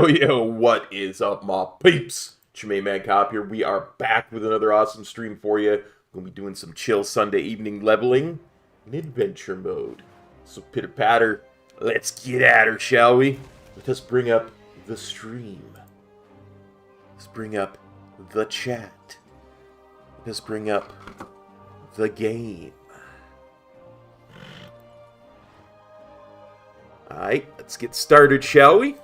Yo, what is up, my peeps? Shaman Cop here. We are back with another awesome stream for you. We're going to be doing some chill Sunday evening leveling in adventure mode. So pitter patter, let's get at her, shall we? Let us bring up the stream. Let's bring up the chat. Let's bring up the game. Alright, let's get started, shall we?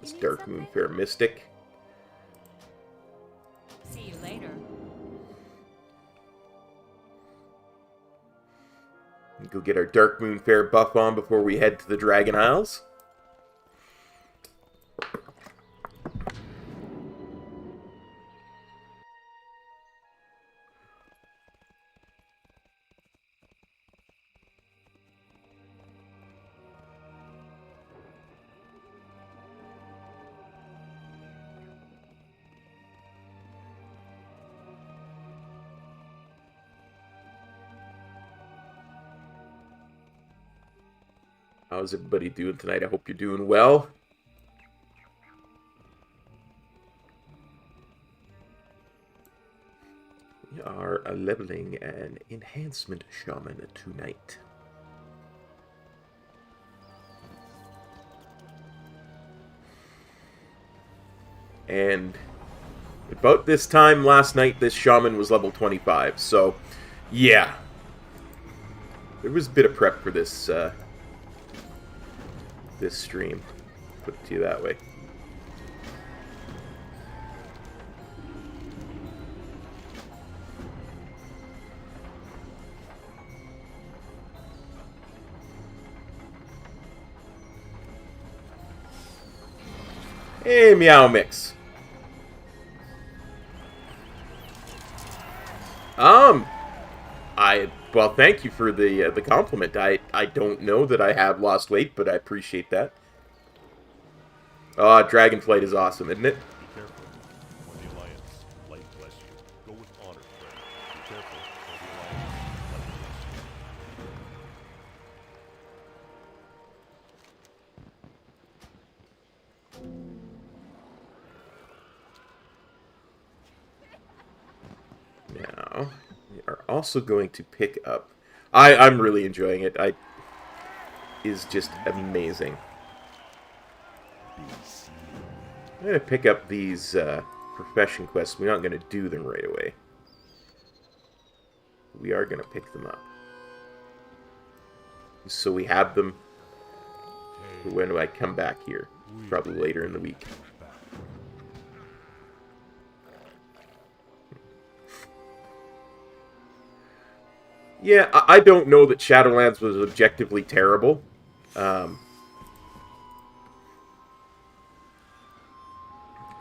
This Dark Moon Fair Mystic. See you later. Go get our Dark Moon Fair buff on before we head to the Dragon Isles. How's everybody doing tonight? I hope you're doing well. We are leveling an enhancement shaman tonight. And about this time last night, this shaman was level 25. So, yeah. There was a bit of prep for this, this stream, put it to you that way. Hey, Meow Mix. Well, thank you for the compliment. I don't know that I have lost weight, but I appreciate that. DragonFlight is awesome, isn't it? Be careful. For the Alliance, light bless you. Go with honor, friend. Be careful. For the Alliance, light bless you. Now, we are also going to pick up... I'm really enjoying it. It is just amazing. I'm going to pick up these profession quests. We're not going to do them right away. We are going to pick them up. So we have them for when I come back here. Probably later in the week. Yeah, I don't know that Shadowlands was objectively terrible.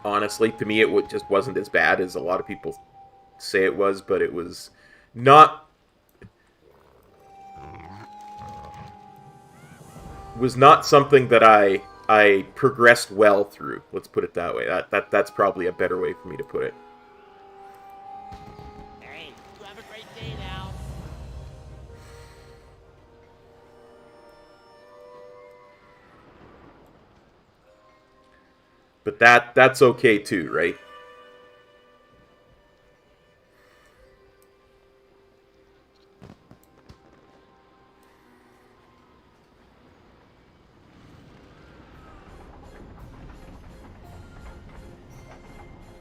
Honestly, to me, it just wasn't as bad as a lot of people say it was, but it was not something that I progressed well through. Let's put it that way. That's probably a better way for me to put it. Hey, you have a great day now. But that's okay too, right?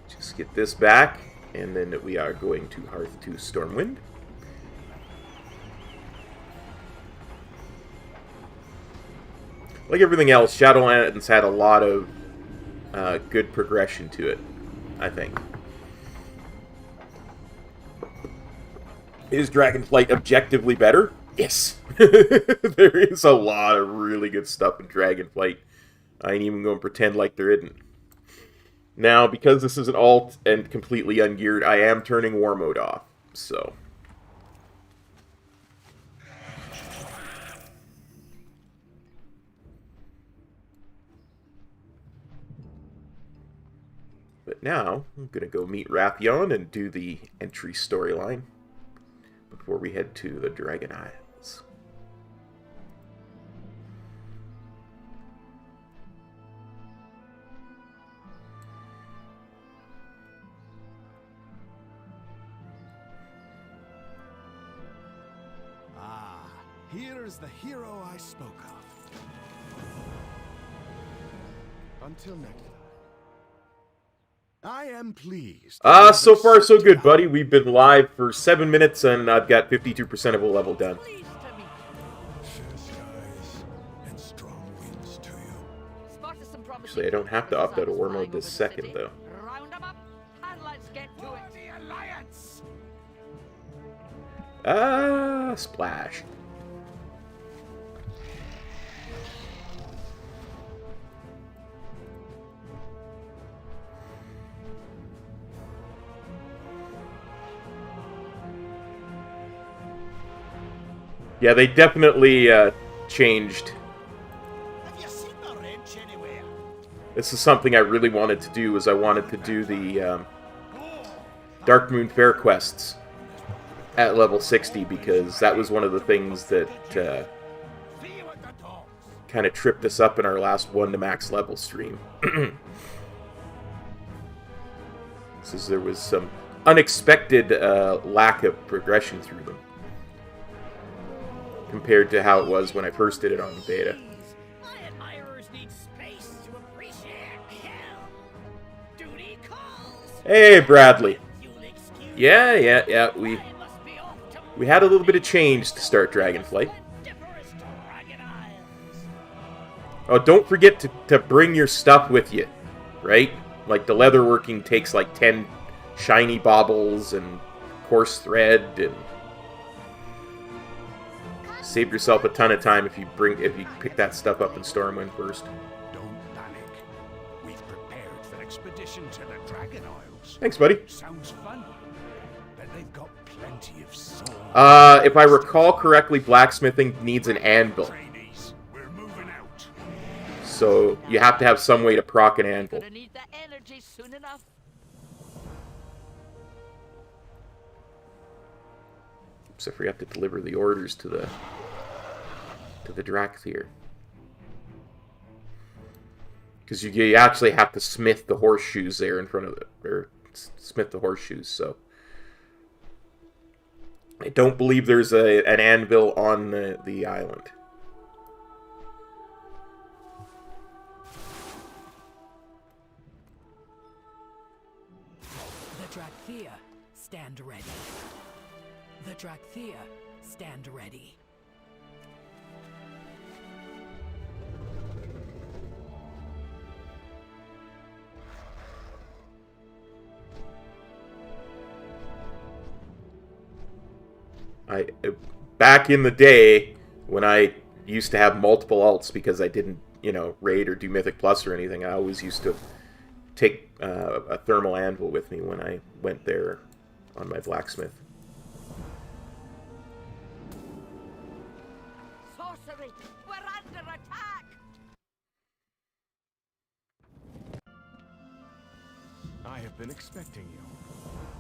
Just get this back, and then we are going to Hearth to Stormwind. Like everything else, Shadowlands had a lot of good progression to it, I think. Is DragonFlight objectively better? Yes. There is a lot of really good stuff in DragonFlight. I ain't even going to pretend like there isn't. Now, because this is an alt and completely ungeared, I am turning War Mode off, so... But now, I'm going to go meet Wrathion and do the entry storyline before we head to the Dragon Isles. Ah, here is the hero I spoke of. Until next time. I am pleased. So far so good, buddy. We've been live for 7 minutes, and I've got 52% of a level done. Pleased to meet you. Fair skies and strong winds to you. Spotted some promising Actually, I don't have to opt out of War Mode this flying over second, the though. city. Round 'em up, and let's get to it. The Alliance! Splash. Yeah, they definitely changed. Have you seen the wrench anywhere? This is something I really wanted to do, is I wanted to do the Dark Moon Fair quests at level 60, because that was one of the things that See you at the dogs. kind of tripped us up in our last 1 to max level stream. Since there was some unexpected lack of progression through them, compared to how it was when I first did it on the beta. My admirers need space to appreciate. Hell, duty calls. Hey, Bradley. You'll excuse Yeah. I must be off to We had a little bit of change to start DragonFlight. Dipperous Dragon Isles. Oh, don't forget to bring your stuff with you, right? Like, the leatherworking takes like 10 shiny baubles and coarse thread, and save yourself a ton of time if you pick that stuff up in Stormwind first. Don't panic. We've prepared for expedition to the Dragon Isles. Thanks, buddy. Sounds fun. But they've got plenty of swords. If I recall correctly, blacksmithing needs an anvil. Trainees, we're moving out. So you have to have some way to proc an anvil. Gonna need the energy soon enough. Oops, I forgot to deliver the orders to the Drakthir. Because you actually have to smith the horseshoes there in front of smith the horseshoes, so. I don't believe there's an anvil on the island. The Drakthir, stand ready. The Drakthir, stand ready. Back in the day, when I used to have multiple alts because I didn't, raid or do Mythic Plus or anything, I always used to take a thermal anvil with me when I went there on my blacksmith. Sorcery! We're under attack! I have been expecting you.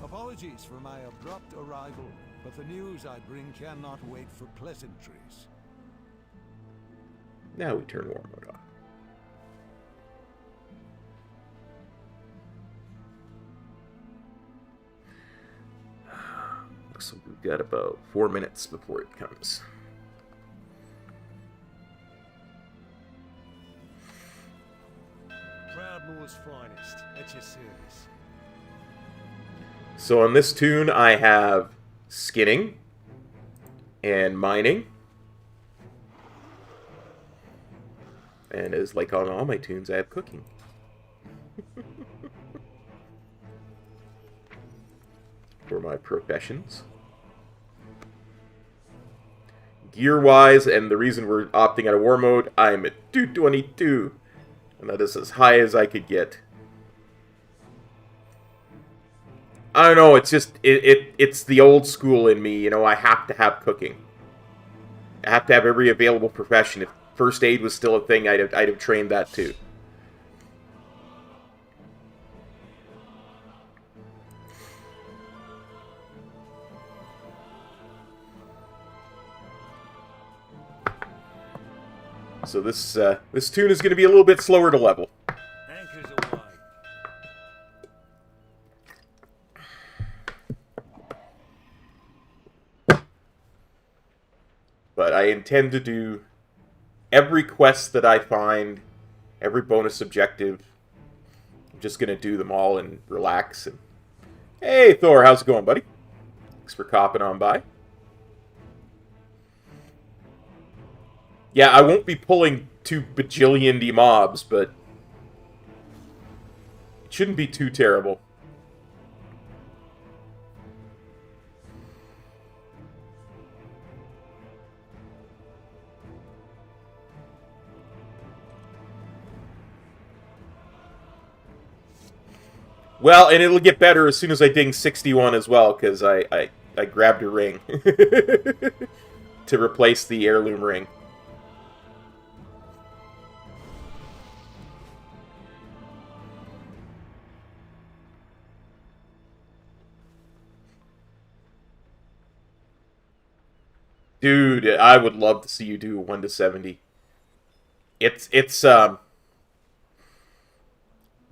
Apologies for my abrupt arrival, but the news I bring cannot wait for pleasantries. Now we turn war mode off. Looks like we've got about 4 minutes before it comes. Proudmoor's finest. At your service. So on this toon, I have skinning and mining. And as like on all my toons, I have cooking. For my professions. Gear-wise, and the reason we're opting out of war mode, I'm at 222. And that is as high as I could get. I don't know, it's just, it's the old school in me, I have to have cooking. I have to have every available profession. If first aid was still a thing, I'd have trained that too. So this toon is going to be a little bit slower to level. Anchors away. But I intend to do every quest that I find, every bonus objective. I'm just going to do them all and relax. And hey, Thor, how's it going, buddy? Thanks for copping on by. Yeah, I won't be pulling 2 bajillion mobs, but it shouldn't be too terrible. Well, and it'll get better as soon as I ding 61 as well, because I grabbed a ring to replace the heirloom ring. Dude, I would love to see you do 1 to 70. It's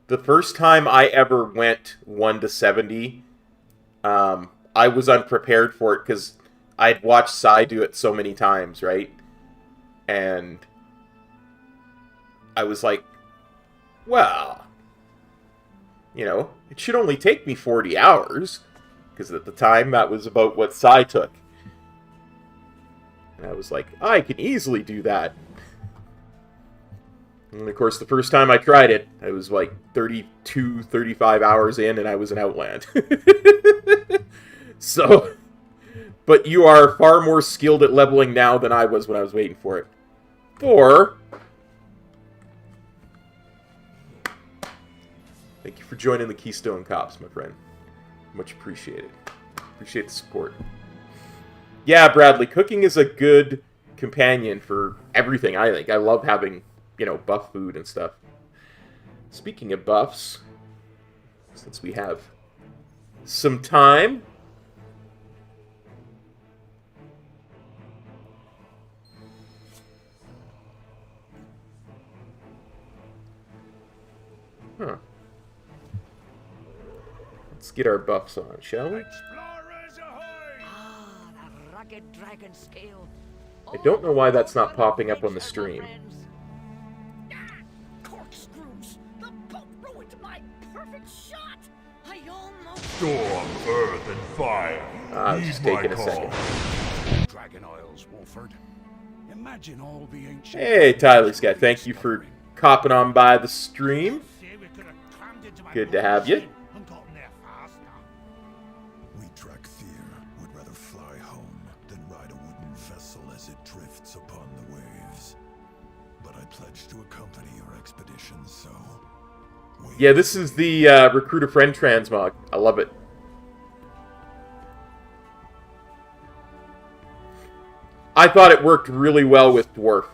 the first time I ever went 1 to 70, I was unprepared for it because I'd watched Sai do it so many times, right? And I was like, well, it should only take me 40 hours, because at the time that was about what Sai took. And I was like, I can easily do that. And of course, the first time I tried it, I was like 32, 35 hours in, and I was in Outland. So, but you are far more skilled at leveling now than I was when I was waiting for it. Thank you for joining the Keystone Cops, my friend. Much appreciated. Appreciate the support. Yeah, Bradley, cooking is a good companion for everything, I think. I love having, buff food and stuff. Speaking of buffs, since we have some time, let's get our buffs on, shall we? Explorers ahoy! Ah, the rugged dragon scale. I don't know why that's not popping up on the stream. Corkscrews! The boat ruined my perfect shot! I almost... Storm, earth, and fire. It's taking a second. Dragon Isles, Wolford. Imagine all the ancient... Hey, Tyler Scott, thank you for copping on by the stream. Good to have you. We Drakthir would rather fly home then ride a wooden vessel as it drifts upon the waves. But I pledged to accompany your expedition, so... Yeah, this is the Recruit a Friend transmog. I love it. I thought it worked really well with Dwarf.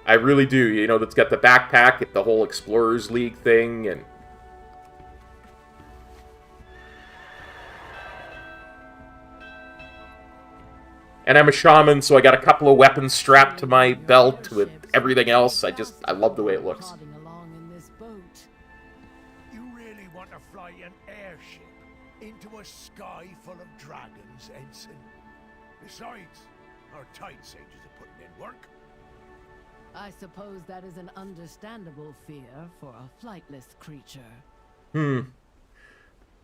I really do. You know, it's got the backpack, the whole Explorers League thing, and... And I'm a shaman, so I got a couple of weapons strapped to my belt with everything else. I love the way it looks. You really want to fly an airship into a sky full of dragons, Ensign? Besides, our tight sages are putting in work. I suppose that is an understandable fear for a flightless creature. I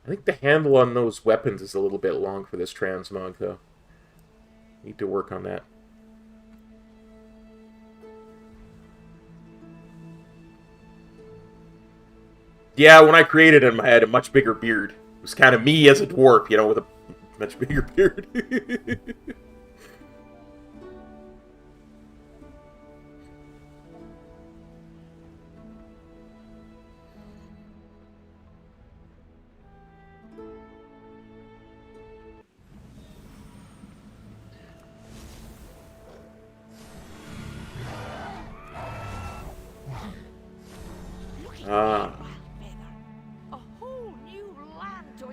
think the handle on those weapons is a little bit long for this transmog, though. Need to work on that. Yeah, when I created him, I had a much bigger beard. It was kind of me as a dwarf, you know, with a much bigger beard.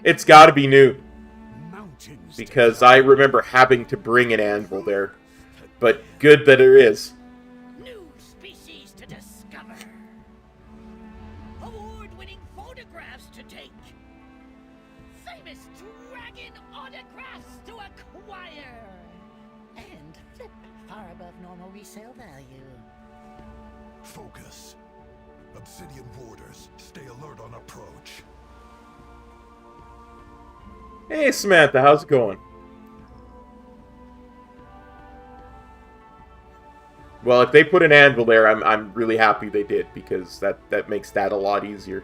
It's got to be new. Because I remember having to bring an anvil there. But good that there is. New species to discover. Award-winning photographs to take. Famous dragon autographs to acquire. And flip far above normal resale value. Focus. Obsidian warders, stay alert on approach. Hey Samantha, how's it going? Well, if they put an anvil there, I'm really happy they did, because that makes that a lot easier.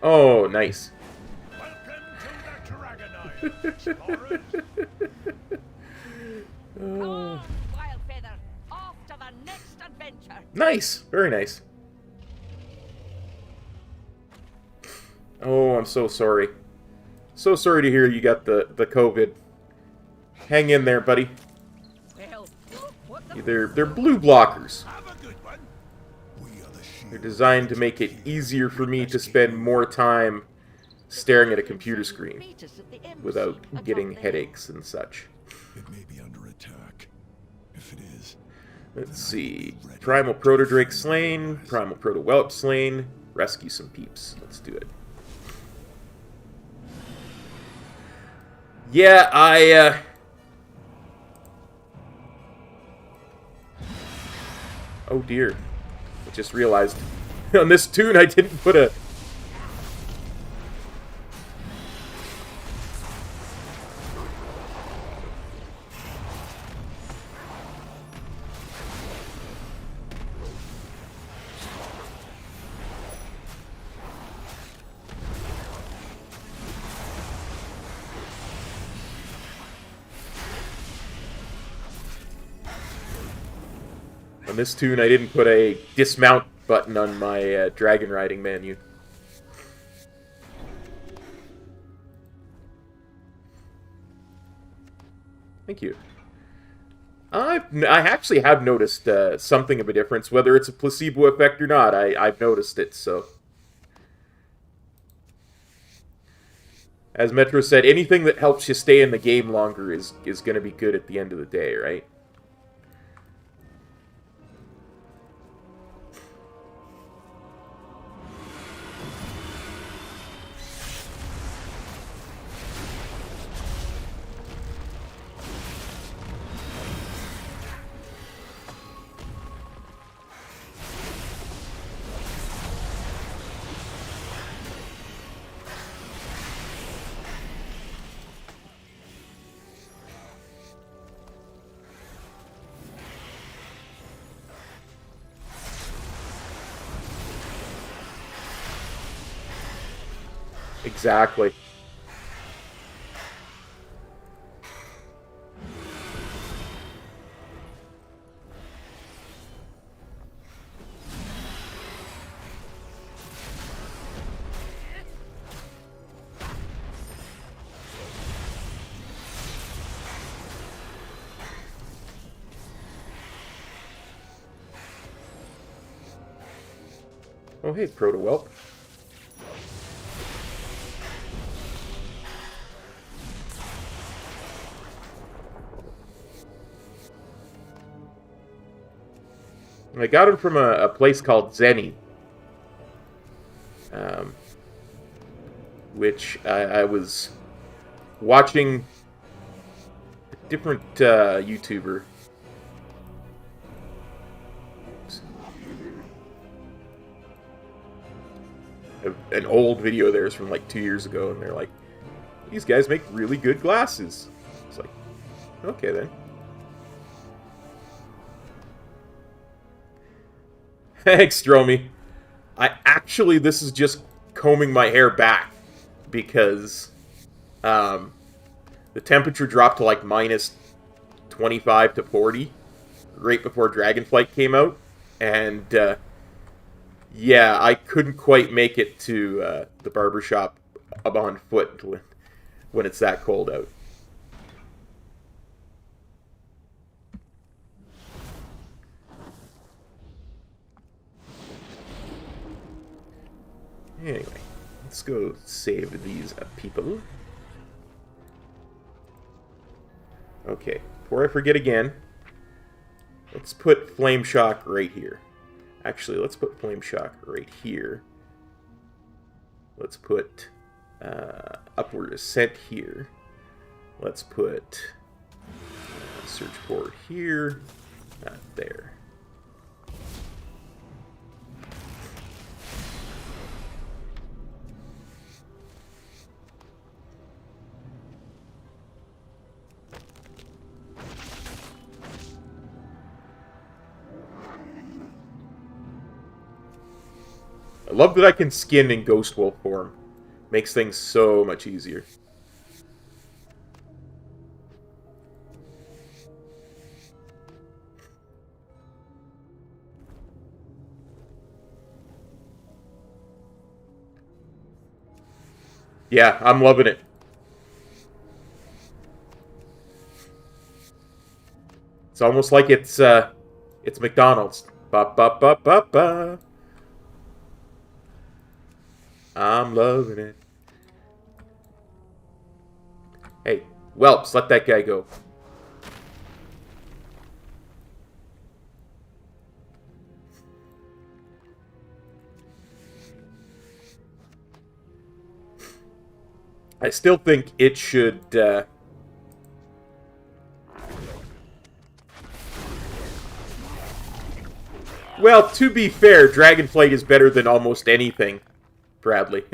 Oh, nice. Welcome to the Dragon Isle, Come on, Wildfeather. Off to the next adventure. Nice. Very nice. Oh, I'm so sorry. So sorry to hear you got the COVID. Hang in there, buddy. Well, what the They're blue blockers. Have a good one. We are the shield. They're designed to make it easier for me to spend more time staring at a computer screen meet us at the embassy without atop getting the hill. headaches and such. It may be under attack. If it is, Let's see. Primal Proto-Drake slain. Primal Proto-Whelp slain. Rescue some peeps. Let's do it. Yeah, I oh dear. I just realized. On this tune I didn't put a... On this tune, I didn't put a dismount button on my dragon riding menu. Thank you. I actually have noticed something of a difference, whether it's a placebo effect or not. I've noticed it, so... As Metro said, anything that helps you stay in the game longer is going to be good at the end of the day, right? Exactly. Oh, hey, Proto-Whelp. I got him from a place called Zenny. Which I was watching a different YouTuber. An old video of theirs from like 2 years ago, and they're like, these guys make really good glasses. It's like, okay then. Thanks, Stromy. This is just combing my hair back because the temperature dropped to like minus 25 to 40 right before DragonFlight came out, and yeah, I couldn't quite make it to the barbershop on foot when it's that cold out. Anyway, let's go save these people. Okay, before I forget again, let's put Flame Shock right here. Actually, let's put Flame Shock right here. Let's put Upward Ascent here. Let's put Search Board here. There. I love that I can skin in Ghost Wolf form. Makes things so much easier. Yeah, I'm loving it. It's almost like it's McDonald's. Ba ba ba ba ba. I'm loving it. Hey, whelps, let that guy go. I still think it should... Well, to be fair, DragonFlight is better than almost anything. Bradley.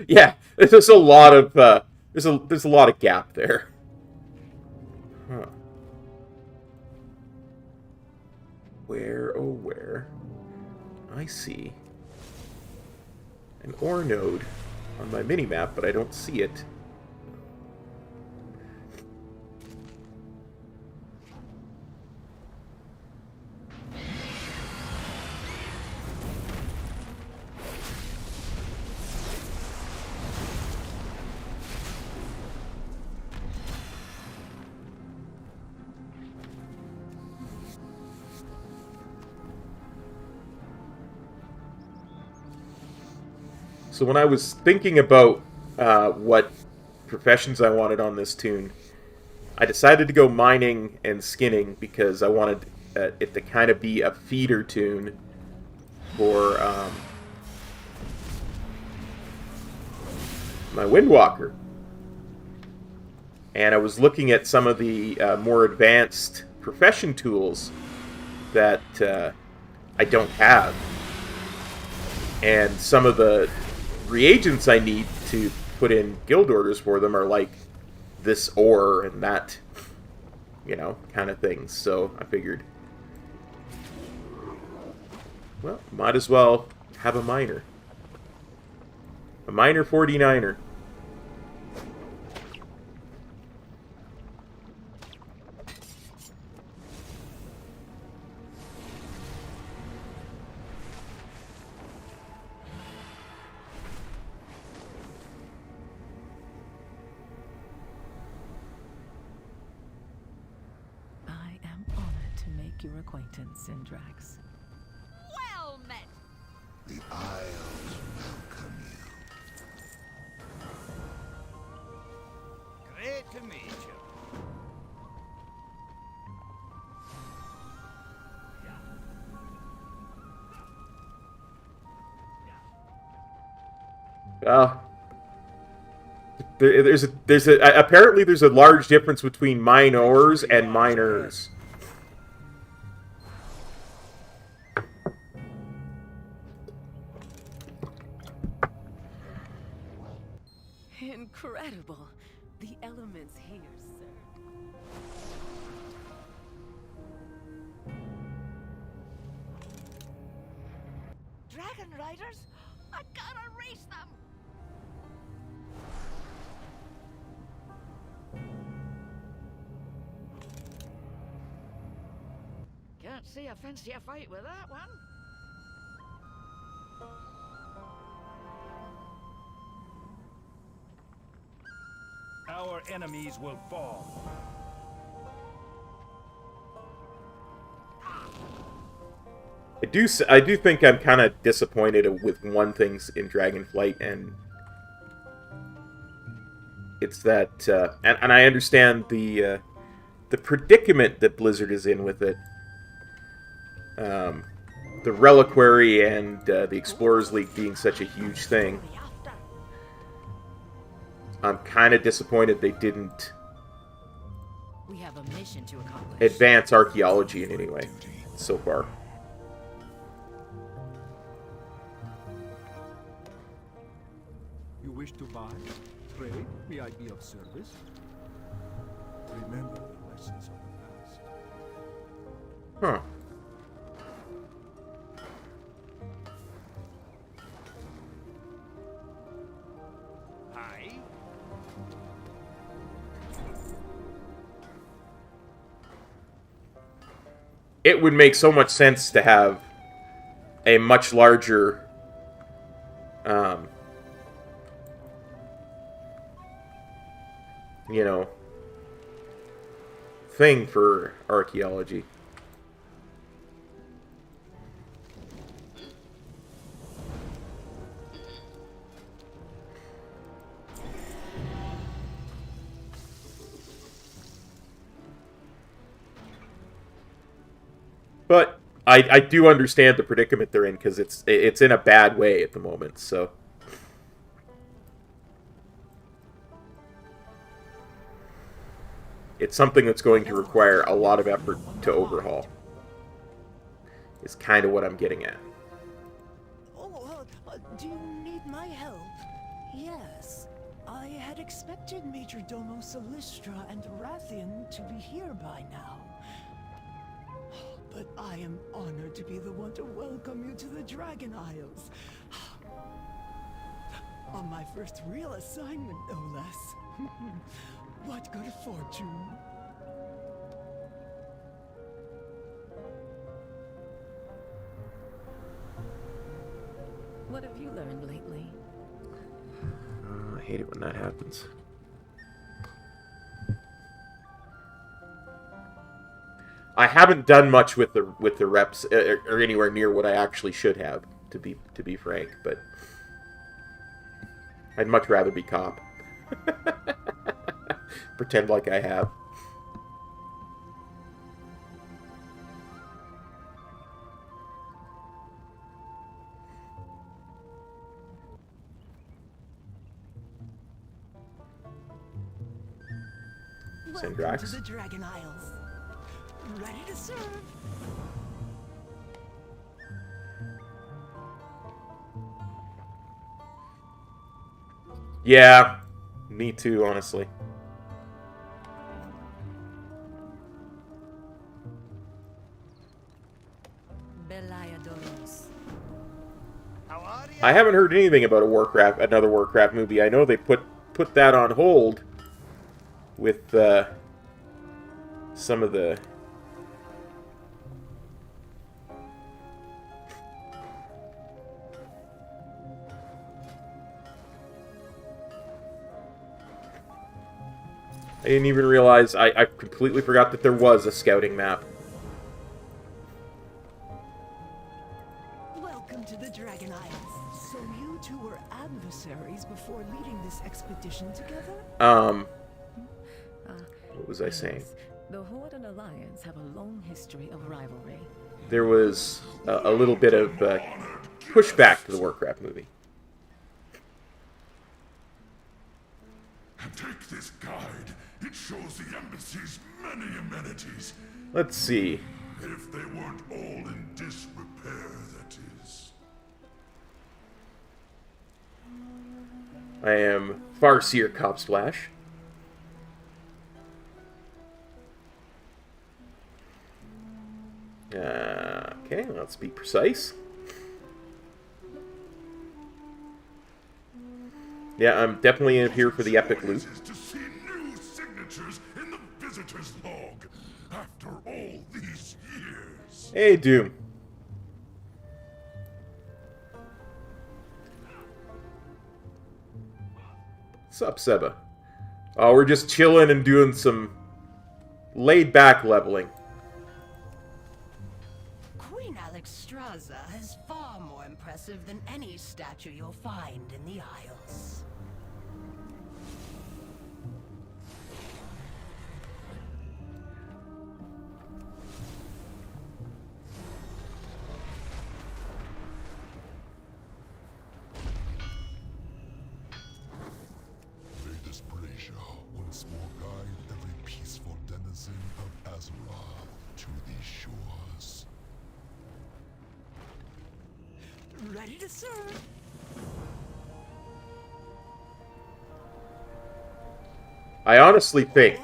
Yeah, there's a lot of there's a lot of gap there. Huh. Where, oh where? I see an ore node on my minimap, but I don't see it. So when I was thinking about what professions I wanted on this tune, I decided to go mining and skinning because I wanted it to kind of be a feeder tune for my Windwalker. And I was looking at some of the more advanced profession tools that I don't have. And some of the reagents I need to put in guild orders for them are like this ore and that, you know, kind of things. So I figured, well, might as well have a miner. A miner 49er. Your acquaintance, Syndrax. Well met. The Isles welcome you. Great to meet you. Apparently there's a large difference between minors and miners. Incredible. The elements here, sir. Dragon Riders? I gotta race them! Can't see a fancier fight with that one. Our enemies will fall. I do think I'm kind of disappointed with one thing in DragonFlight, and it's that, and I understand the predicament that Blizzard is in with it. The Reliquary and the Explorers League being such a huge thing. I'm kind of disappointed they didn't We have a mission to accomplish. advance archaeology in any way so far. You wish to buy? Trade? May I be of service? Remember the lessons of the past. Huh. Hi. It would make so much sense to have a much larger you know, thing for archaeology. But I do understand the predicament they're in, because it's in a bad way at the moment, so. It's something that's going to require a lot of effort to overhaul. Is kind of what I'm getting at. Oh, do you need my help? Yes. I had expected Major Domo Solistra and Rathian to be here by now. But I am honored to be the one to welcome you to the Dragon Isles. On my first real assignment, no less. What good fortune. What have you learned lately? I hate it when that happens. I haven't done much with the reps, or anywhere near what I actually should have, to be frank. But I'd much rather be cop. Pretend like I have. Welcome to Sendrax. the Dragon Isles. Ready to serve. Yeah, me too, honestly. How are you? I haven't heard anything about another Warcraft movie. I know they put that on hold with some of the I didn't even realize, I completely forgot that there was a scouting map. Welcome to the Dragon Isles. So you two were adversaries before leading this expedition together? What was I saying? The Horde and Alliance have a long history of rivalry. There was a little bit of pushback to the Warcraft movie. Take this guide. It shows the embassy's many amenities. Let's see. If they weren't all in disrepair, that is. I am Farseer Copsplash. Okay, let's be precise. Yeah, I'm definitely in here for the epic loot. To see new signatures in the visitor's log after all these years. Hey, Doom. What's up, Seba? Oh, we're just chilling and doing some laid-back leveling. Queen Alexstrasza is far more impressive than any statue you'll find in the Isles. May this brazier once more guide every peaceful denizen of Azeroth to these shores. Ready to serve. I honestly think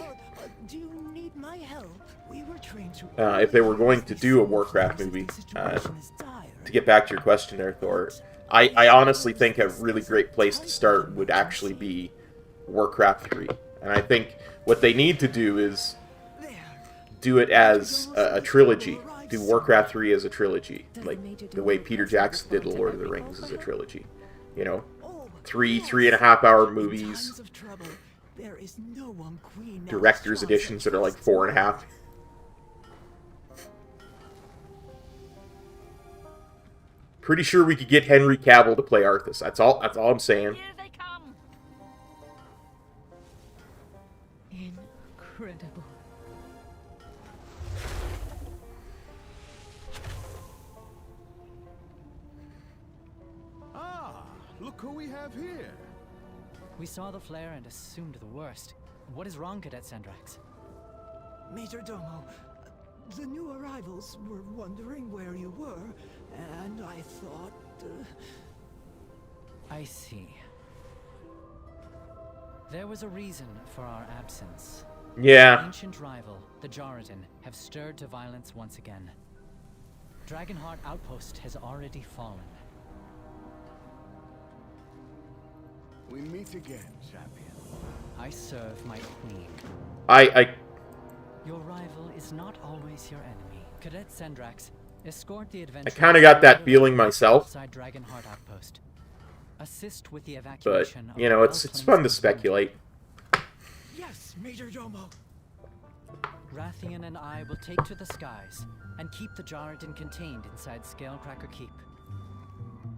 Do you need my help? We were trained to if they were going to do a Warcraft movie, to get back to your question there, Thor, I honestly think a really great place to start would actually be Warcraft 3. And I think what they need to do is do it as a trilogy. Do Warcraft 3 as a trilogy. Like the way Peter Jackson did The Lord of the Rings as a trilogy. You know? 3.5 hour movies. There is no one Queen Director's editions that are like 4.5. Pretty sure we could get Henry Cavill to play Arthas. That's all I'm saying. Here they come! Incredible. Ah, look who we have here. We saw the flare and assumed the worst. What is wrong, Cadet Sendrax? Major Domo, the new arrivals were wondering where you were, and I thought... I see. There was a reason for our absence. Yeah. The ancient rival, the Jordan, have stirred to violence once again. Dragonheart Outpost has already fallen. We meet again, champion. I serve my queen. Your rival is not always your enemy. Cadet Sendrax, escort the adventure. I kind of got that feeling myself. Outside Dragonheart Outpost. Assist with the But, evacuation. you know, it's fun to speculate. Yes, Major Domo. Rathian and I will take to the skies and keep the Jordan contained inside Scalecracker Keep.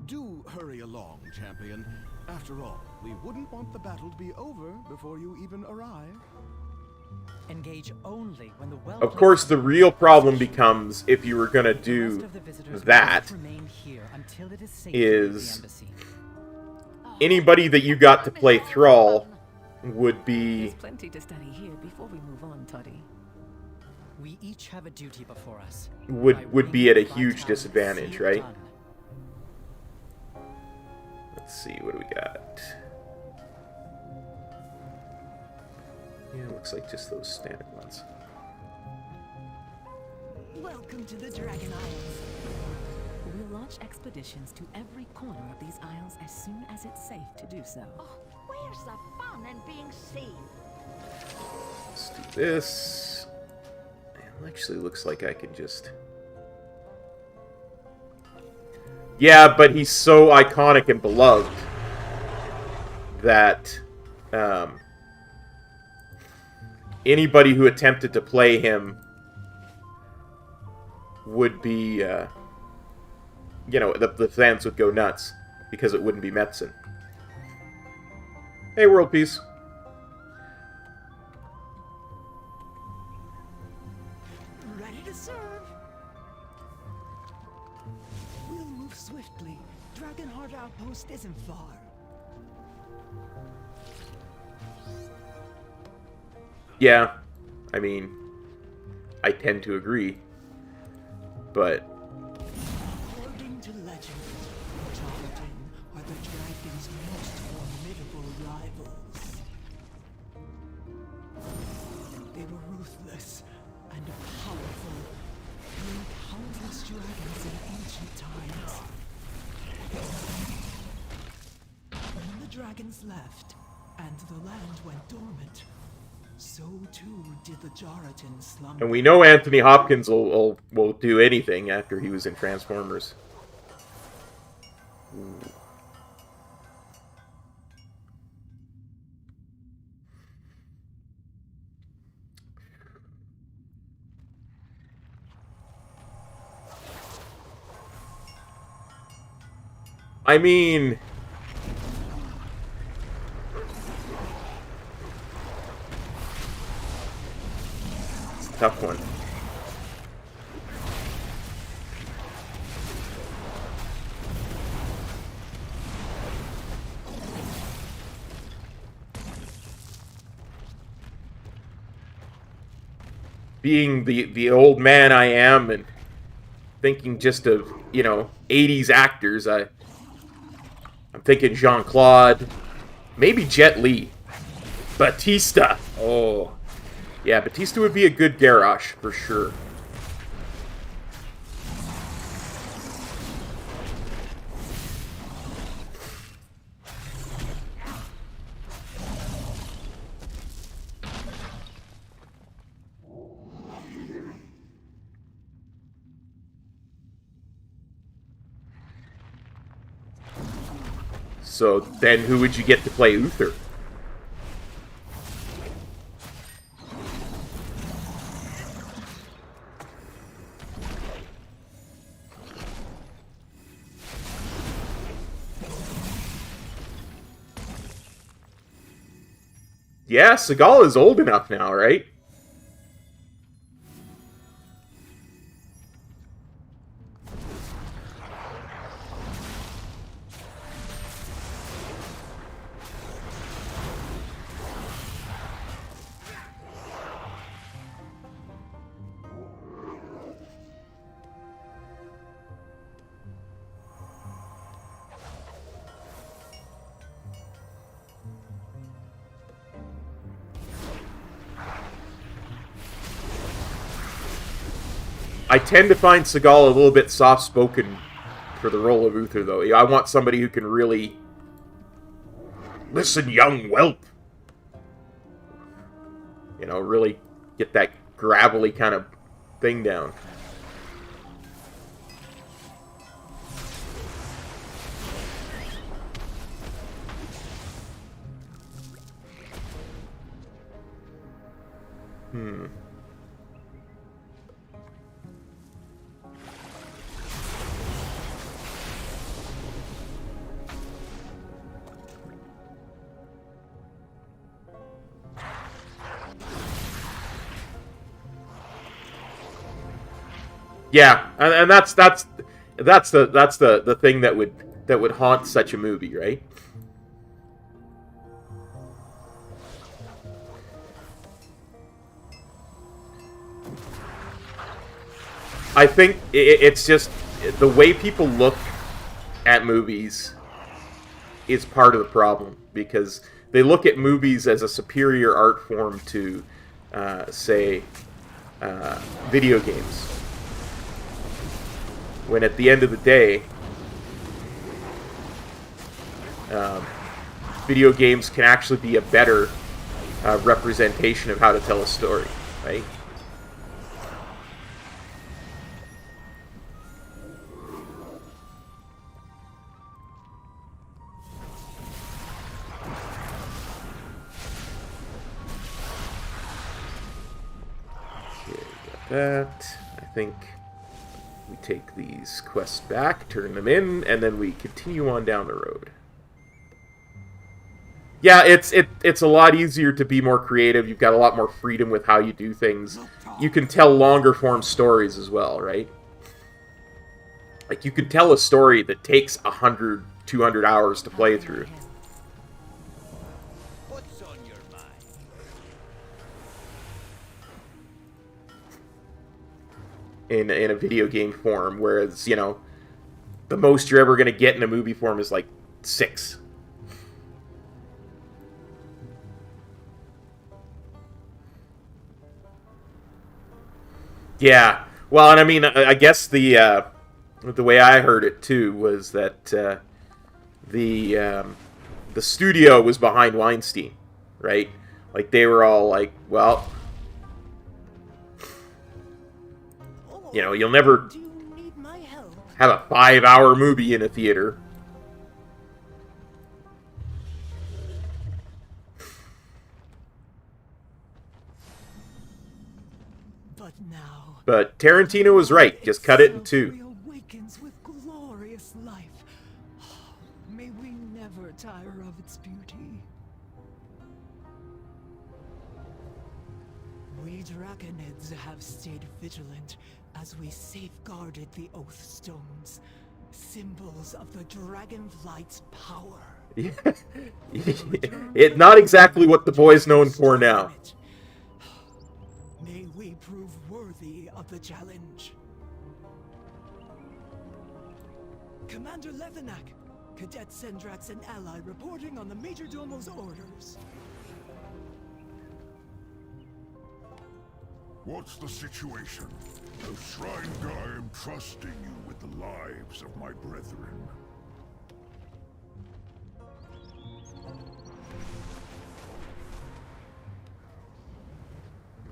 Do hurry along, champion. After all, we wouldn't want the battle to be over before you even arrive. Engage only when the well. Of course, the real problem becomes if you were gonna do that is anybody that you got to play Thrall would be... There's plenty to study here before we move on, Toddy. We each have a duty before us. would be at a huge disadvantage, right? Let's see, what do we got? Yeah, it looks like just those standard ones. Welcome to the Dragon Isles. We'll launch expeditions to every corner of these isles as soon as it's safe to do so. Oh, where's the fun in being seen? Let's do this. It actually looks like I can just... Yeah, but he's so iconic and beloved that anybody who attempted to play him would be, you know, the fans would go nuts because it wouldn't be Metzen. Hey, World Peace. Ready to serve. We'll move swiftly. Dragonheart Outpost isn't far. Yeah, I mean, I tend to agree, but... According to legend, Jarden are the dragon's most formidable rivals. They were ruthless and powerful, killing countless dragons in ancient times. When the dragons left, and the land went dormant, so too did the Jaratan slumber. And we know Anthony Hopkins will do anything after he was in Transformers. Ooh. I mean... it's a tough one. Being the old man I am and thinking just of, you know, 80s actors, I'm thinking Jean-Claude, maybe Jet Li, Batista. Oh, yeah, Batista would be a good Garrosh for sure. So then who would you get to play Uther? Yeah, Seagal is old enough now, right? I tend to find Seagal a little bit soft-spoken for the role of Uther, though. I want somebody who can really... listen, young whelp! You know, really get that gravelly kind of thing down. Yeah, and that's the thing that would haunt such a movie, right? I think it's just the way people look at movies is part of the problem, because they look at movies as a superior art form to, say, video games. When at the end of the day, video games can actually be a better representation of how to tell a story, right? Okay, got that. I think we take these quests back, turn them in, and then we continue on down the road. Yeah, it's a lot easier to be more creative. You've got a lot more freedom with how you do things. You can tell longer form stories as well, right? Like, you can tell a story that takes 100, 200 hours to play through. What's on your mind? In a video game form, whereas, you know, the most you're ever going to get in a movie form is like 6. Yeah, well, and I mean, I guess the way I heard it too was that the studio was behind Weinstein, right? Like, they were all like, well, you know, you'll never have a 5-hour movie in a theater. But Tarantino was right. Just cut it in 2. Awakens with glorious life. May we never tire of its beauty. We Dragonids have stayed vigilant as we safeguarded the Oath Stones, symbols of the Dragonflight's power. It's not exactly what the boy's known for now. May we prove worthy of the challenge. Commander Levinak, Cadet Sendrax and ally reporting on the Major Domo's orders. What's the situation? As Shrine Guy, I am trusting you with the lives of my brethren.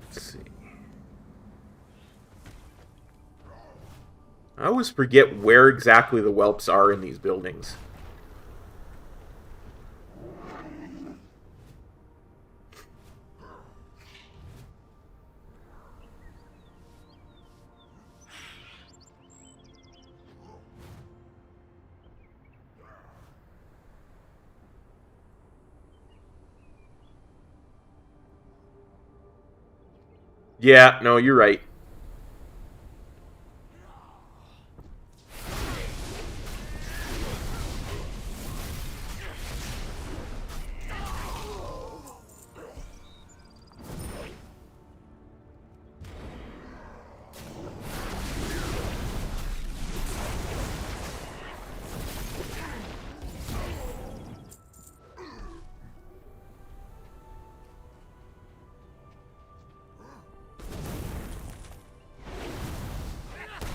Let's see. I always forget where exactly the whelps are in these buildings. Yeah, no, you're right.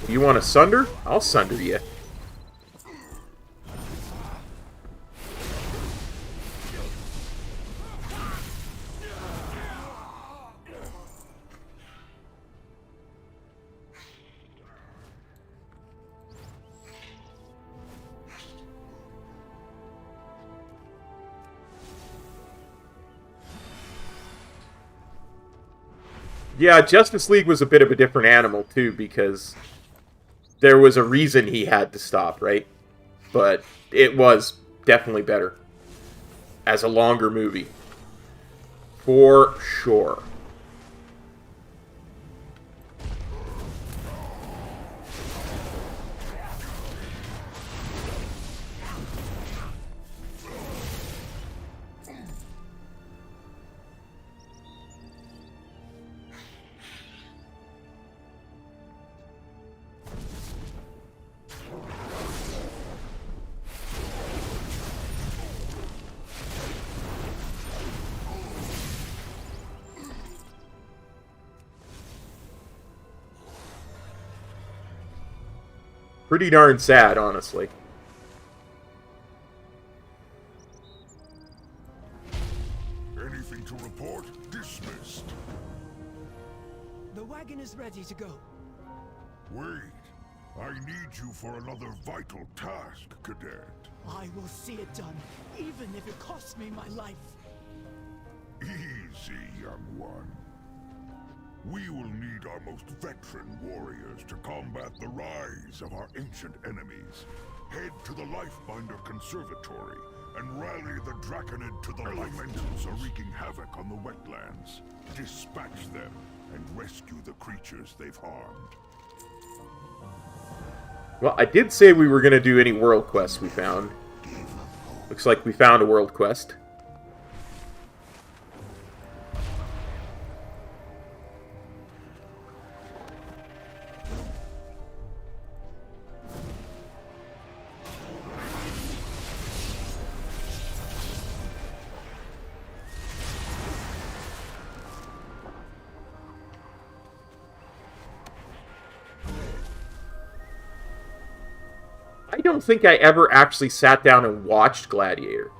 You want to sunder? I'll sunder you. Yeah, Justice League was a bit of a different animal, too, because there was a reason he had to stop, right? But it was definitely better as a longer movie. For sure. Pretty darn sad, honestly. Anything to report? Dismissed. The wagon is ready to go. Wait. I need you for another vital task, Cadet. I will see it done, even if it costs me my life. Easy, young one. We will need our most veteran warriors to combat the rise of our ancient enemies. Head to the Lifebinder Conservatory and rally the Draconid to the elementals are wreaking havoc on the wetlands. Dispatch them and rescue the creatures they've harmed. Well, I did say we were going to do any world quests we found. Looks like we found a world quest. I don't think I ever actually sat down and watched Gladiator.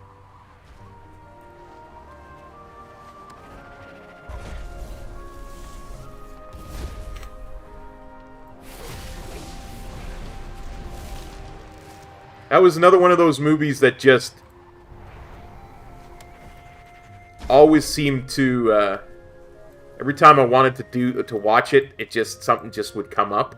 That was another one of those movies that just always seemed to every time I wanted to watch it, something just would come up.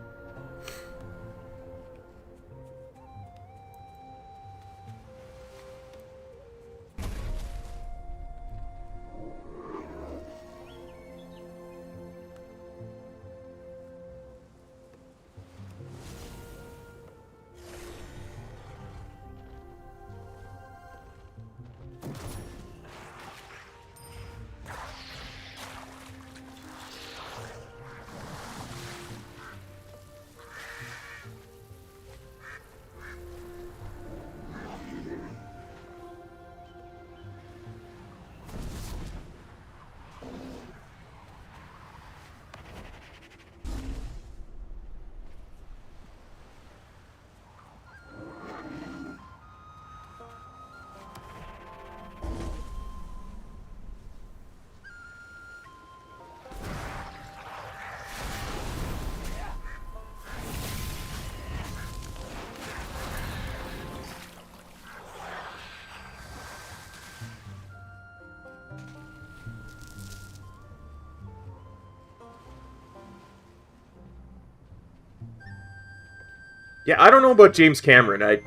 Yeah, I don't know about James Cameron. I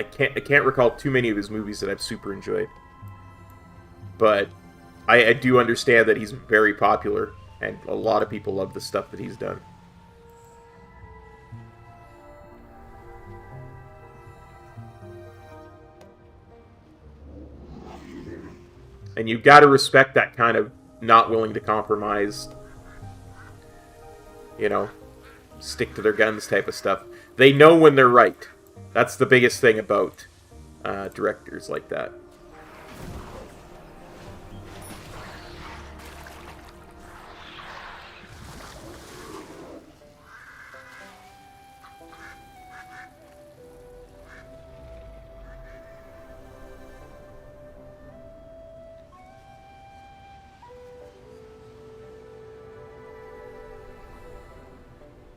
can't recall too many of his movies that I've super enjoyed. But I do understand that he's very popular, and a lot of people love the stuff that he's done. And you've got to respect that kind of not willing to compromise, stick to their guns type of stuff. They know when they're right. That's the biggest thing about directors like that.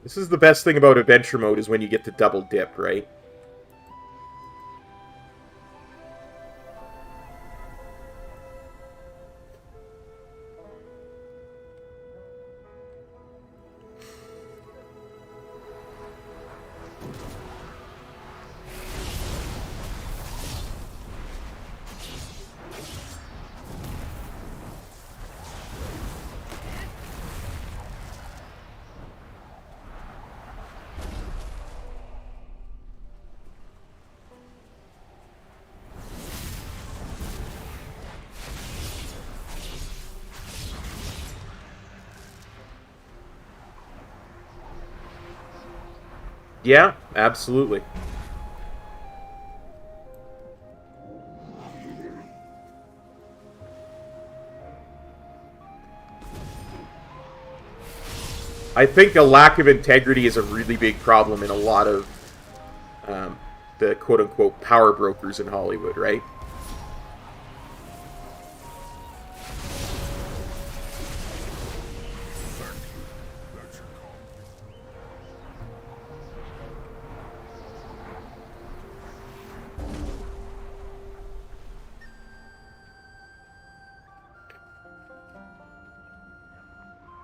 This is the best thing about adventure mode, is when you get to double dip, right? Yeah, absolutely. I think a lack of integrity is a really big problem in a lot of the quote-unquote power brokers in Hollywood, right?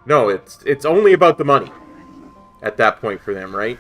No, it's only about the money at that point for them, right?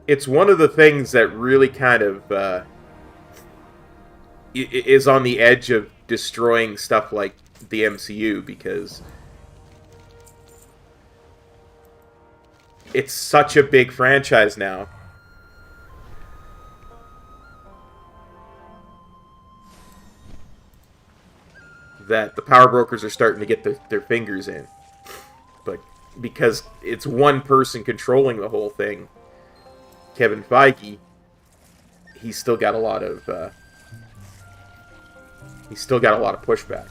It's one of the things that really kind of is on the edge of destroying stuff like the MCU, because it's such a big franchise now. That the power brokers are starting to get their fingers in. But because it's one person controlling the whole thing, Kevin Feige, he's still got a lot of pushback.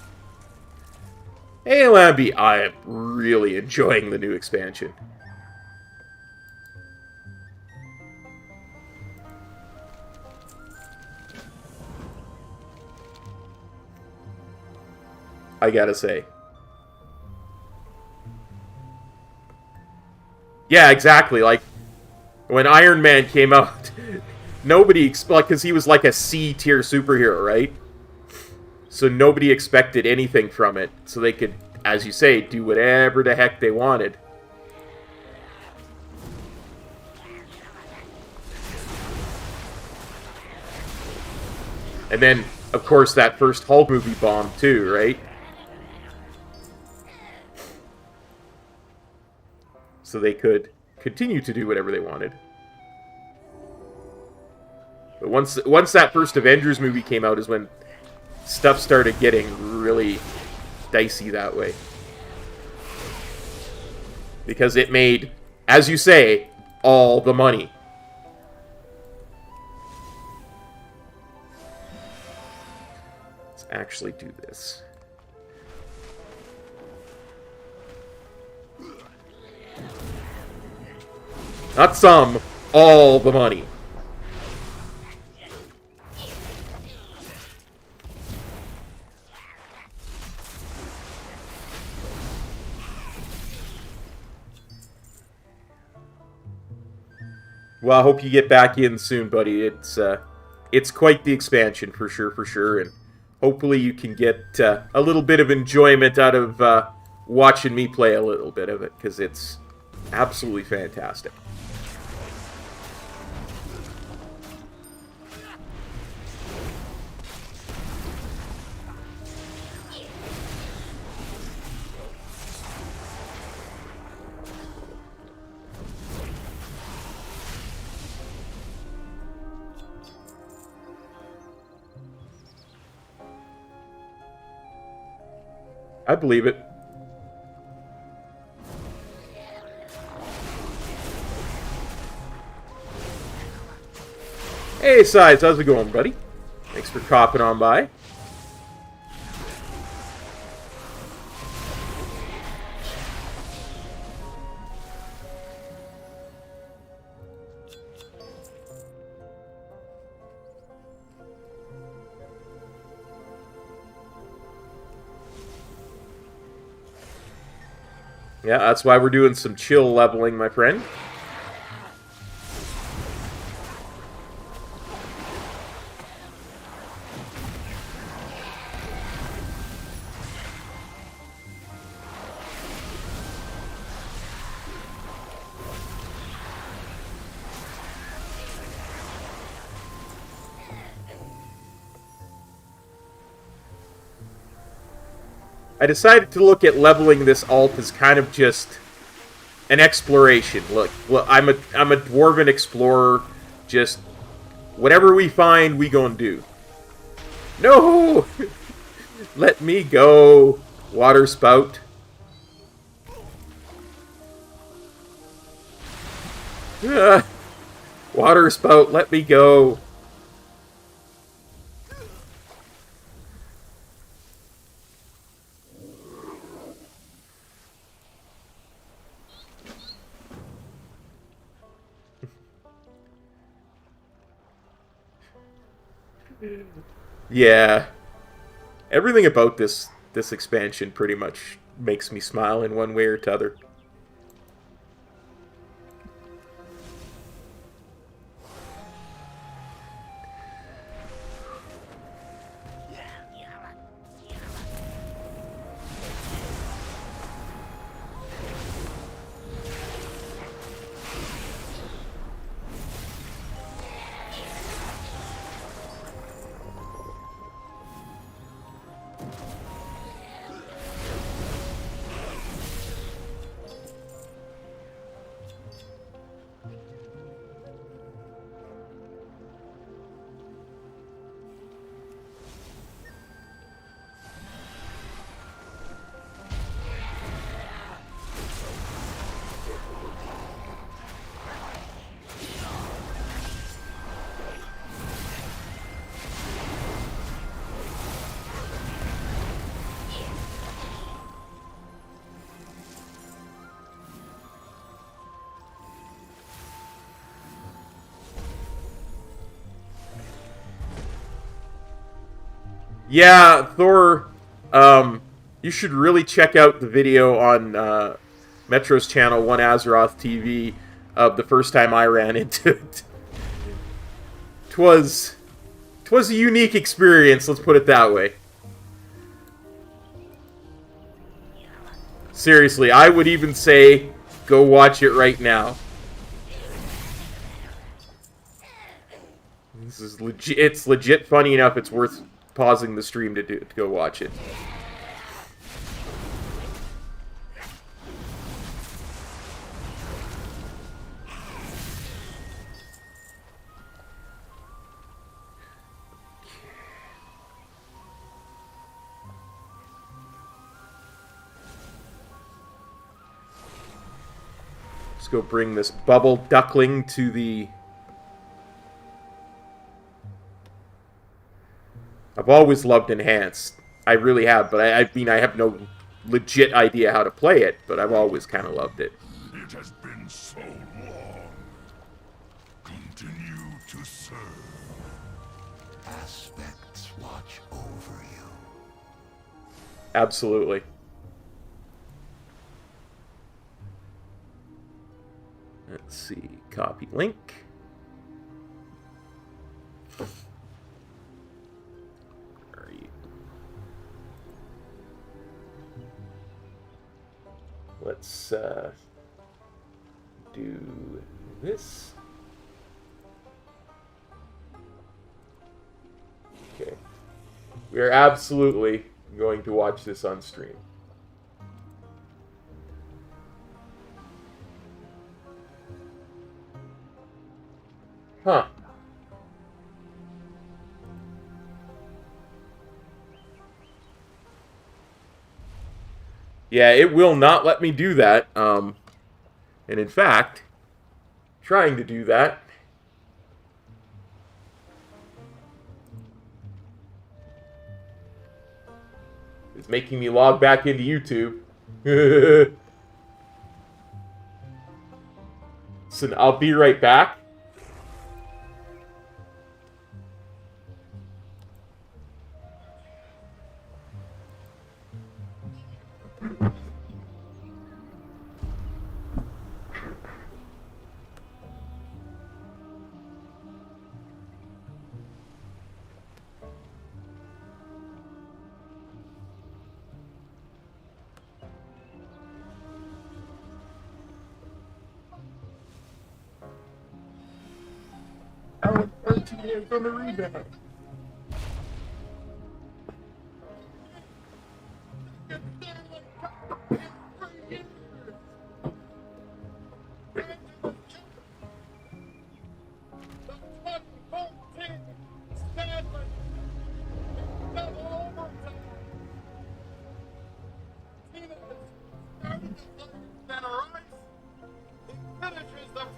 Hey Lambie, I am really enjoying the new expansion. I gotta say. Yeah, exactly. Like, when Iron Man came out, nobody, because he was like a C-tier superhero, right? So nobody expected anything from it. So they could, as you say, do whatever the heck they wanted. And then, of course, that first Hulk movie bombed too, right? So they could continue to do whatever they wanted. But once that first Avengers movie came out is when stuff started getting really dicey that way. Because it made, as you say, all the money. Let's actually do this. Not some, all the money. Well, I hope you get back in soon, buddy. It's quite the expansion, for sure, and hopefully you can get a little bit of enjoyment out of watching me play a little bit of it, because it's absolutely fantastic. I believe it. Hey, Sides, how's it going, buddy? Thanks for copping on by. Yeah, that's why we're doing some chill leveling, my friend. I decided to look at leveling this alt as kind of just an exploration. Look, I'm a dwarven explorer. Just whatever we find, we gonna do. No! Let me go, water spout. Water spout, let me go. Yeah. Everything about this expansion pretty much makes me smile in one way or t'other. Yeah, Thor, you should really check out the video on Metro's channel, One Azeroth TV, of the first time I ran into it. Twas a unique experience, let's put it that way. Seriously, I would even say, go watch it right now. This is legit. It's legit funny enough. It's worth pausing the stream to go watch it. Let's go bring this bubble duckling to the... I've always loved Enhanced. I really have, but I mean, I have no legit idea how to play it, but I've always kind of loved it. It has been so long. Continue to serve. Aspects watch over you. Absolutely. Let's see. Copy link. Let's do this. Okay. We are absolutely going to watch this on stream. Huh. Yeah, it will not let me do that. And in fact, trying to do that is making me log back into YouTube. So I'll be right back. Alex 13 on the rebound.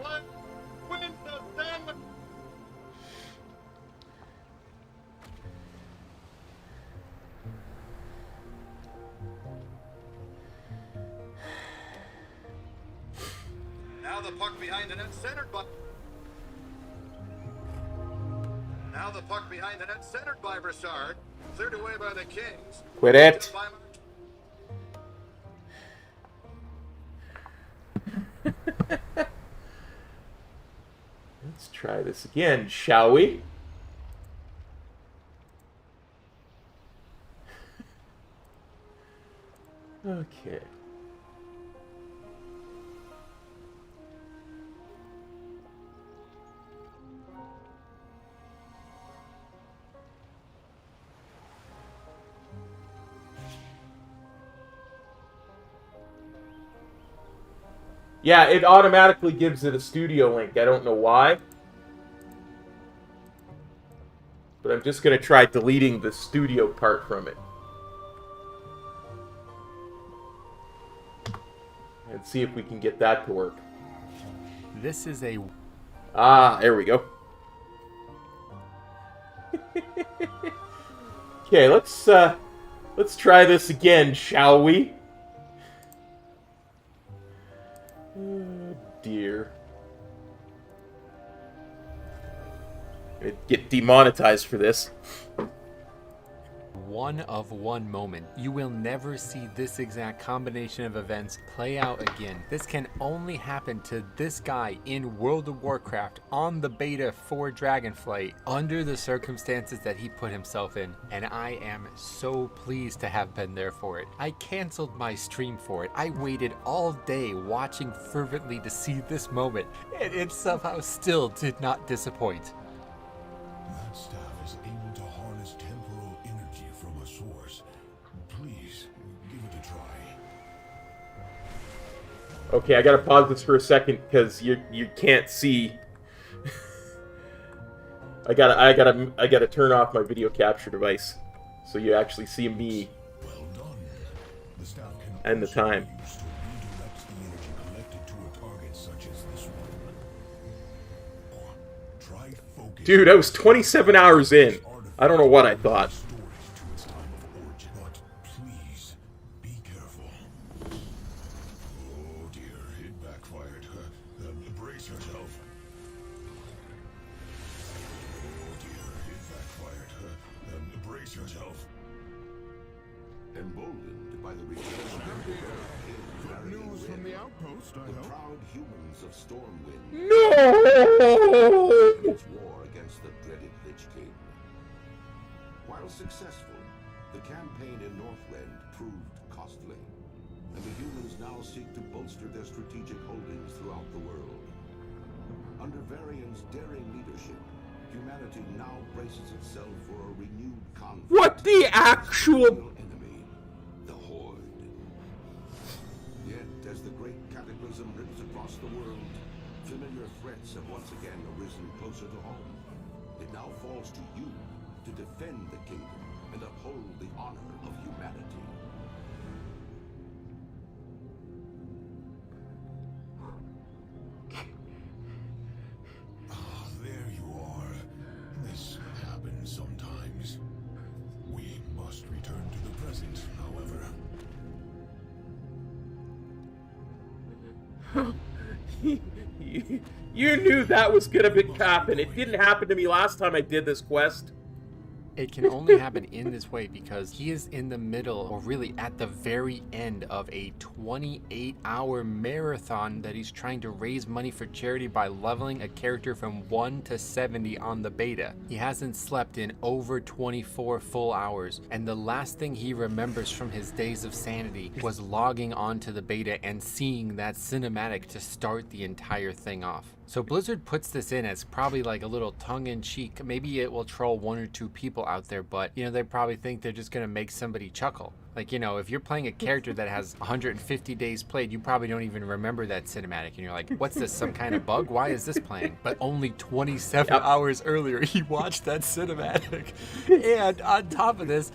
DragonFlight wins the damn. Now the puck behind the net, centered by. Now the puck behind the net, centered by Brassard, cleared away by the Kings. Quit it. Let's try this again, shall we? Okay. Yeah, it automatically gives it a studio link. I don't know why. But I'm just going to try deleting the studio part from it. And see if we can get that to work. This is a... Ah, there we go. Okay, let's try this again, shall we? Oh, dear. I'm gonna get demonetized for this. One of one moment. You will never see this exact combination of events play out again. This can only happen to this guy in World of Warcraft on the beta for DragonFlight under the circumstances that he put himself in. And I am so pleased to have been there for it. I canceled my stream for it. I waited all day watching fervently to see this moment, and it somehow still did not disappoint. That staff is able to harness temporal energy from a source. Please, give it a try. Okay, I gotta pause this for a second because you can't see. I gotta turn off my video capture device so you actually see me. Well done. The staff can and the time. used to redirect the energy collected to a target such as this one. Or try focus. Dude, I was 27 hours in. I don't know what I thought. Storage to its time of origin. But please, be careful. Oh dear, it backfired. Brace yourself. Oh dear, it backfired. Brace yourself. Emboldened by the return of the news from the outpost, the proud humans of Stormwind. No! Its war against the dreaded Lich King. While successful, the campaign in Northrend proved costly, and the humans now seek to bolster their strategic holdings throughout the world. Under Varian's daring leadership, humanity now braces itself for a renewed conflict. What the actual... enemy, the Horde. Yet, as the great cataclysm rips across the world, familiar threats have once again arisen closer to home. It now falls to you to defend the kingdom and uphold the honor of humanity. Ah, there you are. This happens sometimes. We must return to the present, however. You knew that was gonna happen. It didn't happen to me last time I did this quest. It can only happen in this way because he is in the middle, or really at the very end of a 28-hour marathon that he's trying to raise money for charity by leveling a character from 1 to 70 on the beta. He hasn't slept in over 24 full hours, and the last thing he remembers from his days of sanity was logging onto the beta and seeing that cinematic to start the entire thing off. So Blizzard puts this in as probably like a little tongue-in-cheek. Maybe it will troll one or two people out there, but you know, they probably think they're just gonna make somebody chuckle. Like, you know, if you're playing a character that has 150 days played, you probably don't even remember that cinematic. And you're like, what's this, some kind of bug? Why is this playing? But only 27 hours earlier, he watched that cinematic. And on top of this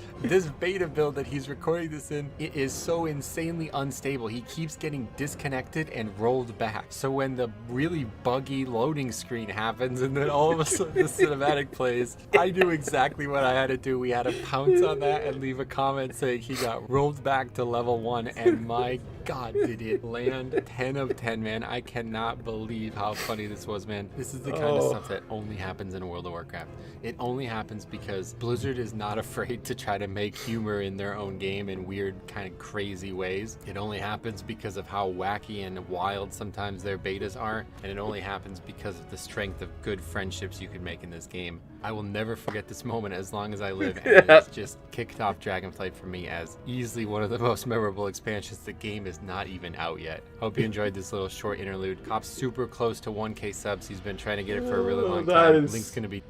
beta build that he's recording this in, it is so insanely unstable. He keeps getting disconnected and rolled back. So when the really buggy loading screen happens and then all of a sudden the cinematic plays, I knew exactly what I had to do. We had to pounce on that and leave a comment saying he got rolled back to level 1, and my god, did it land 10 of 10, man. I cannot believe how funny this was, man. This is the kind of stuff that only happens in World of Warcraft. It only happens because Blizzard is not afraid to try to make humor in their own game in weird, kind of crazy ways. It only happens because of how wacky and wild sometimes their betas are, and it only happens because of the strength of good friendships you can make in this game. I will never forget this moment as long as I live, and it's just kicked off DragonFlight for me as easily one of the most memorable expansions. The game is not even out yet. Hope you enjoyed this little short interlude. Cop's super close to 1K subs. He's been trying to get it for a really long time. Link's gonna be...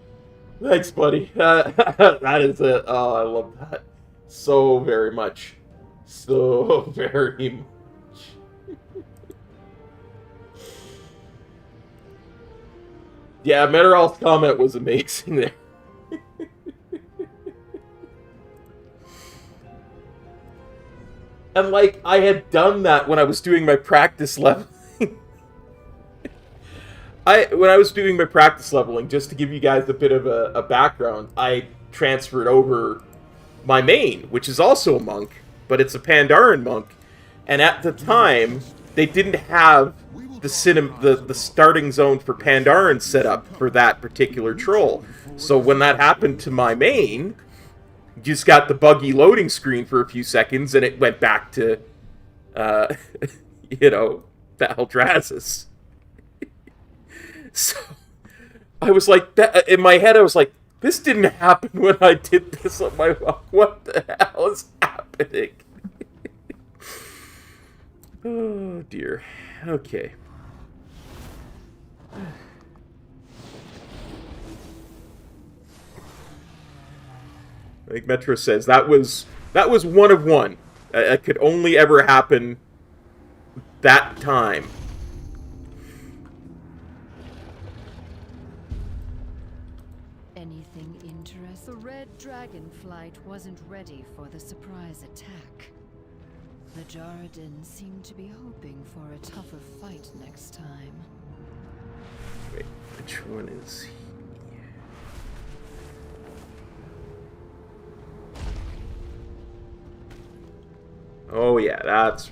Thanks, buddy. That is it. Oh, I love that so very much. So very much. Yeah, Metaral's comment was amazing there. And, like, I had done that when I was doing my practice leveling. When I was doing my practice leveling, just to give you guys a bit of a background, I transferred over my main, which is also a monk, but it's a Pandaren monk. And at the time, they didn't have the starting zone for Pandaren set up for that particular troll. So when that happened to my main, you just got the buggy loading screen for a few seconds, and it went back to, you know, Valdrassus. So I was like, in my head, I was like, this didn't happen when I did this on my walk. What the hell is happening? Oh, dear. Okay. Like Metro says, that was one of one. It could only ever happen that time. Anything interesting? The red DragonFlight wasn't ready for the surprise attack. The Jaredin seemed to be hoping for a tougher fight next time. Wait, which one is he? Oh yeah, that's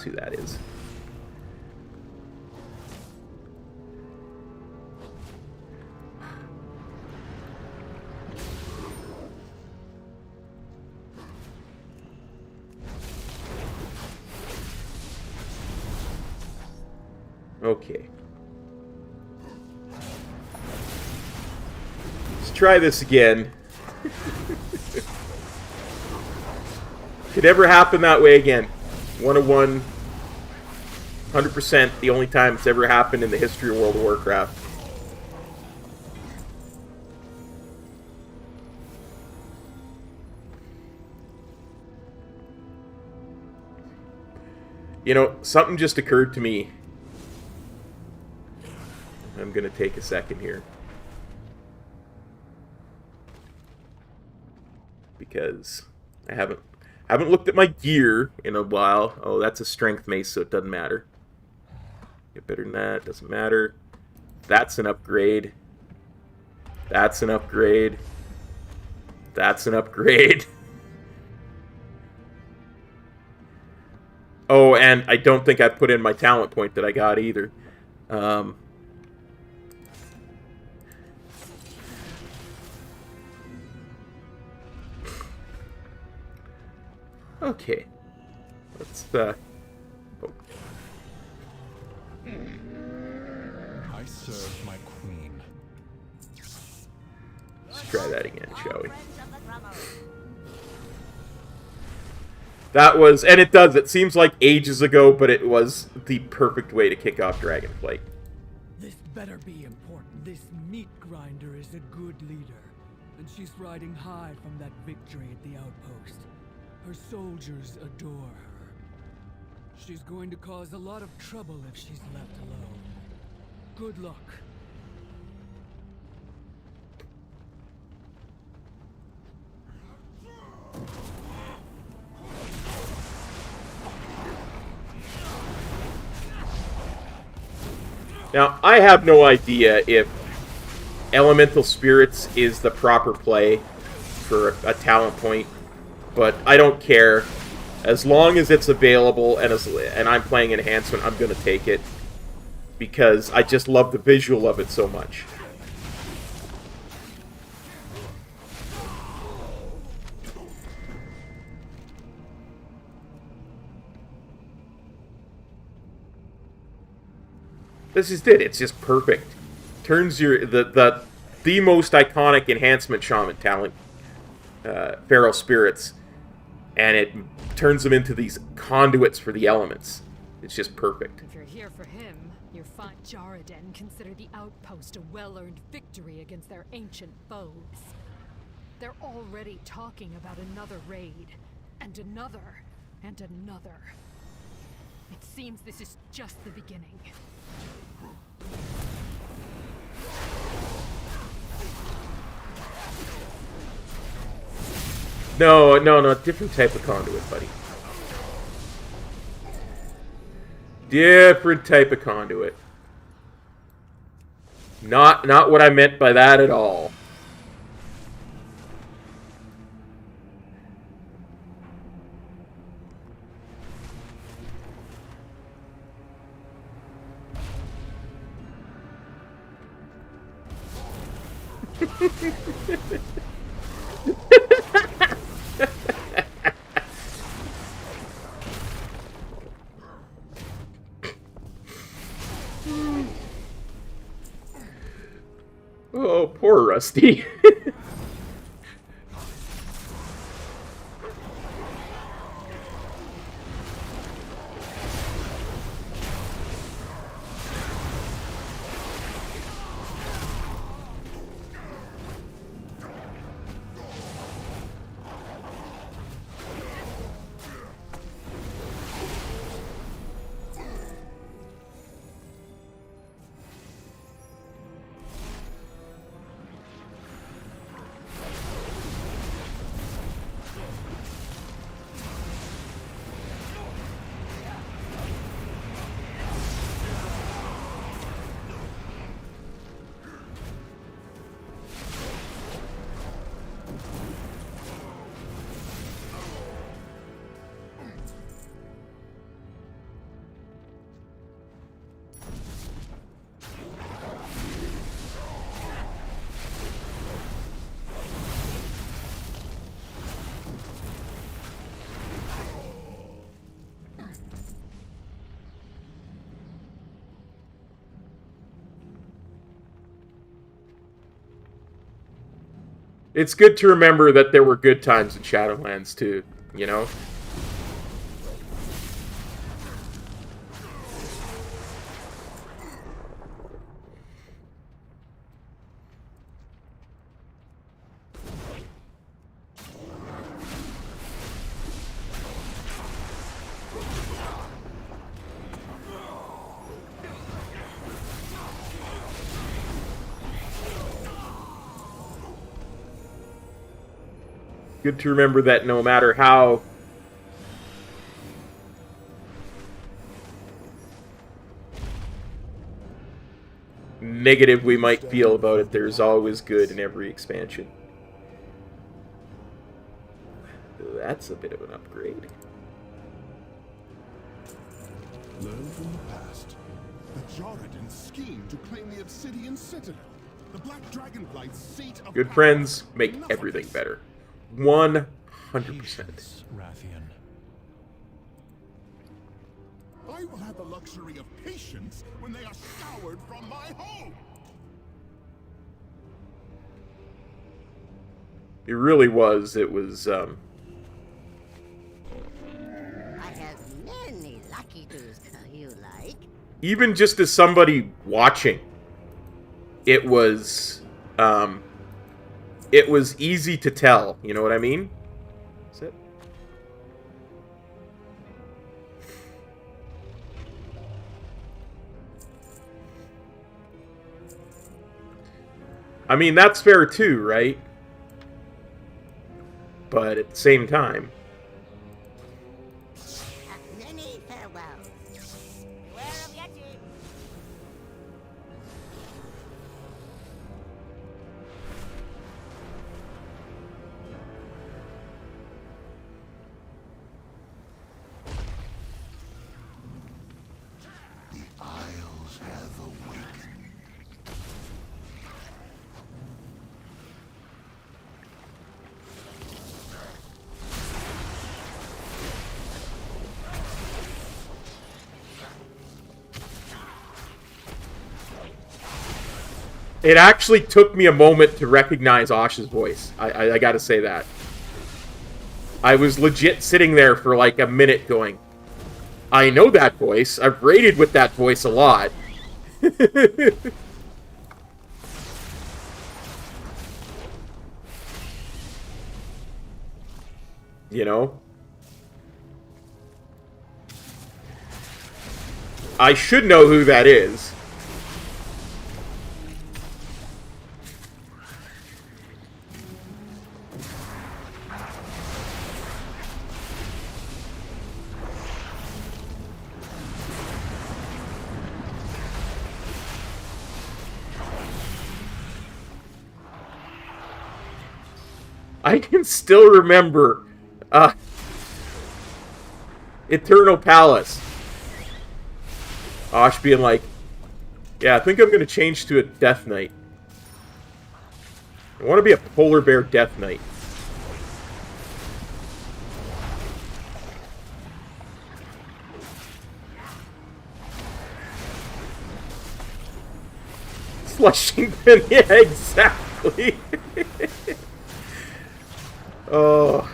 who that is. Okay. Let's try this again. Could ever happen that way again. 101, 100%, the only time it's ever happened in the history of World of Warcraft. You know, something just occurred to me. I'm going to take a second here. Because I haven't looked at my gear in a while. Oh, that's a strength mace, so it doesn't matter. Get better than that, doesn't matter. That's an upgrade. That's an upgrade. That's an upgrade. Oh, and I don't think I put in my talent point that I got either. Okay. Let's, oh. I serve my queen. Let's try that again, shall we? That was, and it does, it seems like ages ago, but it was the perfect way to kick off DragonFlight. This better be important. This meat grinder is a good leader, and she's riding high from that victory at the outpost. Her soldiers adore her. She's going to cause a lot of trouble if she's left alone. Good luck. Now, I have no idea if Elemental Spirits is the proper play for a talent point, but I don't care. As long as it's available and I'm playing Enhancement, I'm going to take it. Because I just love the visual of it so much. This is it. It's just perfect. Turns your the most iconic enhancement shaman talent, feral spirits, and it turns them into these conduits for the elements. It's just perfect. If you're here for him, your fine Jarden consider the outpost a well-earned victory against their ancient foes. They're already talking about another raid, and another, and another. It seems this is just the beginning. No, different type of conduit, buddy. Different type of conduit. Not what I meant by that at all. Oh, poor Rusty. It's good to remember that there were good times in Shadowlands, too, you know? Good to remember that no matter how negative we might feel about it, there's always good in every expansion. That's a bit of an upgrade. Learn from the past. The Jarden schemed to claim the Obsidian Citadel. The Black DragonFlight's seat of Good power. friends make Enough of everything this. better. 100%. Rathian. I will have the luxury of patience when they are scoured from my home. It really was. It was, I have many lucky doos you like. even just as somebody watching, it was easy to tell. You know what I mean? Is it? I mean, that's fair too, right? But at the same time... Many farewells. Beware of Yeti. The Isles have awakened. It actually took me a moment to recognize Osh's voice. I gotta say that. I was legit sitting there for like a minute going, I know that voice. I've raided with that voice a lot. You know? I should know who that is. I can still remember Eternal Palace. Osh being like, yeah, I think I'm going to change to a Death Knight. I want to be a Polar Bear Death Knight. Flushington, yeah, exactly. Oh.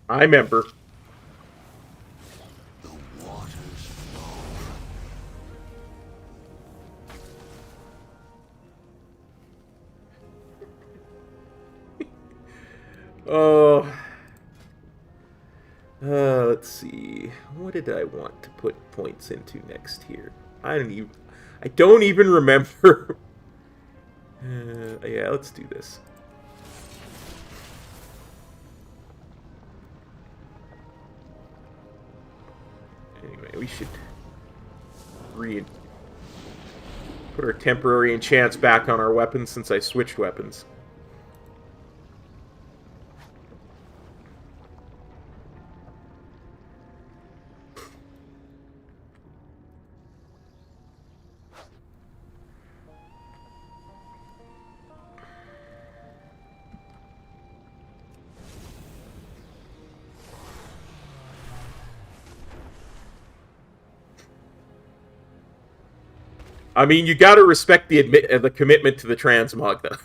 I remember. The waters flow. Oh. Let's see. What did I want to put points into next here? I don't even remember. Yeah, let's do this. Anyway, we should put our temporary enchants back on our weapons since I switched weapons. I mean, you gotta respect the commitment to the transmog, though.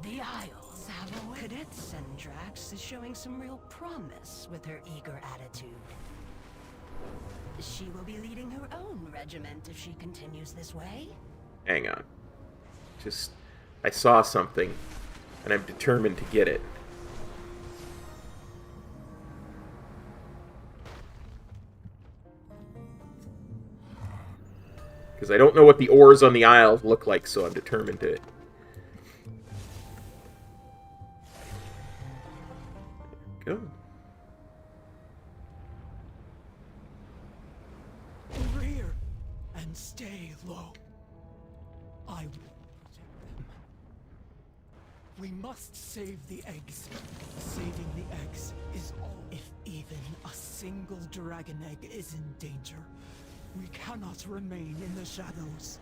The Isles have a Cadet Sendrax is showing some real promise with her eager attitude. She will be leading her own regiment if she continues this way. Hang on. I saw something, and I'm determined to get it. Because I don't know what the ores on the Isles look like, so I'm determined to... Go. Rear and stay low. I will protect them. We must save the eggs. Saving the eggs is all, if even a single dragon egg is in danger. We cannot remain in the shadows.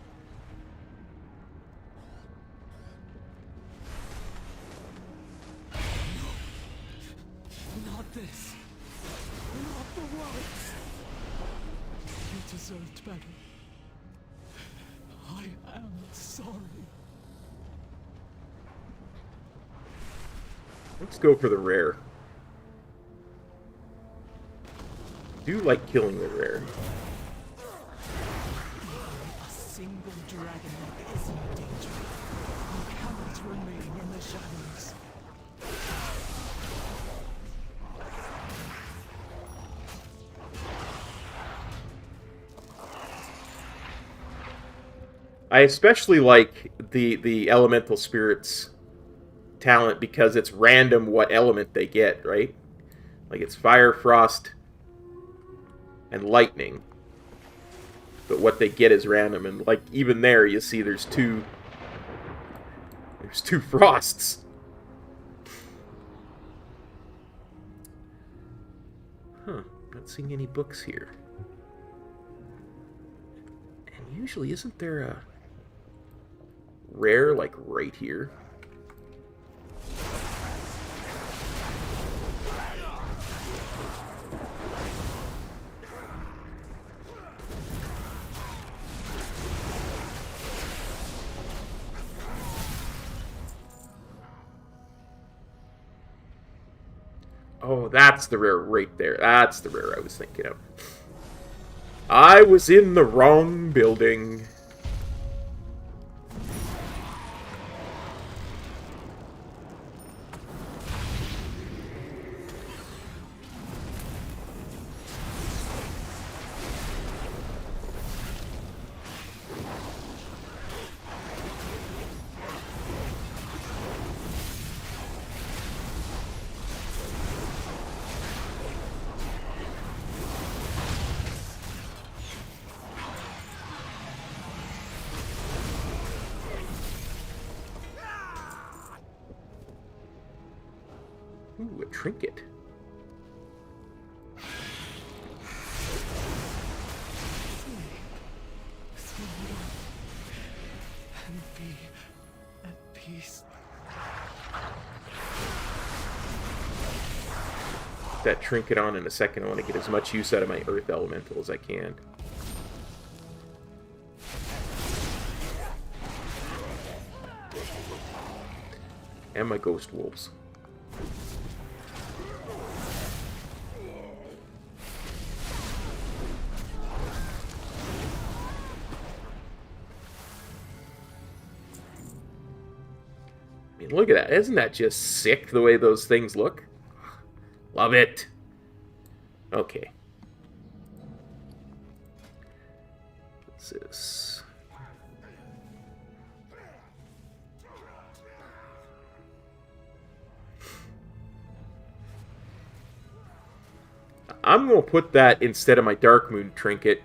No. Not this. Not the words. You deserved better. I am sorry. Let's go for the rare. I do like killing the rare. A single dragon egg is in danger. We cannot remain in the shadows. I especially like the elemental spirits talent because it's random what element they get, right? Like it's fire, frost, and lightning. But what they get is random, and like even there you see there's two frosts. Huh, not seeing any books here. And usually isn't there a rare like right here? Oh, that's the rare right there. That's the rare I was thinking of. I was in the wrong building. Ooh, a trinket. And be at peace. Put that trinket on in a second. I want to get as much use out of my earth elemental as I can. And my ghost wolves. I mean, look at that. Isn't that just sick, the way those things look? Love it. Okay. What's this? I'm going to put that instead of my Dark Moon trinket.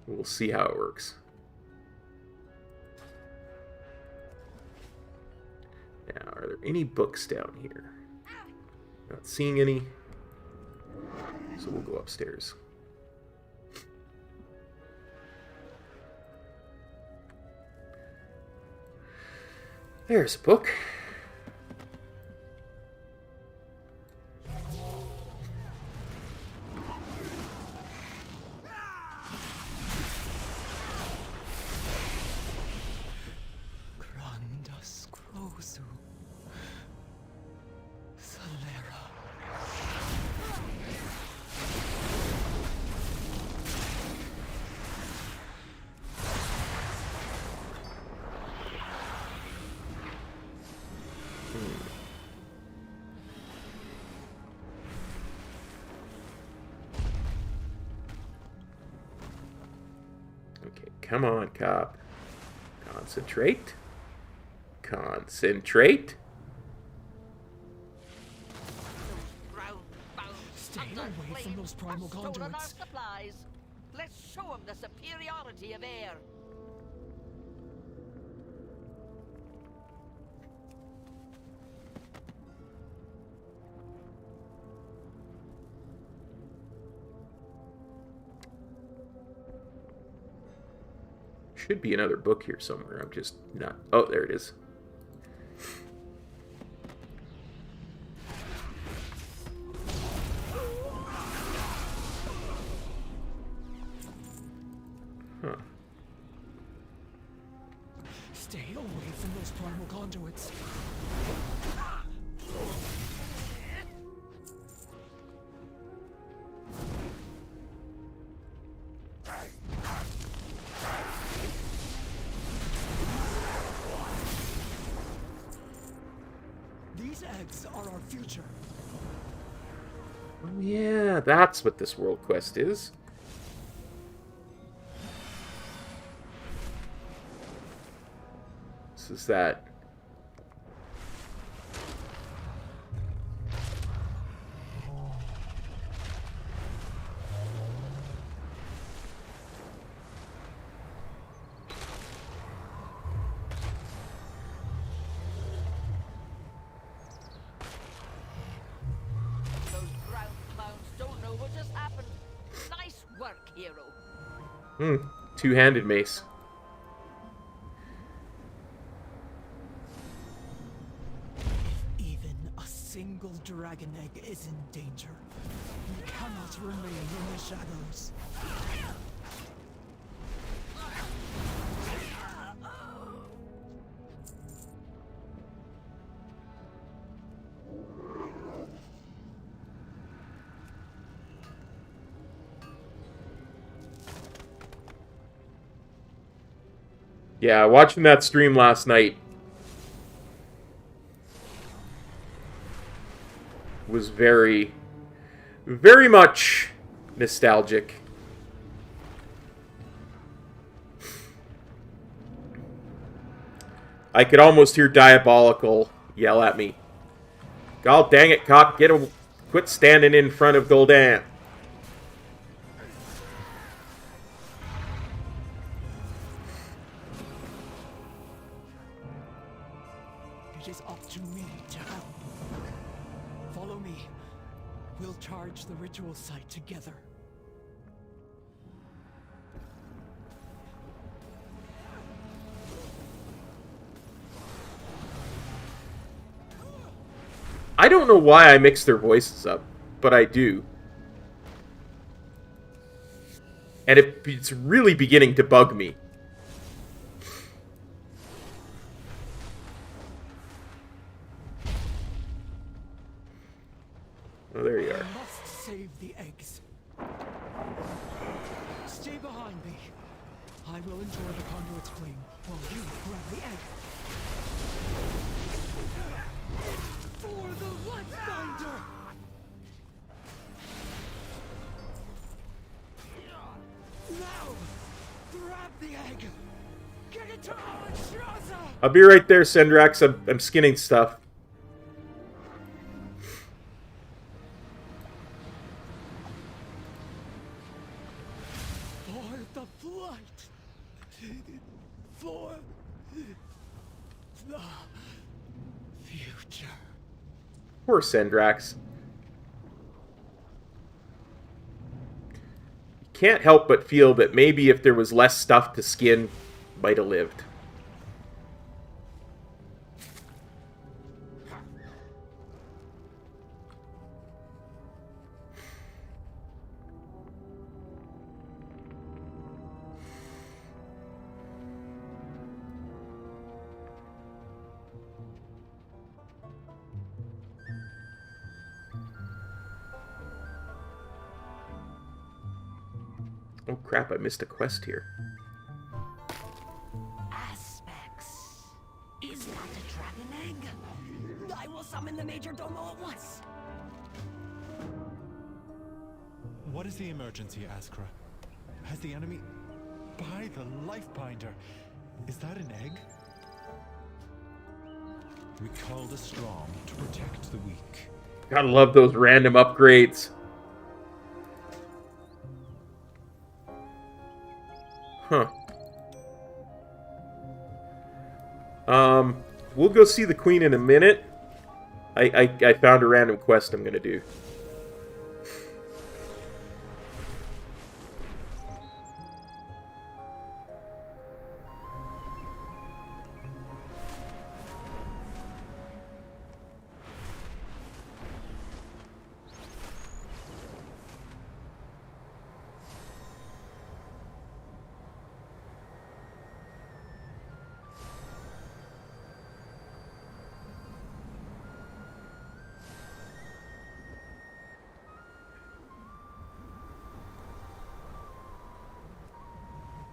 We'll see how it works. Now, are there any books down here? Not seeing any. So we'll go upstairs. There's a book. Okay, come on, cop. Concentrate. Concentrate. Stay away from those primal conduits. Supplies. Let's show them the superiority of air. Should be another book here somewhere. I'm just not... Oh, there it is. Huh. Stay away from those primal conduits. These eggs are our future. Oh yeah, that's what this world quest is. This is that. Two-handed mace. If even a single dragon egg is in danger, we cannot remain in the shadows. Yeah, watching that stream last night was very, very much nostalgic. I could almost hear Diabolical yell at me. God dang it, cop, quit standing in front of Gul'dan. It is up to me to help. Follow me. We'll charge the ritual site together. I don't know why I mix their voices up, but I do. And it's really beginning to bug me. Oh, there you are. I must save the eggs. Stay behind me. I will enjoy the conduit's flame while you grab the egg. For the Lightfinder! Now! Grab the egg! Get it to Alexstrasza! I'll be right there, Sendrax. I'm skinning stuff. For the flight! For the future. Poor Sendrax. Can't help but feel that maybe if there was less stuff to skin, might have lived. Oh crap, I missed a quest here. Aspects. Is that a dragon egg? I will summon the Major Domo at once. What is the emergency, Askra? Has the enemy... By the Lifebinder! Is that an egg? We call the strong to protect the weak. Gotta love those random upgrades. Huh. We'll go see the queen in a minute. I found a random quest I'm gonna do.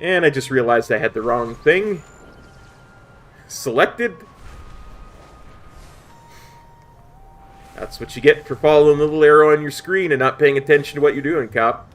And I just realized I had the wrong thing selected. That's what you get for following the little arrow on your screen and not paying attention to what you're doing, cop.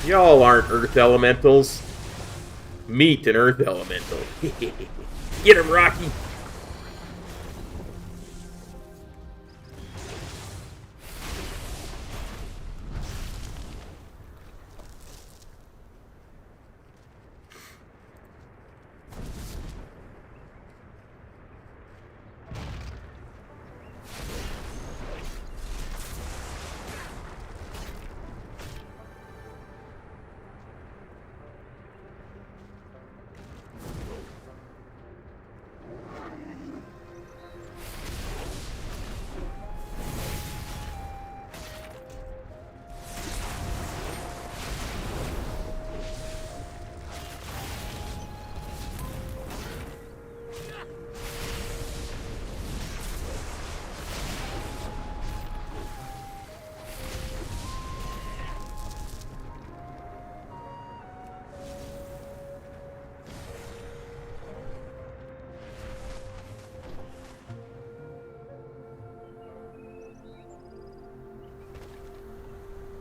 Y'all aren't Earth Elementals. Meet an Earth Elemental. Get him, Rocky!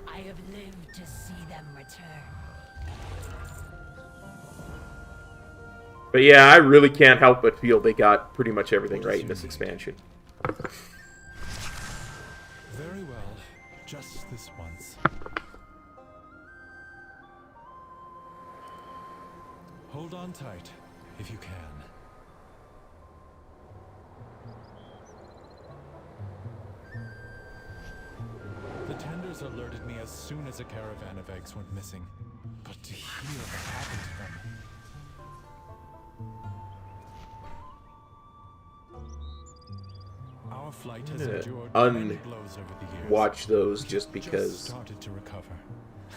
I have lived to see them return. But yeah, I really can't help but feel they got pretty much everything right in this expansion. Very well. Just this once. Hold on tight, if you can. The tenders alerted me as soon as a caravan of eggs went missing. But to hear what happened to them... Our flight has endured many blows over the years. Watch those just because. Just started to recover.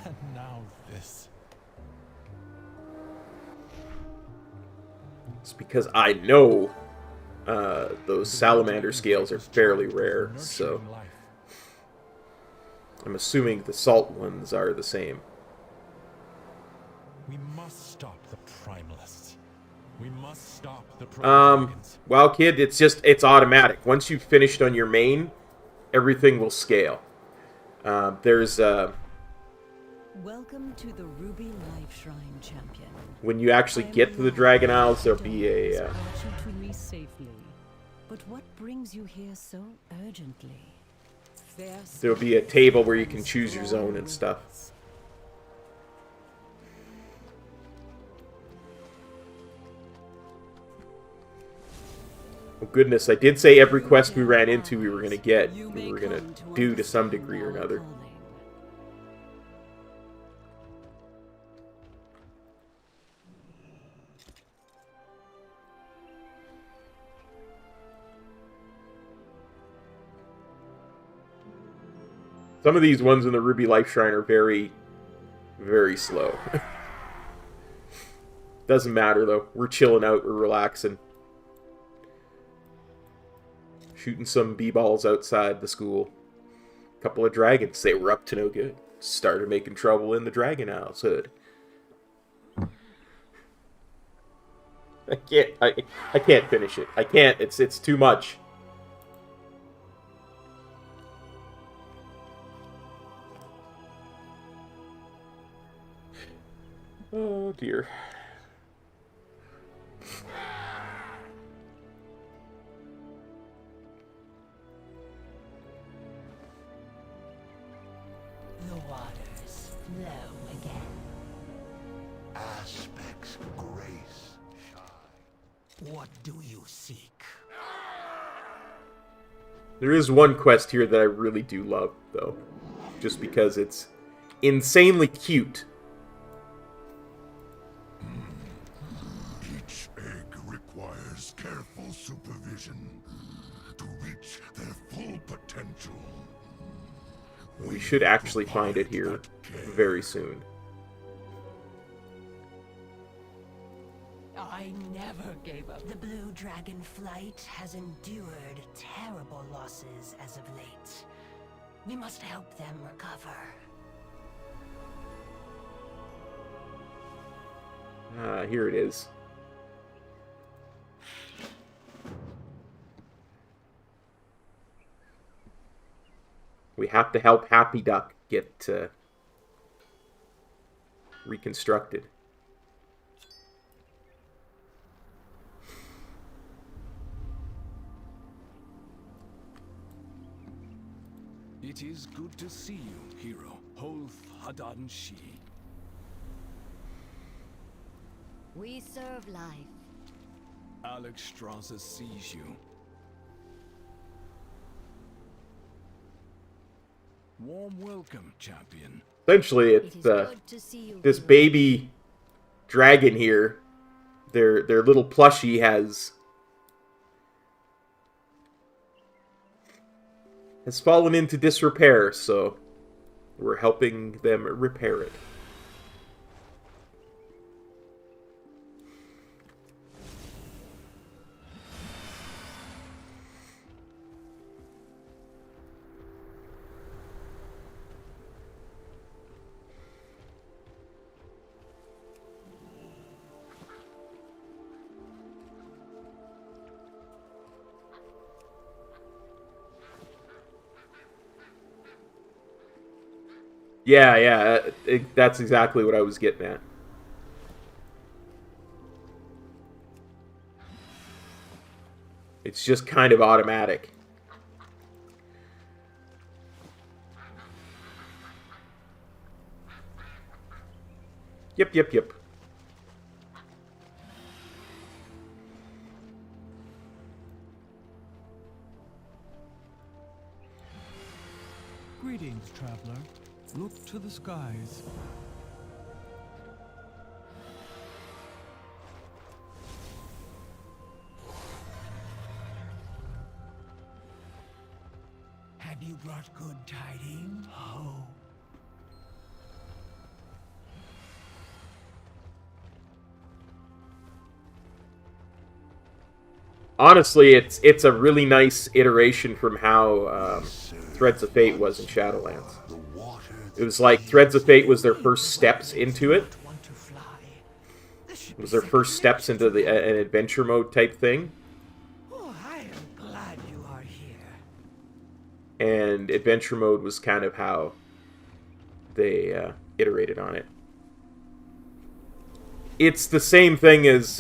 And now this. It's because I know those salamander scales are fairly rare, so I'm assuming the salt ones are the same. We must stop the primalists. We must stop the Well, kid, it's automatic. Once you've finished on your main, everything will scale. There's Welcome to the Ruby Life Shrine, champion. When you actually get to the Dragon Isles, there'll be a To me safely. But what brings you here so urgently? there'll be a table where you can choose your zone and stuff. Oh goodness, I did say every quest we ran into we were going to get, we were going to do to some degree or another. Some of these ones in the Ruby Life Shrine are very, very slow. Doesn't matter though, we're chilling out, we're relaxing. Shooting some b-balls outside the school. Couple of dragons, they were up to no good. Started making trouble in the Dragon Isles hood. I can't finish it. I can't, it's too much. Oh dear. What do you seek? There is one quest here that I really do love, though. Just because it's insanely cute. Each egg requires careful supervision to reach their full potential. We should actually find it here very soon. I never gave up. The blue DragonFlight has endured terrible losses as of late. We must help them recover. Here it is. We have to help Happy Duck get reconstructed. It is good to see you, hero. Holth Hadan Shi. We serve life. Alex Strasza sees you. Warm welcome, champion. Essentially, it's this baby dragon here. Their little plushie has fallen into disrepair, so we're helping them repair it. Yeah, that's exactly what I was getting at. It's just kind of automatic. Yep. Greetings, traveler. Look to the skies. Have you brought good tidings? Oh. Honestly, it's a really nice iteration from how Threads of Fate was in Shadowlands. It was like Threads of Fate was their first steps into it. It was their first steps into an adventure mode type thing. Oh, I am glad you are here. And adventure mode was kind of how they iterated on it. It's the same thing as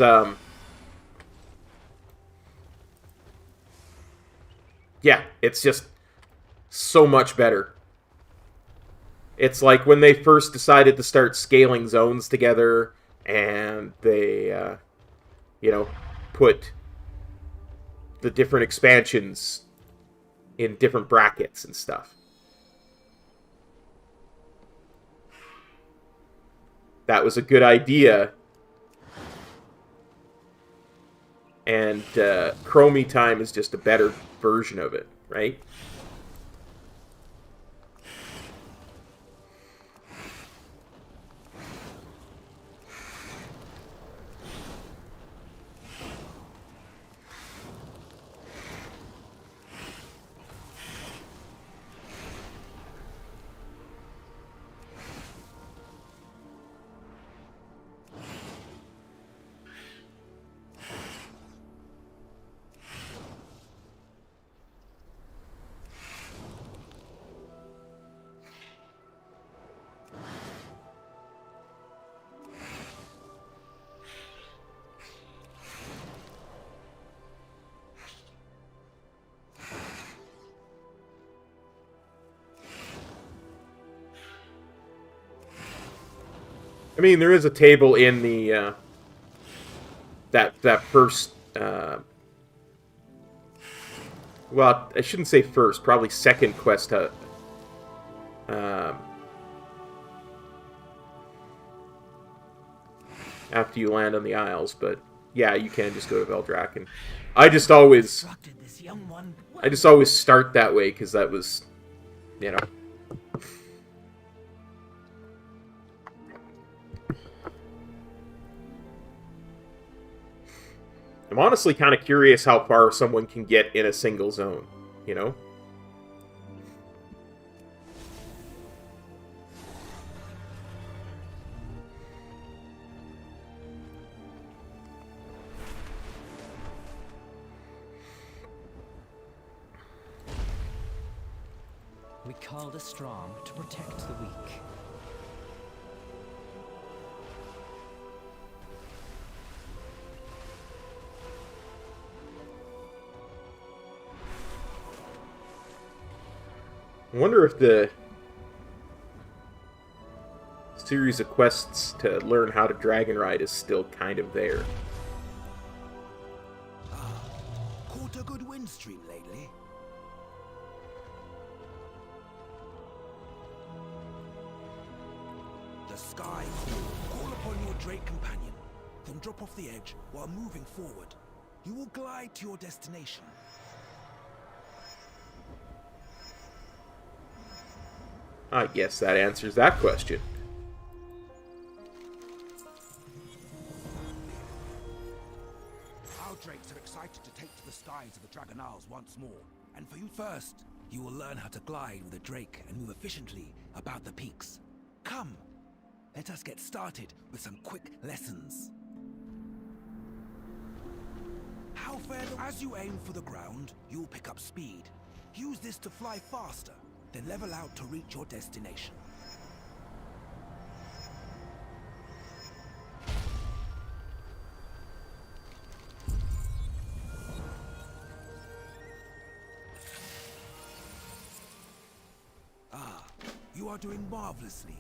yeah, it's just so much better. It's like when they first decided to start scaling zones together, and they, put the different expansions in different brackets and stuff. That was a good idea. And Chromie Time is just a better version of it, right? I mean, there is a table in the that first Well, I shouldn't say first. Probably second quest hub. After you land on the Isles, but yeah, you can just go to Veldraken. I just always start that way because that was, you know. I'm honestly kind of curious how far someone can get in a single zone, you know? We call the strong to protect the weak. I wonder if the series of quests to learn how to dragon ride is still kind of there. Caught a good wind stream lately? The sky call upon your Drake companion, then drop off the edge while moving forward. You will glide to your destination. I guess that answers that question. Our Drakes are excited to take to the skies of the Dragon Isles once more. And for you first, you will learn how to glide with a Drake and move efficiently about the peaks. Come, let us get started with some quick lessons. How fair as you aim for the ground, you'll pick up speed. Use this to fly faster. Then level out to reach your destination. You are doing marvelously.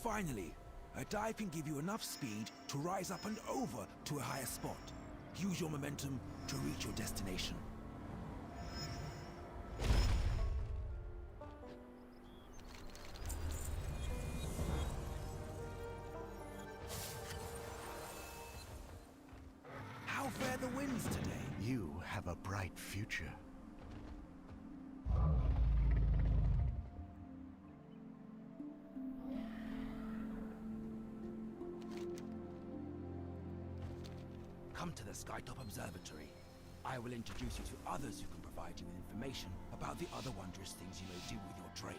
Finally, a dive can give you enough speed to rise up and over to a higher spot. Use your momentum to reach your destination. How fair the winds today. You have a bright future. Come to the Skytop Observatory. I will introduce you to others who can provide you with information about the other wondrous things you may do with your Drake.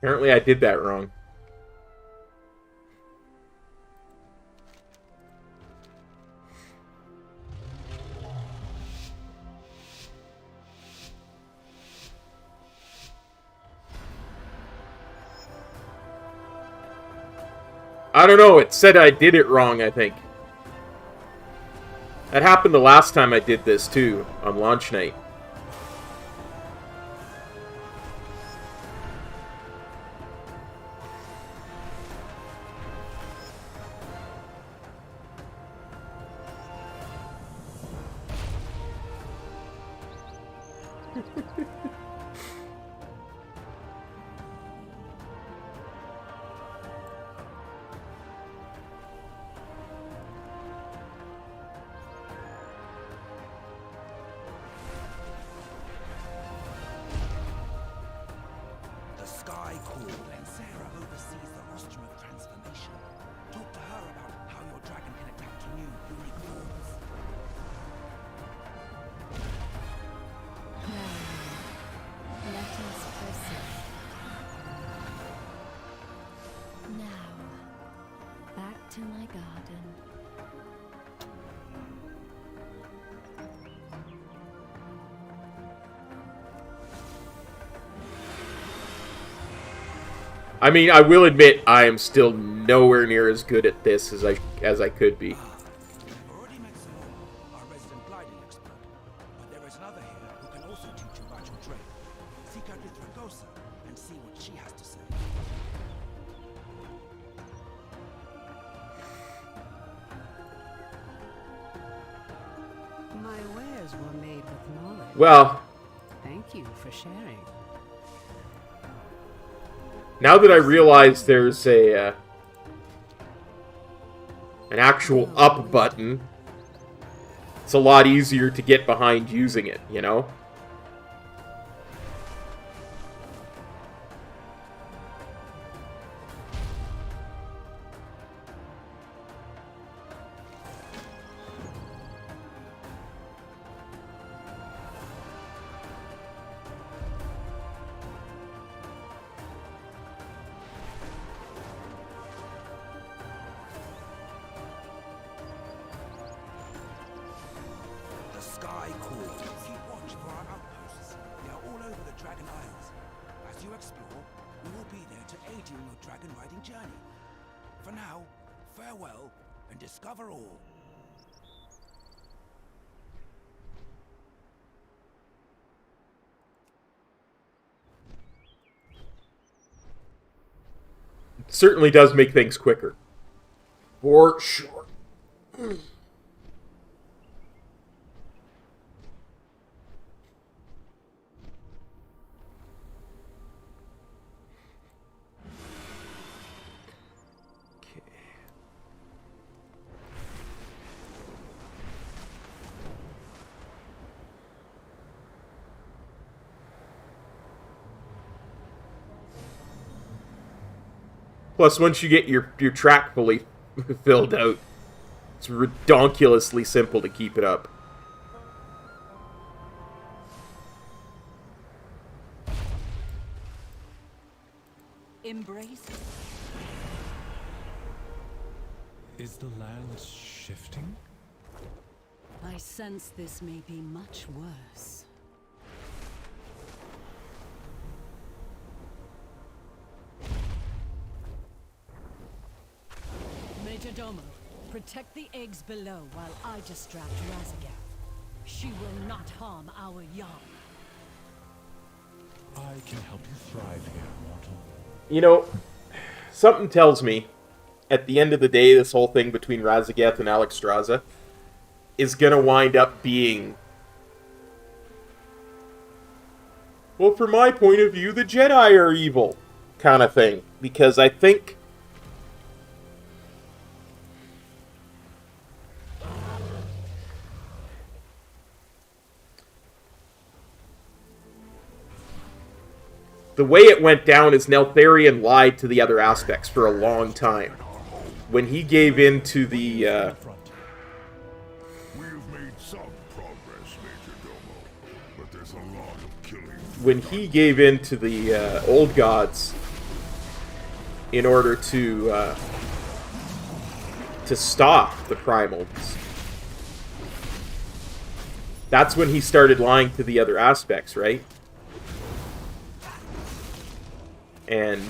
Apparently I did that wrong. I don't know, it said I did it wrong, I think. That happened the last time I did this, too, on launch night. in my garden. I mean, I will admit I am still nowhere near as good at this as I could be. I've already met Simone, our resident gliding expert. But there is another here who can also teach you about your drake. Seek out Dragosa and see what she has to say. My wares were made with knowledge. Well, thank you for sharing. now that I realize there's an actual up button, it's a lot easier to get behind using it, you know? The Sky Court. Keep watch for our outposts. They are all over the Dragon Isles. As you explore, we will be there to aid you in your dragon riding journey. For now, farewell and discover all. It certainly does make things quicker. For sure. Plus, once you get your track fully filled out, it's redonkulously simple to keep it up. Embrace. Is the land shifting? I sense this may be much worse. Major Domo, protect the eggs below while I distract Razagath. She will not harm our young. I can help you thrive here, mortal. You know, something tells me, at the end of the day, this whole thing between Razagath and Alexstrasza is gonna wind up being, well, from my point of view, the Jedi are evil kind of thing. Because I think the way it went down is Neltharion lied to the other aspects for a long time. When he gave in to the, We have made some progress, Major Domo, but there's a lot of killing. when he gave in to the old gods in order to stop the primals, that's when he started lying to the other aspects, right? And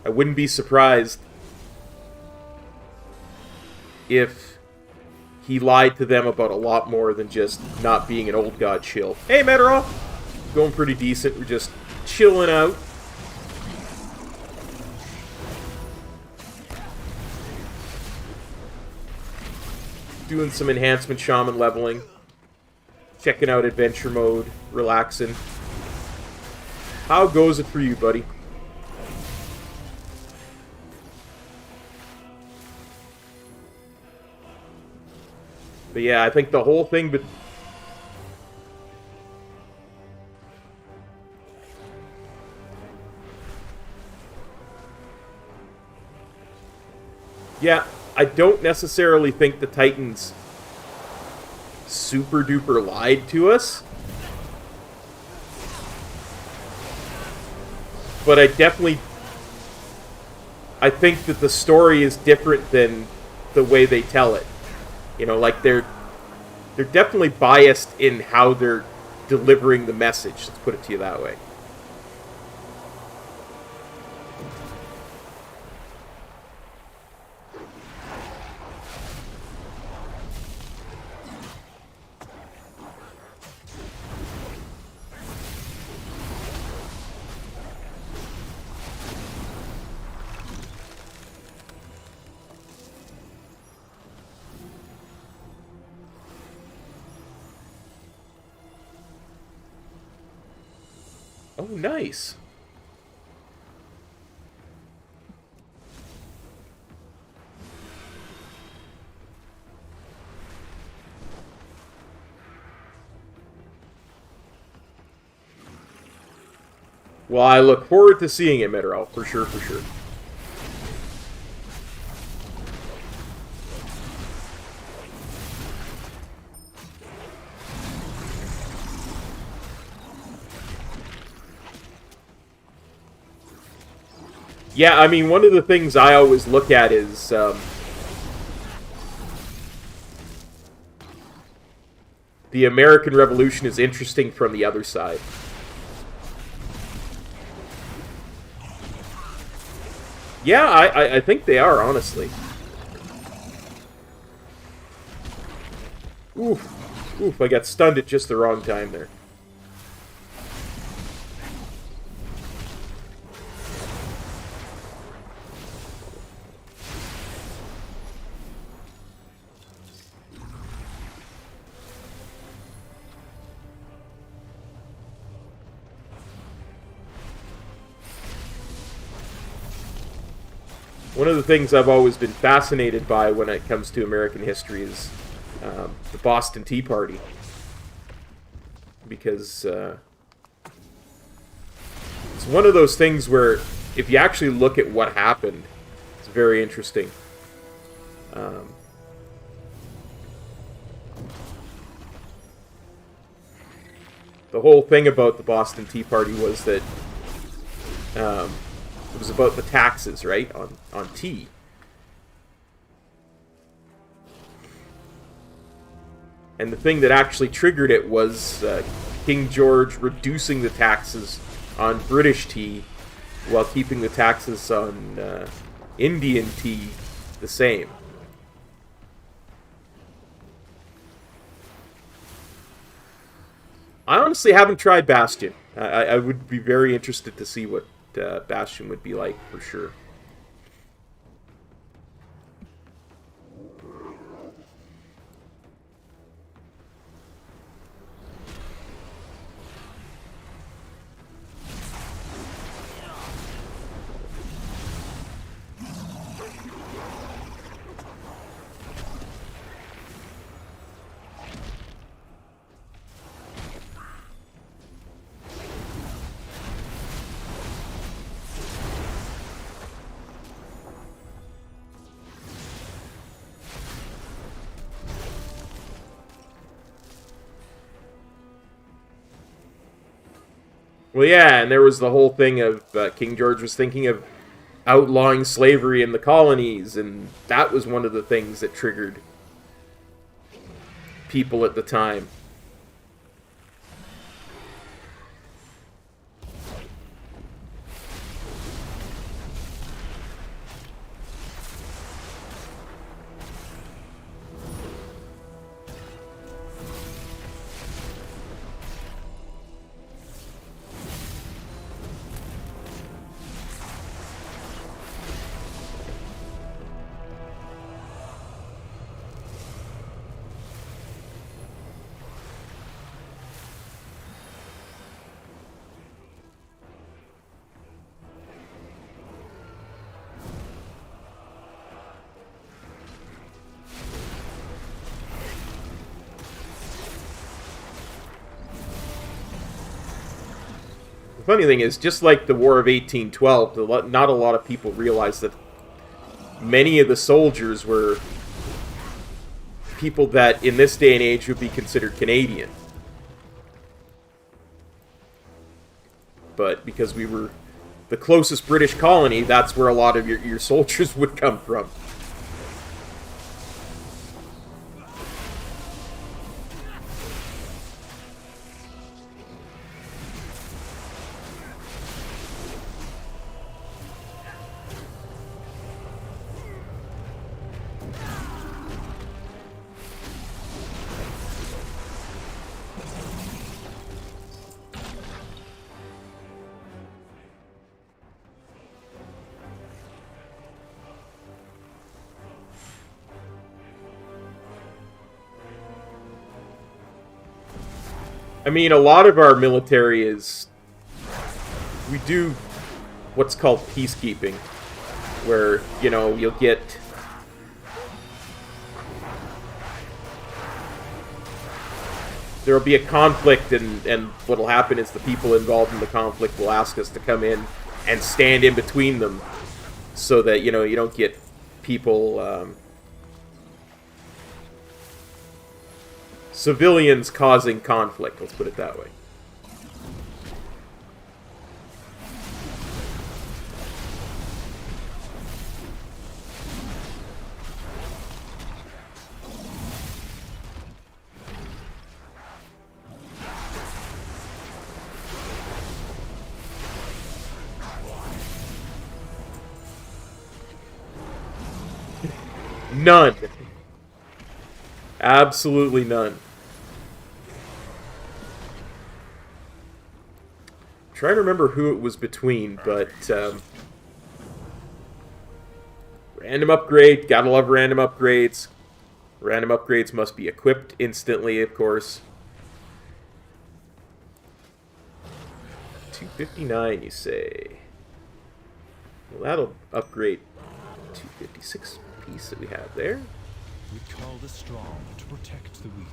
I wouldn't be surprised if he lied to them about a lot more than just not being an old god chill. Hey, Meteorol! Going pretty decent. We're just chilling out. Doing some enhancement shaman leveling. Checking out adventure mode. Relaxing. How goes it for you, buddy? But yeah, I think the whole thing... Yeah, I don't necessarily think the Titans super duper lied to us. but I think that the story is different than the way they tell it. You know, like they're definitely biased in how they're delivering the message. Let's put it to you that way. Oh, nice. Well, I look forward to seeing it, Metro, for sure, for sure. Yeah, I mean, one of the things I always look at is the American Revolution is interesting from the other side. Yeah, I think they are, honestly. Oof. Oof, I got stunned at just the wrong time there. One of the things I've always been fascinated by when it comes to American history is the Boston Tea Party. Because it's one of those things where if you actually look at what happened, it's very interesting. The whole thing about the Boston Tea Party was that it was about the taxes, right, on tea. And the thing that actually triggered it was King George reducing the taxes on British tea while keeping the taxes on Indian tea the same. I honestly haven't tried Bastion. I would be very interested to see what Bastion would be like, for sure. Well, yeah, and there was the whole thing of King George was thinking of outlawing slavery in the colonies, and that was one of the things that triggered people at the time. The funny thing is, just like the War of 1812, not a lot of people realize that many of the soldiers were people that, in this day and age, would be considered Canadian. But because we were the closest British colony, that's where a lot of your soldiers would come from. I mean, a lot of our military is... We do what's called peacekeeping, where, you know, you'll get... There'll be a conflict, and what'll happen is the people involved in the conflict will ask us to come in and stand in between them, so that, you know, you don't get people... civilians causing conflict, let's put it that way. None. Absolutely none. Trying to remember who it was between, but random upgrade, gotta love random upgrades. Random upgrades must be equipped instantly, of course. 259, you say? Well, that'll upgrade 256 piece that we have there. We call the strong to protect the weak.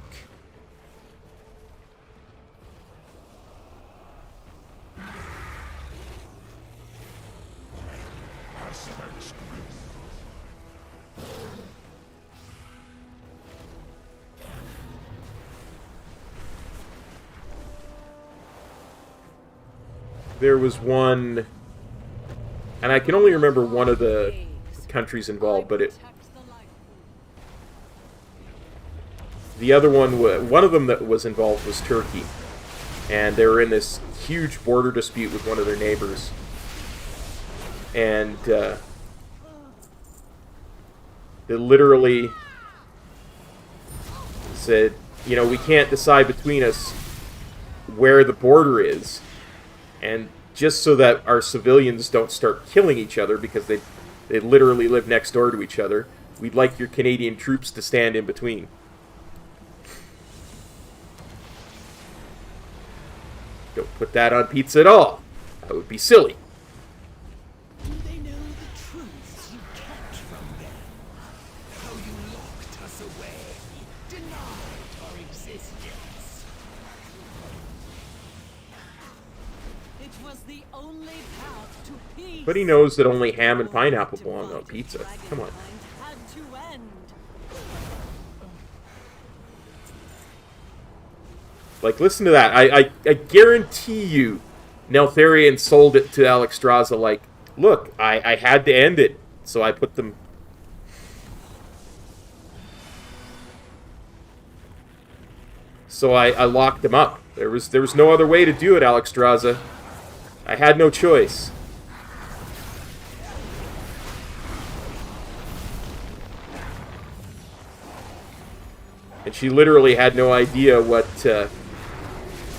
There was one, and I can only remember one of the countries involved, but the other one of them that was involved was Turkey, and they were in this huge border dispute with one of their neighbors, and they literally said, you know, we can't decide between us where the border is. And just so that our civilians don't start killing each other, because they literally live next door to each other, we'd like your Canadian troops to stand in between. Don't put that on pizza at all. That would be silly. Do they know the truths you kept from them? How you locked us away, denied our existence. It was the only path to peace. But he knows that only ham and pineapple belong on pizza. Come on. Had to end. Like, listen to that. I guarantee you Neltharion sold it to Alexstrasza like, look, I had to end it, so I put them... So I locked them up. There was no other way to do it, Alexstrasza. I had no choice. And she literally had no idea what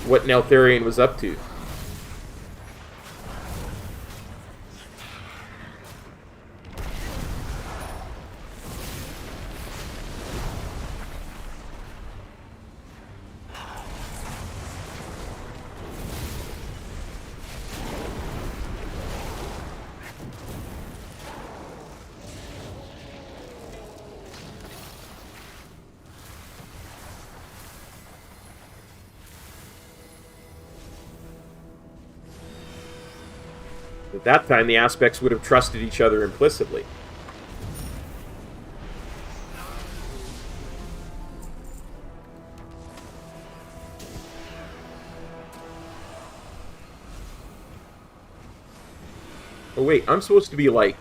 Neltharion was up to. At that time, the aspects would have trusted each other implicitly. Oh wait, I'm supposed to be, like,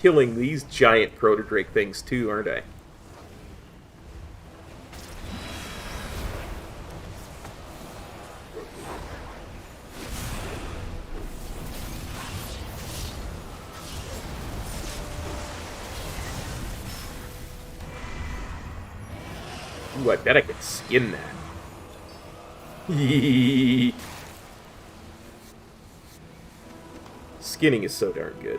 killing these giant proto-drake things too, aren't I? Ooh, I bet I could skin that. Skinning is so darn good.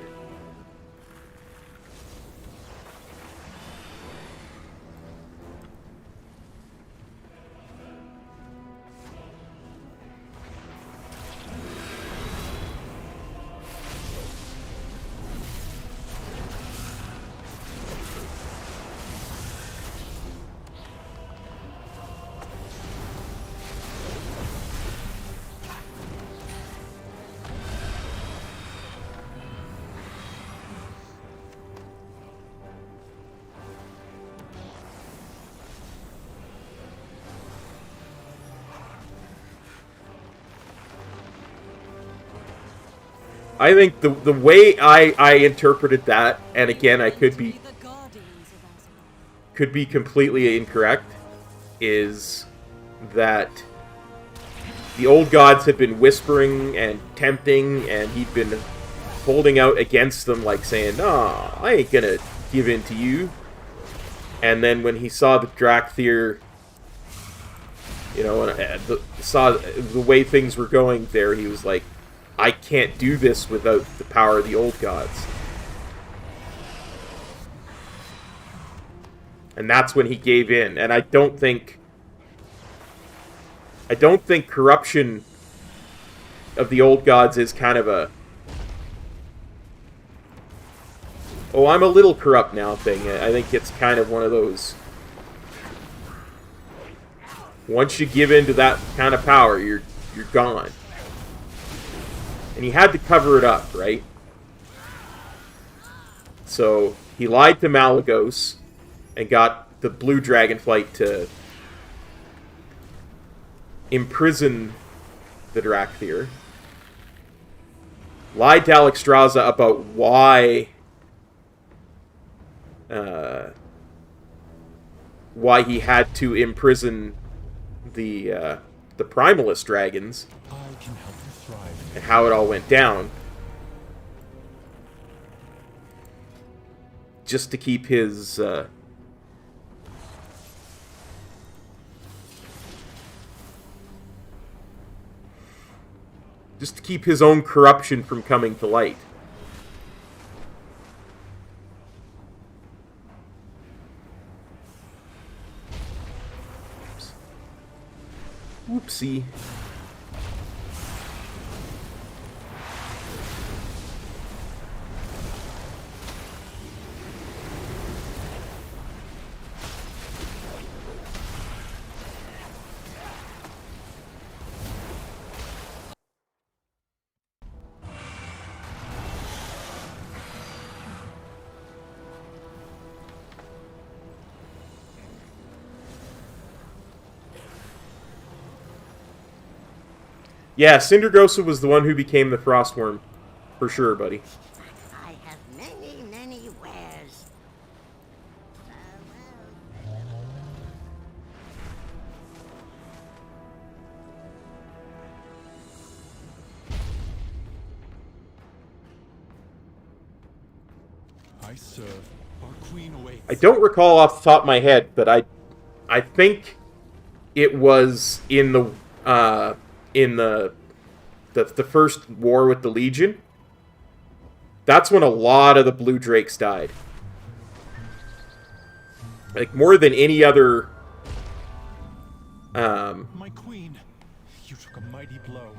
I think the way I interpreted that, and again I could be completely incorrect, is that the old gods had been whispering and tempting, and he'd been holding out against them, like saying, "Nah, I ain't gonna give in to you." And then when he saw the Drakthir, you know, and saw the way things were going there, he was like, I can't do this without the power of the old gods. And that's when he gave in. And I don't think corruption of the old gods is kind of a, oh, I'm a little corrupt now thing. I think it's kind of one of those, once you give in to that kind of power, you're gone. And he had to cover it up, right? So he lied to Malagos and got the blue DragonFlight to imprison the Drakthir. Lied to Alexstrasza about why he had to imprison the Primalist dragons. I can help you thrive. And how it all went down. Just to keep his own corruption from coming to light. Oopsie. Yeah, Cindergosa was the one who became the Frostworm. For sure, buddy. I have many, many wares. I serve. Our queen awaits. I don't recall off the top of my head, but I think it was in the first war with the Legion. That's when a lot of the blue drakes died. Like more than any other. My queen, you took a mighty blow.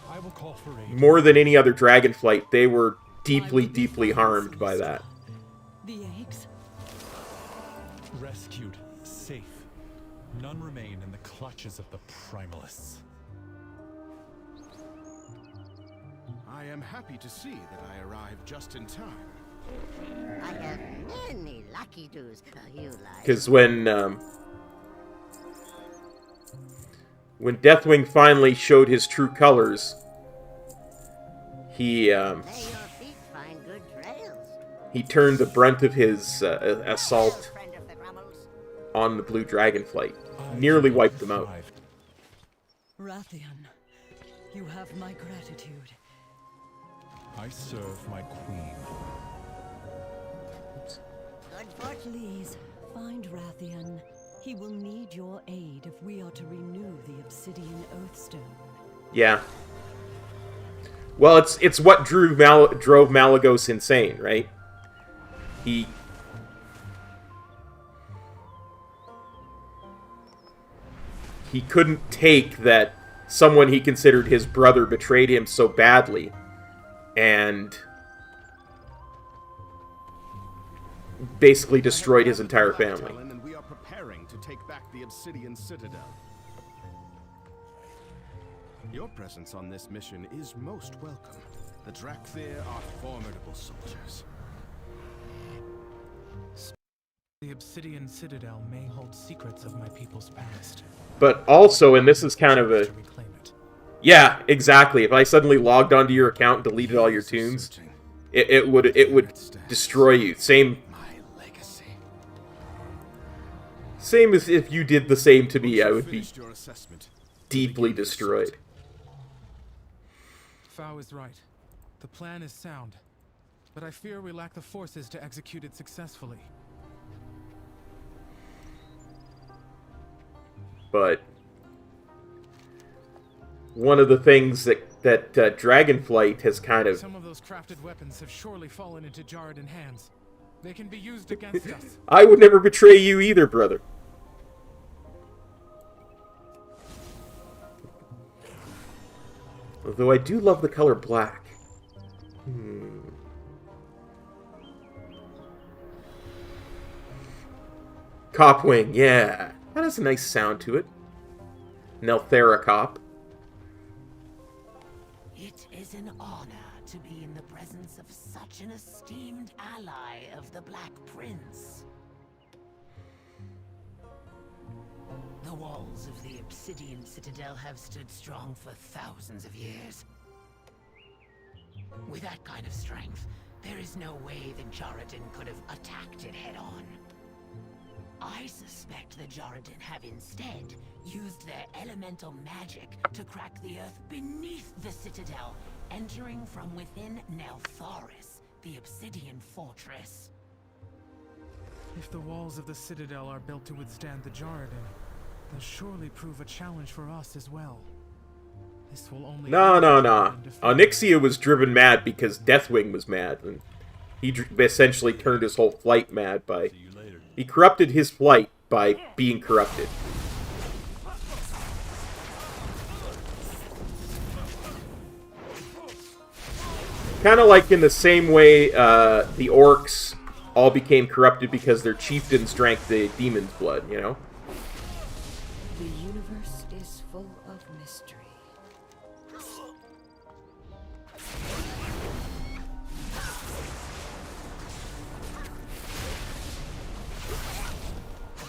I will call for aid. More than any other DragonFlight, they were deeply, deeply harmed by that. The eggs? Rescued, safe. None remain in the clutches of the Primalists. I am happy to see that I arrived just in time. I have many lucky doos. You like. Because when Deathwing finally showed his true colors, he he turned the brunt of his assault on the blue dragonflight. Nearly wiped them out. Rathian, you have my gratitude. I serve my queen. Please, find Rathian. He will need your aid if we are to renew the Obsidian Oathstone. Yeah. Well, it's what drove Malagos insane, right? He couldn't take that someone he considered his brother betrayed him so badly, and basically destroyed his entire family. And we are preparing to take back the Obsidian Citadel. Your presence on this mission is most welcome. The Drakthir are formidable soldiers. The Obsidian Citadel may hold secrets of my people's past. But also, and this is kind of a... Yeah, exactly. If I suddenly logged onto your account and deleted all your tunes, it would destroy you. Same as if you did the same to me, I would be deeply destroyed. Fao is right. The plan is sound, but I fear we lack the forces to execute it successfully. But one of the things that DragonFlight has kind of... Some of those crafted weapons have surely fallen into Jarraden hands. They can be used against us. I would never betray you either, brother. Although I do love the color black. Copwing, yeah. That has a nice sound to it. Neltheracop. It is an honor to be in the presence of such an esteemed ally of the Black Prince. The walls of the Obsidian Citadel have stood strong for thousands of years. With that kind of strength, there is no way the Jarraden could have attacked it head-on. I suspect the Jarraden have instead used their elemental magic to crack the earth beneath the Citadel, entering from within Neltharis, the Obsidian Fortress. If the walls of the Citadel are built to withstand the Jarraden, they'll surely prove a challenge for us as well. This will only... No. Onyxia was driven mad because Deathwing was mad, and he essentially turned his whole flight mad by... He corrupted his flight by being corrupted. Kind of like in the same way the orcs all became corrupted because their chieftains drank the demon's blood, you know? The universe is full of mystery.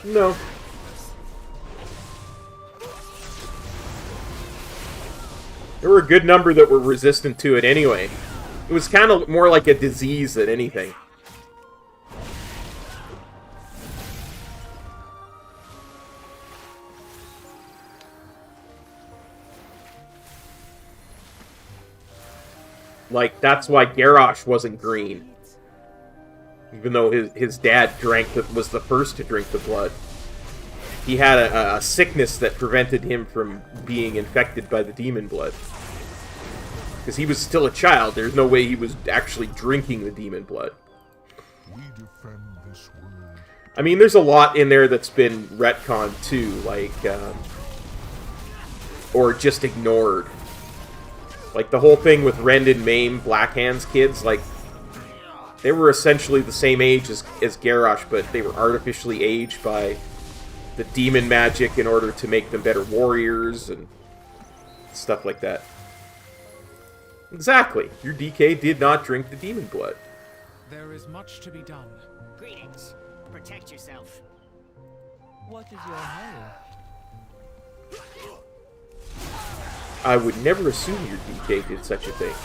No. There were a good number that were resistant to it anyway. It was kind of more like a disease than anything. Like, that's why Garrosh wasn't green. Even though his dad was the first to drink the blood. He had a sickness that prevented him from being infected by the demon blood. Because he was still a child, there's no way he was actually drinking the demon blood. We defend this world. I mean, there's a lot in there that's been retconned too, like, or just ignored. Like the whole thing with Rend and Maim, Black Hands kids, like, they were essentially the same age as Garrosh, but they were artificially aged by the demon magic in order to make them better warriors and stuff like that. Exactly. Your DK did not drink the demon blood. There is much to be done. Greetings. Protect yourself. What is your hurry? I would never assume your DK did such a thing.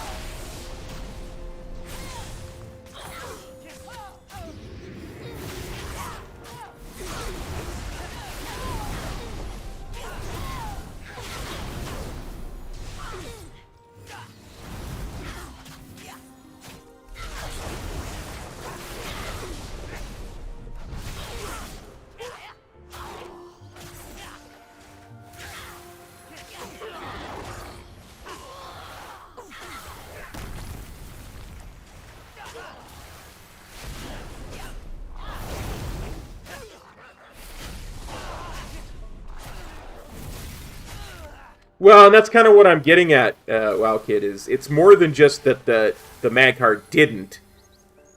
Well, and that's kind of what I'm getting at, WoW Kid, is it's more than just that the Mag'har didn't.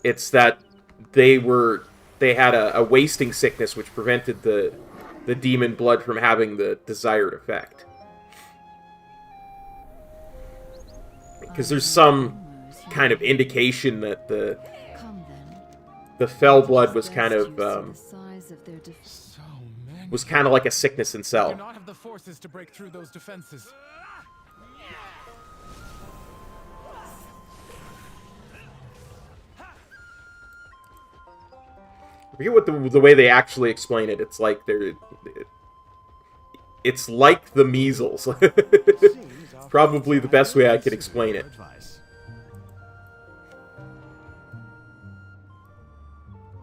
It's that they had a wasting sickness which prevented the demon blood from having the desired effect. Because there's some kind of indication that the fell blood was kind of like a sickness in We Cell. do not have the forces to break through those defenses. I forget what the way they actually explain it. It's like it's like the measles. Probably the best way I could explain it.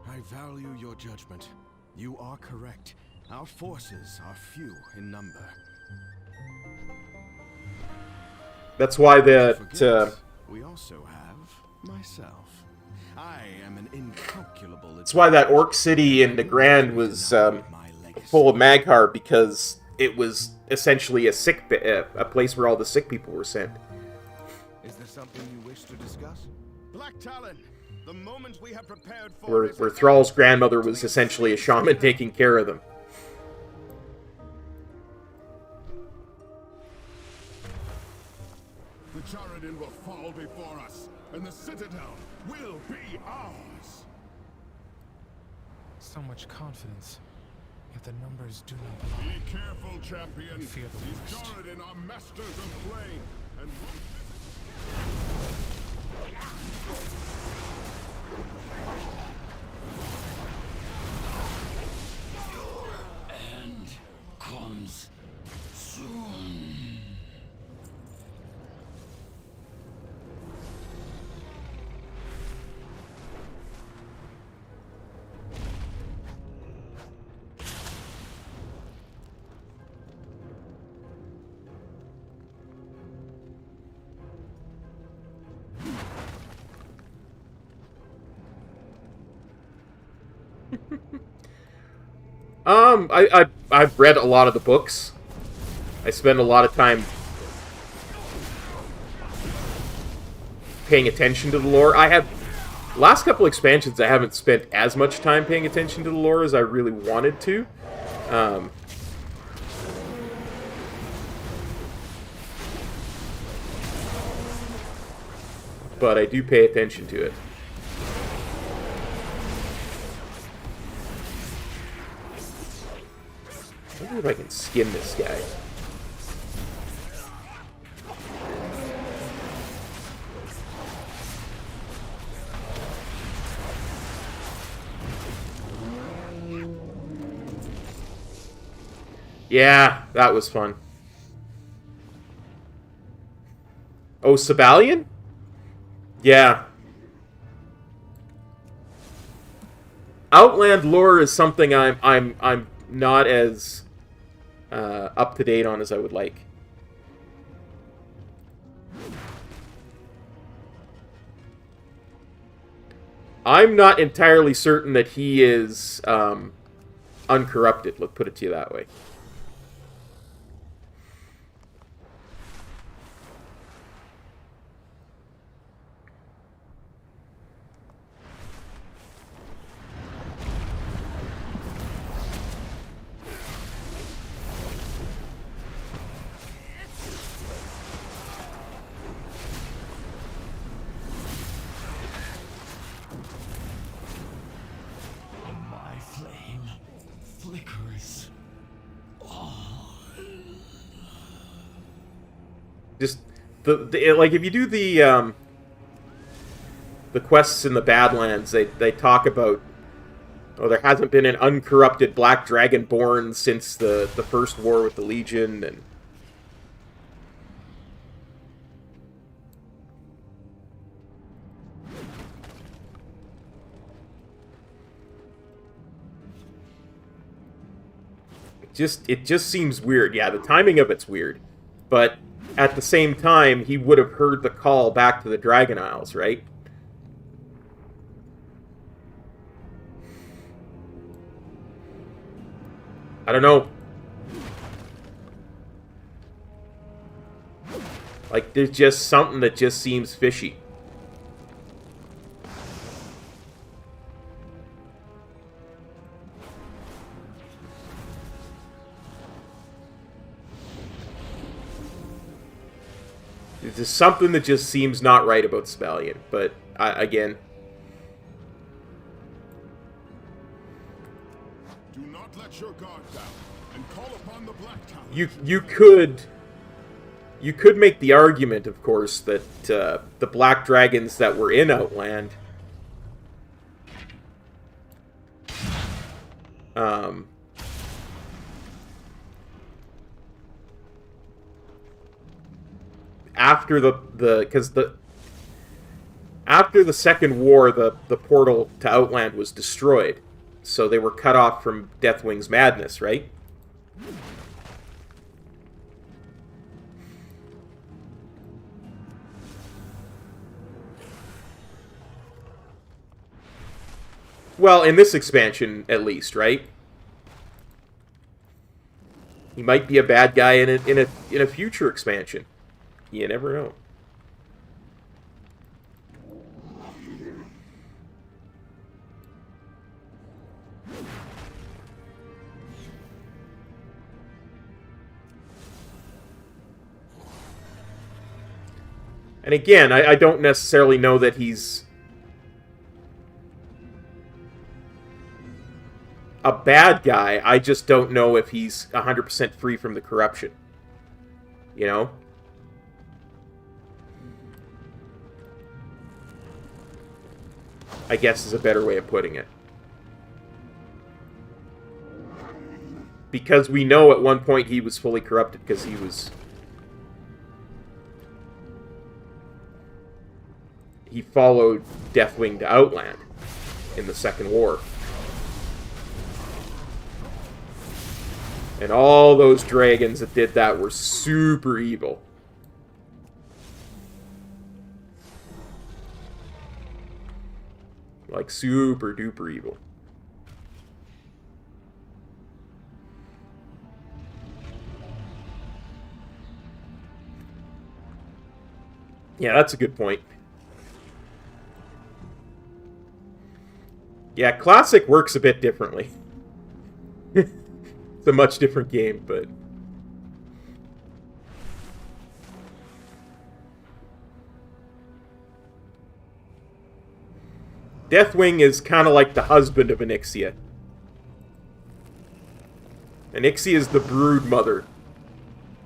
I value your judgment. You are correct. Our forces are few in number. That's why We also have myself. I am an incalculable. that's why that Orc City in the Grand was full of Mag'har, because it was essentially a place where all the sick people were sent. Is there something you wish to discuss? Black Talon, the moment we have prepared for Where Thrall's grandmother was essentially a shaman taking care of them. The Jaredin will fall before us, and the Citadel will be ours. So much confidence, yet the numbers do not lie. Be careful, champion. I fear the These worst. Jaredin are masters of flame, and End comes soon. I've read a lot of the books. I spend a lot of time paying attention to the lore. Last couple expansions, I haven't spent as much time paying attention to the lore as I really wanted to. But I do pay attention to it. I wonder if I can skin this guy. Yeah, that was fun. Oh, Sabalian? Yeah. Outland lore is something I'm not as up to date on as I would like. I'm not entirely certain that he is uncorrupted. Let's put it to you that way. My flame flickers. Just like if you do the quests in the Badlands, they talk about, oh, there hasn't been an uncorrupted black dragon born since the first war with the Legion, and it just seems weird. Yeah, the timing of it's weird, but at the same time, he would have heard the call back to the Dragon Isles, right? I don't know. Like, there's just something that just seems fishy. There's something that just seems not right about Spalian, but again... Do not let your guard down and call upon the Black Tower. You could make the argument, of course, that the black dragons that were in Outland after the Second War, the portal to Outland was destroyed, so they were cut off from Deathwing's madness, right? Well, in this expansion, at least, right? He might be a bad guy in a future expansion. You never know. And again, I don't necessarily know that he's a bad guy. I just don't know if he's 100% free from the corruption. You know? I guess is a better way of putting it. Because we know at one point he was fully corrupted because he followed Deathwing to Outland in the Second War. And all those dragons that did that were super evil. Like, super duper evil. Yeah, that's a good point. Yeah, Classic works a bit differently. It's a much different game, but... Deathwing is kind of like the husband of Onyxia. Onyxia is the brood mother.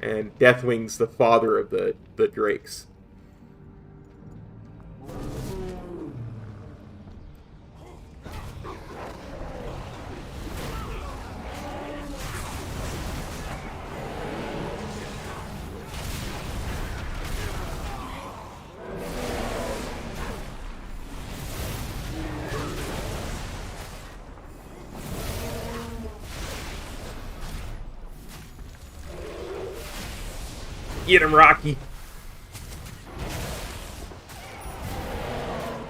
And Deathwing's the father of the drakes. Get him, Rocky.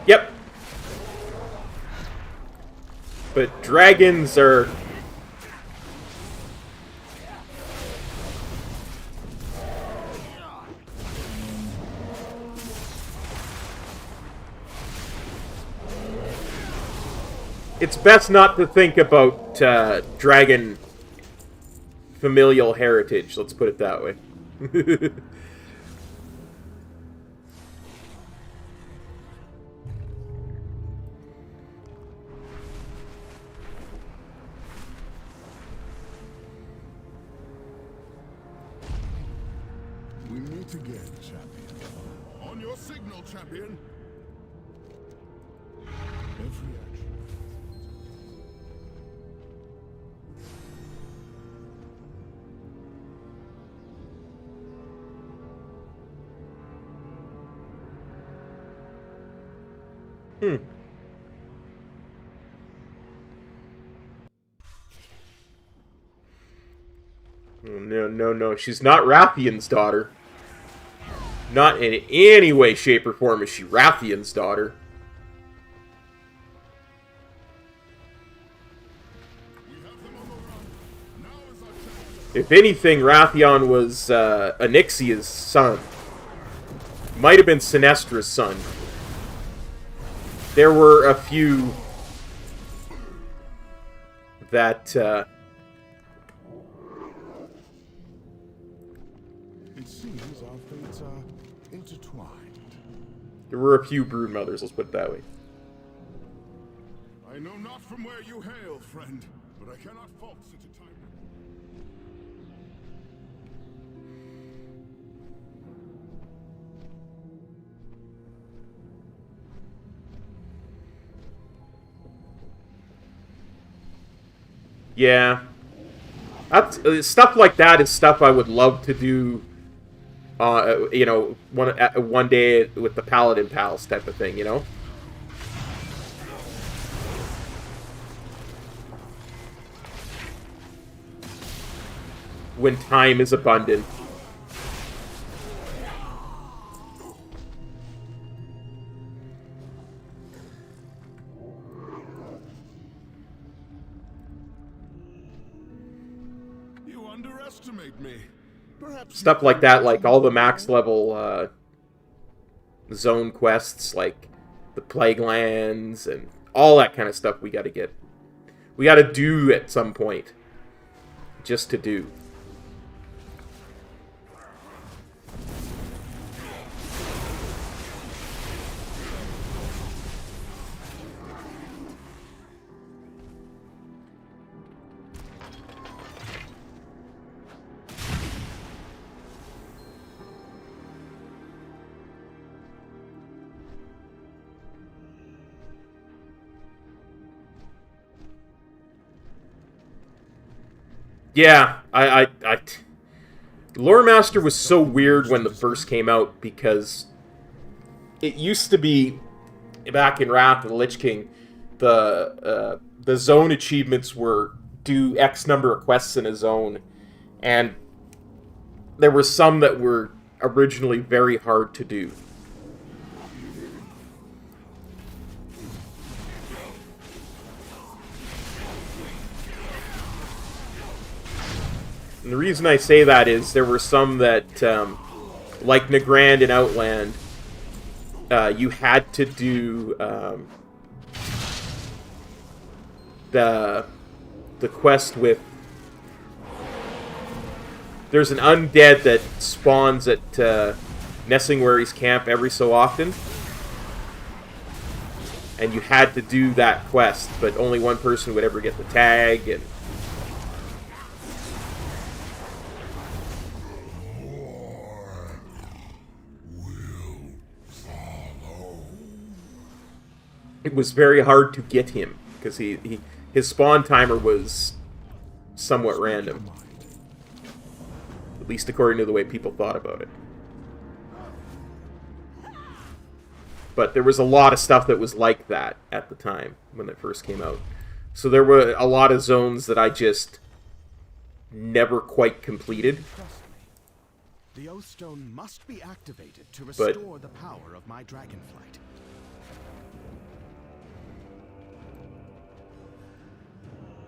Yep. But dragons are... It's best not to think about dragon familial heritage, let's put it that way. We meet again, champion. On your signal, champion. Every action. Oh, no. She's not Rathian's daughter. Not in any way, shape, or form is she Rathian's daughter. If anything, Rathian was Onyxia's son. Might have been Sinestra's son. There were a few that, It seems our fates are intertwined. there were a few broodmothers, let's put it that way. I know not from where you hail, friend, but I cannot fault such a time. Yeah. That's, stuff like that is stuff I would love to do, you know, one day with the Paladin Pals type of thing, you know? When time is abundant. You underestimate me. Perhaps Stuff like that, like all the max level zone quests, like the Plague Lands and all that kind of stuff we gotta get. We gotta do at some point. Just to do. Yeah, Lore Master was so weird when the first came out because it used to be back in Wrath of the Lich King, the zone achievements were do X number of quests in a zone, and there were some that were originally very hard to do. And the reason I say that is there were some that, like Nagrand and Outland, you had to do the quest with... There's an undead that spawns at Nessingwary's camp every so often. And you had to do that quest, but only one person would ever get the tag, and... It was very hard to get him, because his spawn timer was somewhat random. At least according to the way people thought about it. But there was a lot of stuff that was like that at the time, when it first came out. So there were a lot of zones that I just never quite completed. The Oath Stone must be activated to restore the power of my DragonFlight.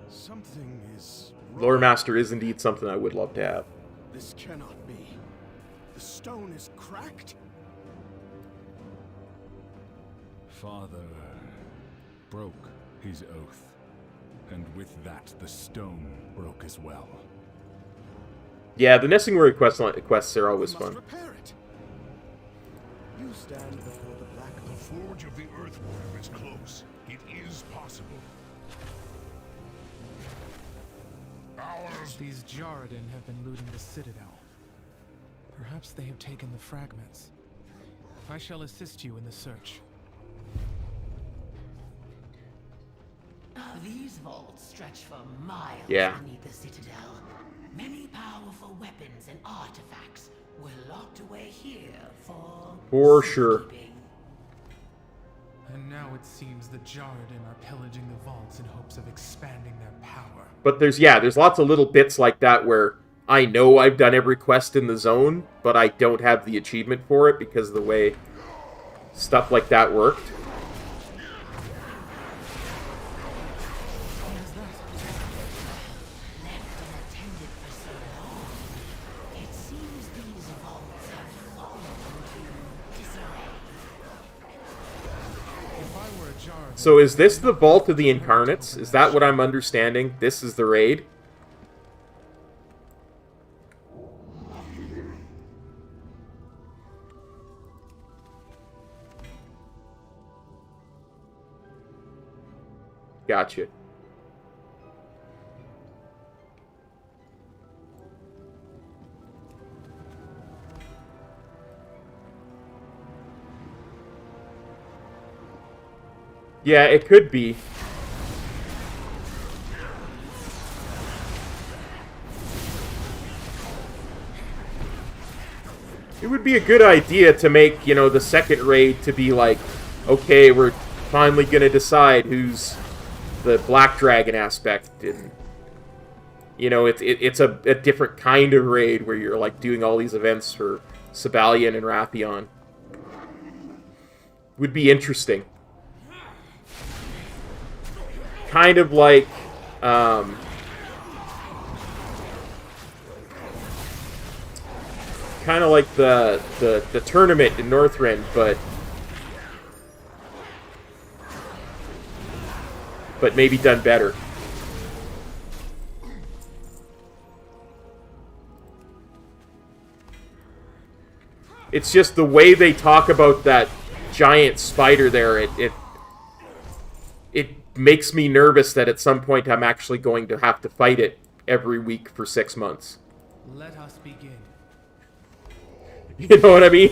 Something is wrong. Lore Master is indeed something I would love to have. This cannot be. The stone is cracked. Father broke his oath, and with that the stone broke as well. Yeah, the Nessingwary quests are always fun. You stand before the black. The forge of the Earthworm is close. It is possible. These Jarradin have been looting the Citadel. Perhaps they have taken the fragments. I shall assist you in the search. These vaults stretch for miles beneath the Citadel. Many powerful weapons and artifacts were locked away here for sure. And now it seems the Jarradin are pillaging the vaults in hopes of expanding their power. But there's lots of little bits like that where I know I've done every quest in the zone, but I don't have the achievement for it because of the way stuff like that worked. So is this the Vault of the Incarnates? Is that what I'm understanding? This is the raid? Gotcha. Yeah, it could be. It would be a good idea to make, you know, the second raid to be like, okay, we're finally gonna decide who's the Black Dragon aspect, and you know, it's a different kind of raid where you're like doing all these events for Sabalion and Rathion. Would be interesting. Kind of like the tournament in Northrend, but maybe done better. It's just the way they talk about that giant spider there, it makes me nervous that at some point I'm actually going to have to fight it every week for 6 months. Let us begin. You know what I mean?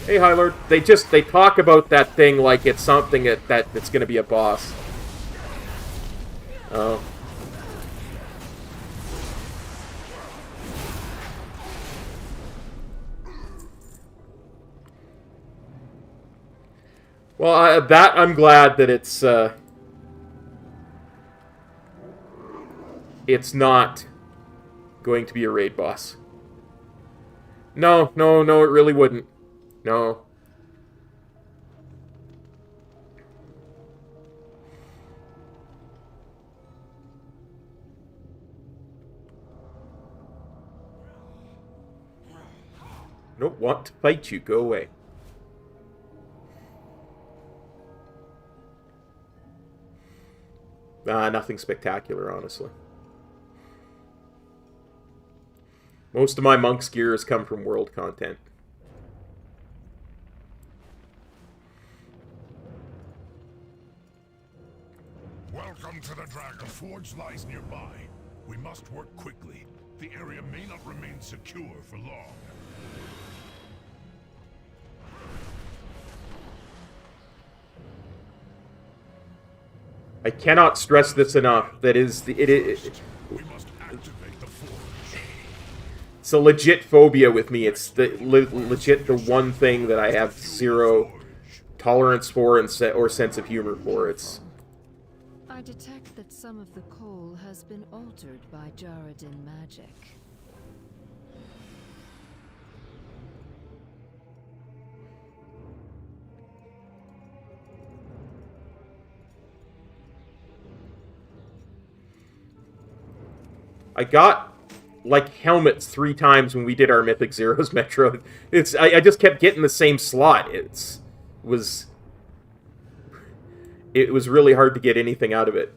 Hey, High Lord. They talk about that thing like it's something that's going to be a boss. Oh. Well, that I'm glad that it's not going to be a raid boss. No, it really wouldn't. No. I don't want to fight you. Go away. Nothing spectacular, honestly. Most of my monk's gear has come from world content. Welcome to the Dragon. Forge lies nearby. We must work quickly. The area may not remain secure for long. I cannot stress this enough. That is, we must activate the forge. It's a legit phobia with me. It's legit the one thing that I have zero tolerance for or sense of humor for. I detect that some of the coal has been altered by Jarradin magic. I got like helmets 3 times when we did our Mythic Zeros Metro. I just kept getting the same slot. It was really hard to get anything out of it.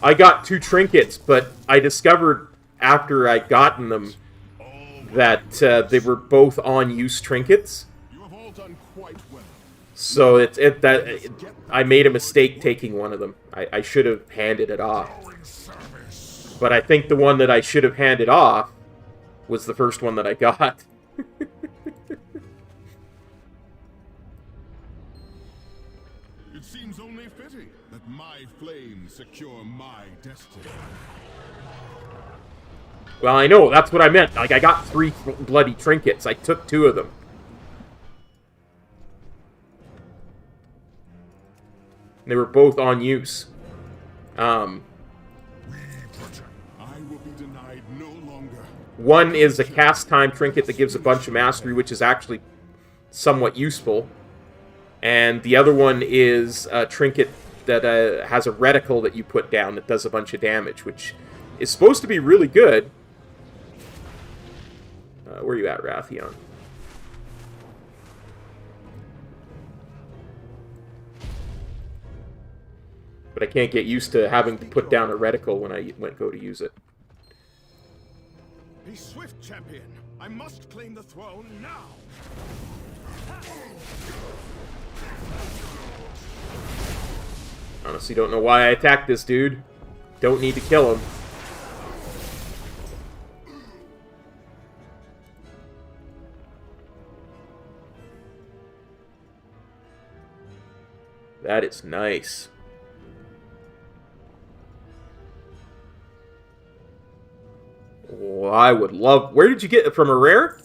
I got 2 trinkets, but I discovered after I'd gotten them that they were both on-use trinkets. So I made a mistake taking one of them. I should have handed it off. But I think the one that I should have handed off was the first one that I got. It seems only fitting that my flames secure my destiny. Well, I know, that's what I meant. Like, I got 3 bloody trinkets. I took 2 of them. They were both on use. I will be denied no longer. One is a cast time trinket that gives a bunch of mastery, which is actually somewhat useful. And the other one is a trinket that has a reticle that you put down that does a bunch of damage, which is supposed to be really good. Where are you at, Rathion? But I can't get used to having to put down a reticle when I go to use it. Be swift, champion. I must claim the throne now. Honestly, don't know why I attacked this dude. Don't need to kill him. That is nice. Oh, I would love... Where did you get it? From a rare?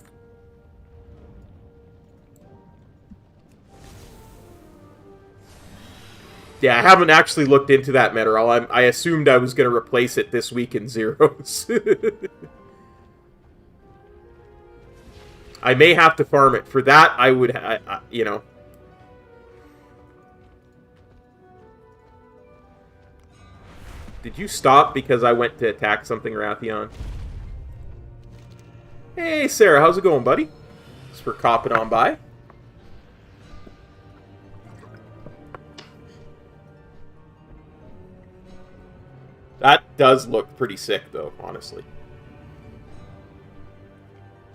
Yeah, I haven't actually looked into that mineral. I assumed I was going to replace it this week in Zeros. I may have to farm it. For that, I would... you know... Did you stop because I went to attack something, Rathion? Hey, Sarah, how's it going, buddy? Thanks for copping on by. That does look pretty sick, though, honestly.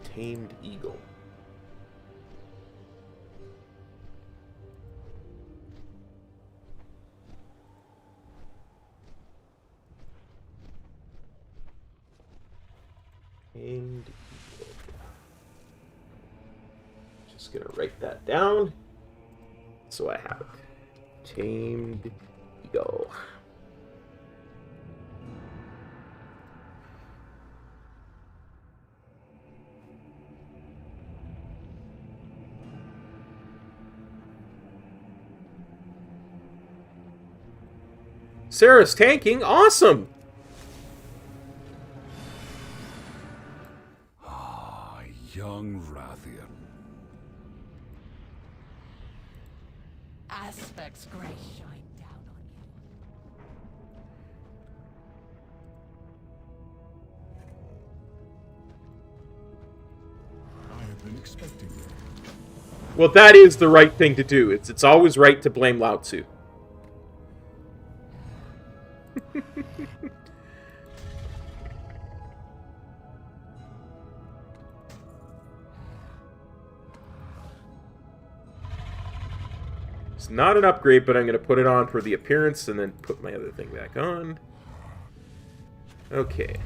Tamed Eagle. Tamed Eagle. Just gonna write that down so I have it. Tamed Eagle. Sarah's tanking. Awesome! Young Rathian. Aspect's grace shine down on you. I have been expecting you. Well, that is the right thing to do. It's always right to blame Lao Tzu. It's not an upgrade, but I'm going to put it on for the appearance and then put my other thing back on. Okay.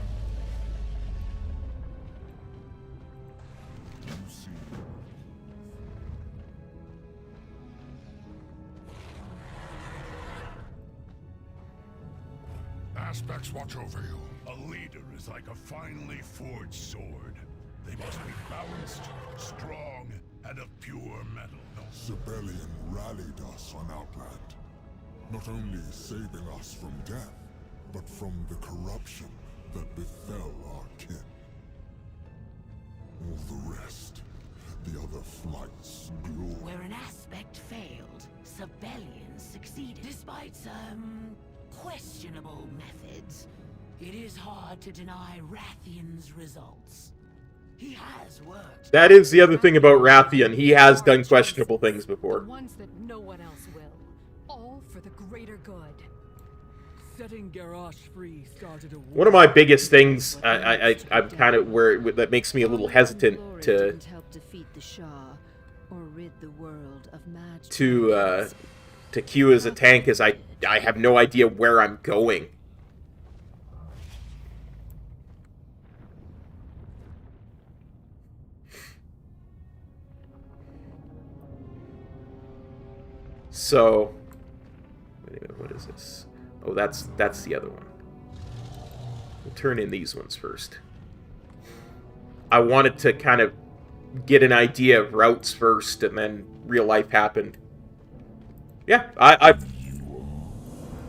Aspects watch over you. A leader is like a finely forged sword. They must be balanced, strong, and of pure metal. Sibelian rallied us on Outland, not only saving us from death, but from the corruption that befell our kin. All the rest, the other flights, glory. Where an aspect failed, Sibelians succeeded. Despite some questionable methods, it is hard to deny Rathian's results. He has worked. That is the other thing about Rathian. He has done questionable things before. The ones that no one else will. All for the greater good. Setting Garrosh free started a war. One of my biggest things, I'm kind of that makes me a little hesitant to help defeat the Shah or rid the world of magic. To queue as a tank is I have no idea where I'm going. So, What is this? Oh, that's the other one. We'll turn in these ones first. I wanted to kind of get an idea of routes first, and then real life happened. Yeah,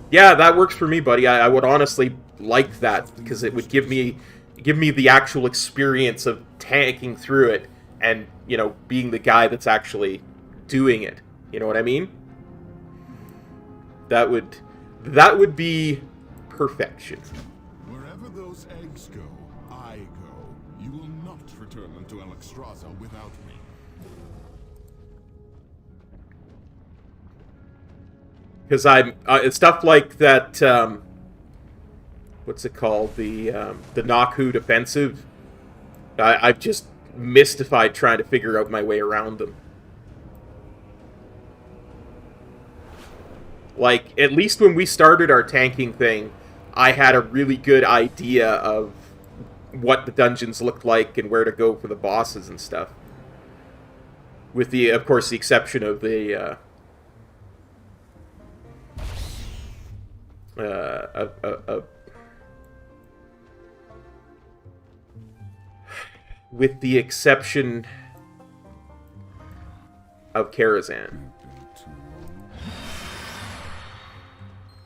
yeah, that works for me, buddy. I would honestly like that, because it would give me the actual experience of tanking through it and, you know, being the guy that's actually doing it. You know what I mean? That would be perfection. Wherever those eggs go, I go. You will not return them to Alexstrasza without me. Because I'm stuff like that. What's it called? The Nakhood offensive. I've just mystified trying to figure out my way around them. Like, at least when we started our tanking thing, I had a really good idea of what the dungeons looked like and where to go for the bosses and stuff. With the, of course, the exception of the with the exception of Karazhan.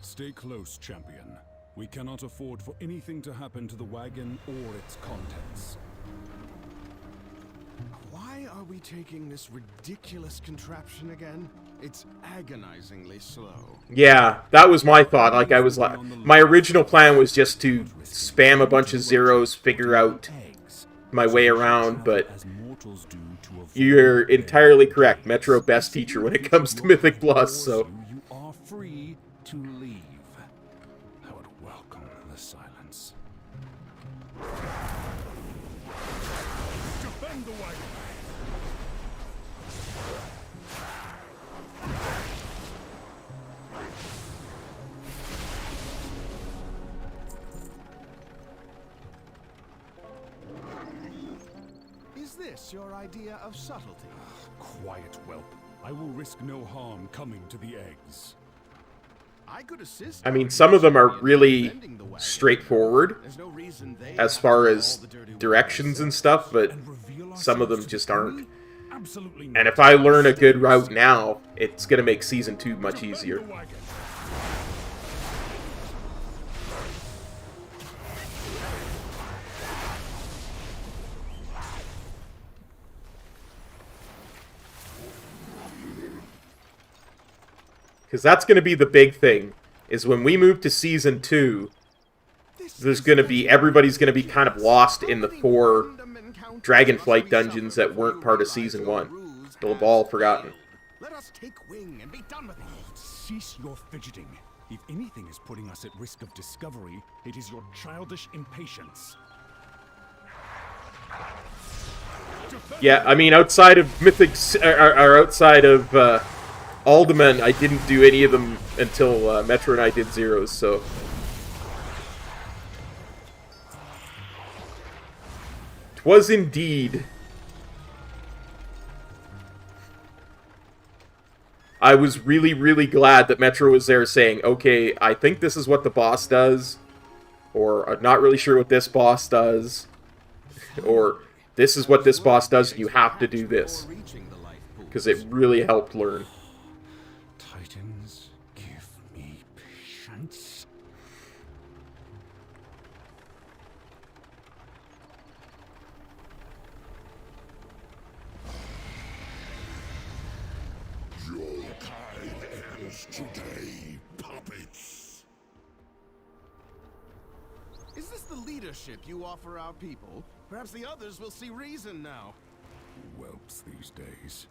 Stay close, champion. We cannot afford for anything to happen to the wagon or its contents. Why are we taking this ridiculous contraption again? It's agonizingly slow. Yeah, that was my thought. Like, I was like, my original plan was just to spam a bunch of zeros, figure out my way around, but you're entirely correct. Metro best teacher when it comes to Mythic Plus, so. You are free to leave. I would welcome the silence. Defend the wagon! Is this your idea of subtlety? Quiet, whelp. I will risk no harm coming to the eggs. I could assist. I mean, some of them are really straightforward as far as directions and stuff, but some of them just aren't. And if I learn a good route now, it's going to make Season 2 much easier. Because that's going to be the big thing, is when we move to Season 2, there's going to be, everybody's going to be kind of lost in the 4 Dragonflight dungeons that weren't part of Season 1. They'll have all forgotten. Let us take wing and be done with it. Cease your fidgeting. If anything is putting us at risk of discovery, it is your childish impatience. Yeah, I mean, outside of Mythics, or outside of Alderman, I didn't do any of them until Metro and I did Zeros, so. Twas indeed. I was really, really glad that Metro was there saying, okay, I think this is what the boss does, or I'm not really sure what this boss does, or this is what this boss does, and you have to do this. Because it really helped learn. Titans, give me patience. Your time ends today, puppets. Is this the leadership you offer our people? Perhaps the others will see reason now. Whelps these days.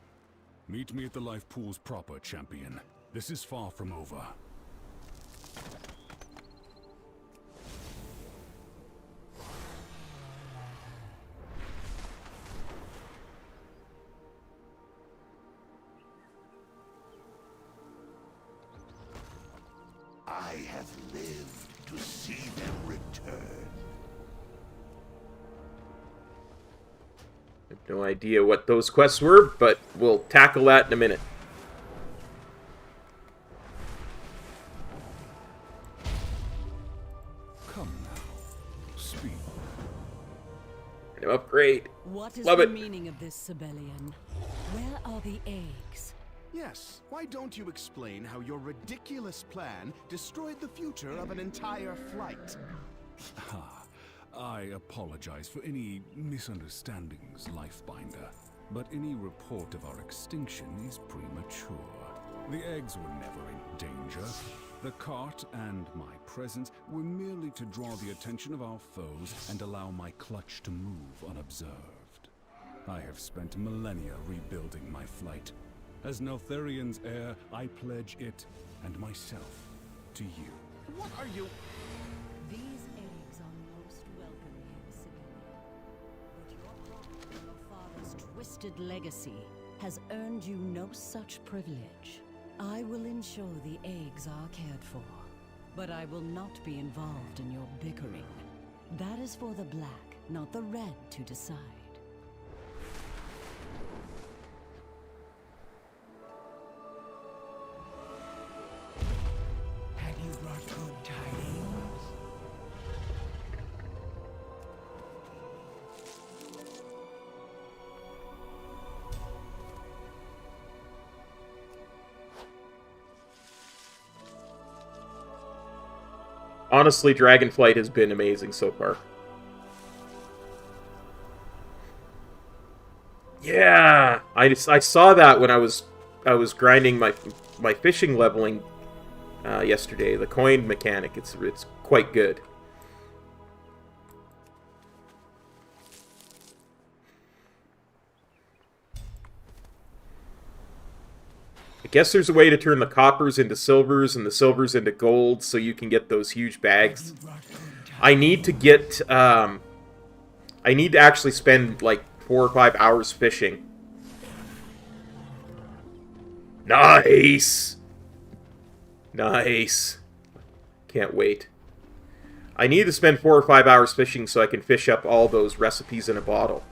Meet me at the life pools proper, champion. This is far from over. I have lived to see them return. I have no idea what those quests were, but we'll tackle that in a minute. Great. What is Love the it. meaning of this, Sibelian? Where are the eggs? Yes, why don't you explain how your ridiculous plan destroyed the future of an entire flight? I apologize for any misunderstandings, Lifebinder, but any report of our extinction is premature. The eggs were never in danger. The cart and my presence were merely to draw the attention of our foes and allow my clutch to move unobserved. I have spent millennia rebuilding my flight. As Neltharian's heir, I pledge it and myself to you. What are you... These eggs are most welcome here, Sibelian. But your pride in your father's twisted legacy has earned you no such privilege. I will ensure the eggs are cared for, but I will not be involved in your bickering. That is for the black, not the red, to decide. Have you brought good tidings? Honestly, DragonFlight has been amazing so far. Yeah, I saw that when I was grinding my fishing leveling yesterday. The coin mechanic, it's quite good. I guess there's a way to turn the coppers into silvers and the silvers into gold so you can get those huge bags. I need to get, I need to actually spend like 4 or 5 hours fishing. Nice! Nice. Can't wait. I need to spend 4 or 5 hours fishing so I can fish up all those recipes in a bottle.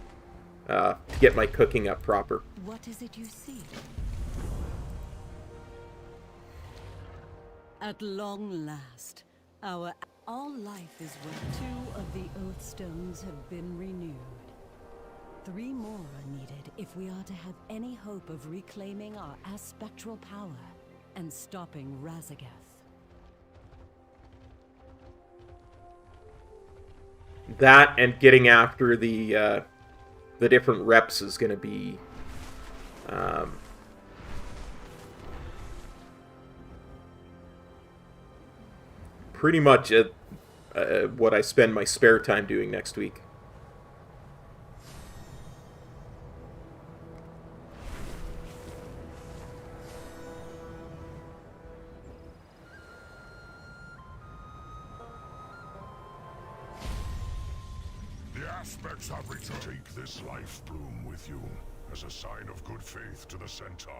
To get my cooking up proper. What is it you see? At long last, all life is well. 2 of the Oath Stones have been renewed. 3 more are needed if we are to have any hope of reclaiming our aspectral power and stopping Razagath. That and getting after the different reps is going to be pretty much what I spend my spare time doing next week. The aspects have returned. Take this life bloom with you as a sign of good faith to the Centaur.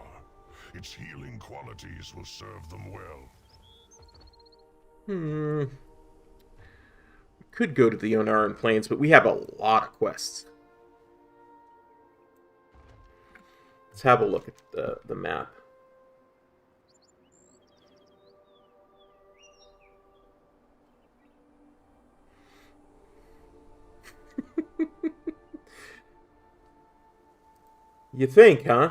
Its healing qualities will serve them well. Could go to the Onaran Plains, but we have a lot of quests. Let's have a look at the map. You think, huh?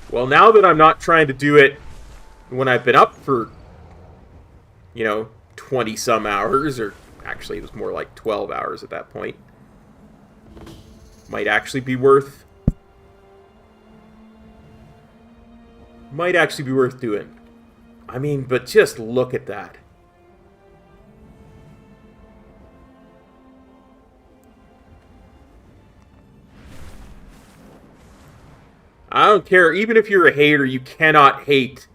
Well, now that I'm not trying to do it when I've been up for, 20-some hours, or actually it was more like 12 hours at that point, might actually be worth doing. I mean, but just look at that. I don't care. Even if you're a hater, you cannot hate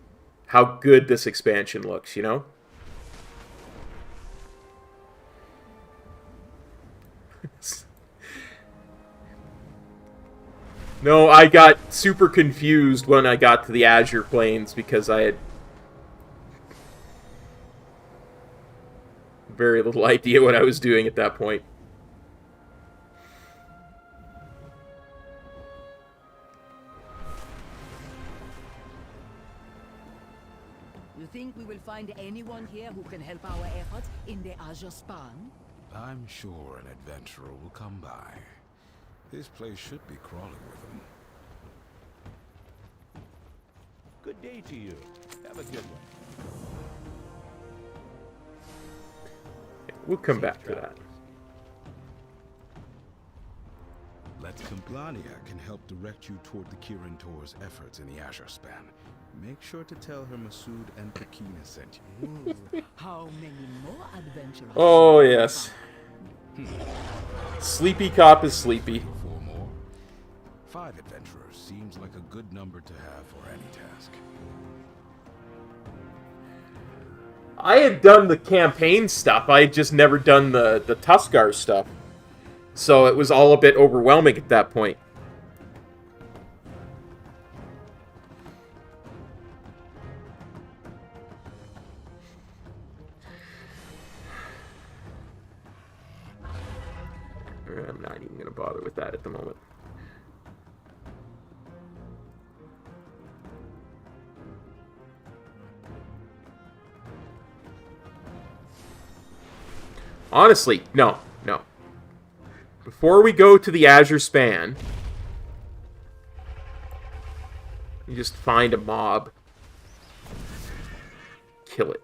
how good this expansion looks, you know? No, I got super confused when I got to the Azure Plains because I had... very little idea what I was doing at that point. You think we will find anyone here who can help our efforts in the Azure Span? I'm sure an adventurer will come by. This place should be crawling with them. Good day to you. Have a good one. We'll come back to that. Let's Complania can help direct you toward the Kirin Tor's efforts in the Azure Span. Make sure to tell her Masood and Pakina sent you. How many more adventurers? Oh, yes. Sleepy cop is sleepy. 4 more. 5 adventurers seems like a good number to have for any task. I had done the campaign stuff. I had just never done the Tuskar stuff. So it was all a bit overwhelming at that point. I'm not even going to bother with that at the moment. Honestly, no. Before we go to the Azure Span, you just find a mob. Kill it.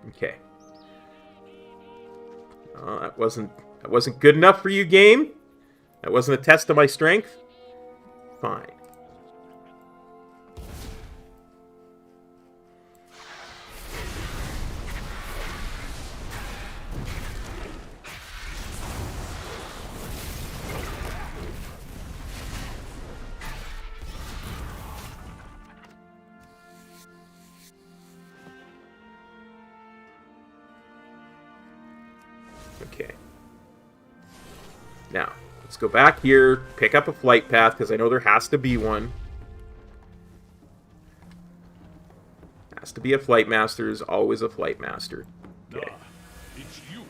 Okay. That wasn't good enough for you, game. That wasn't a test of my strength. Fine. Okay. Now, let's go back here, pick up a flight path, because I know there has to be one. Has to be a flight master. There's always a flight master. Okay. It's you.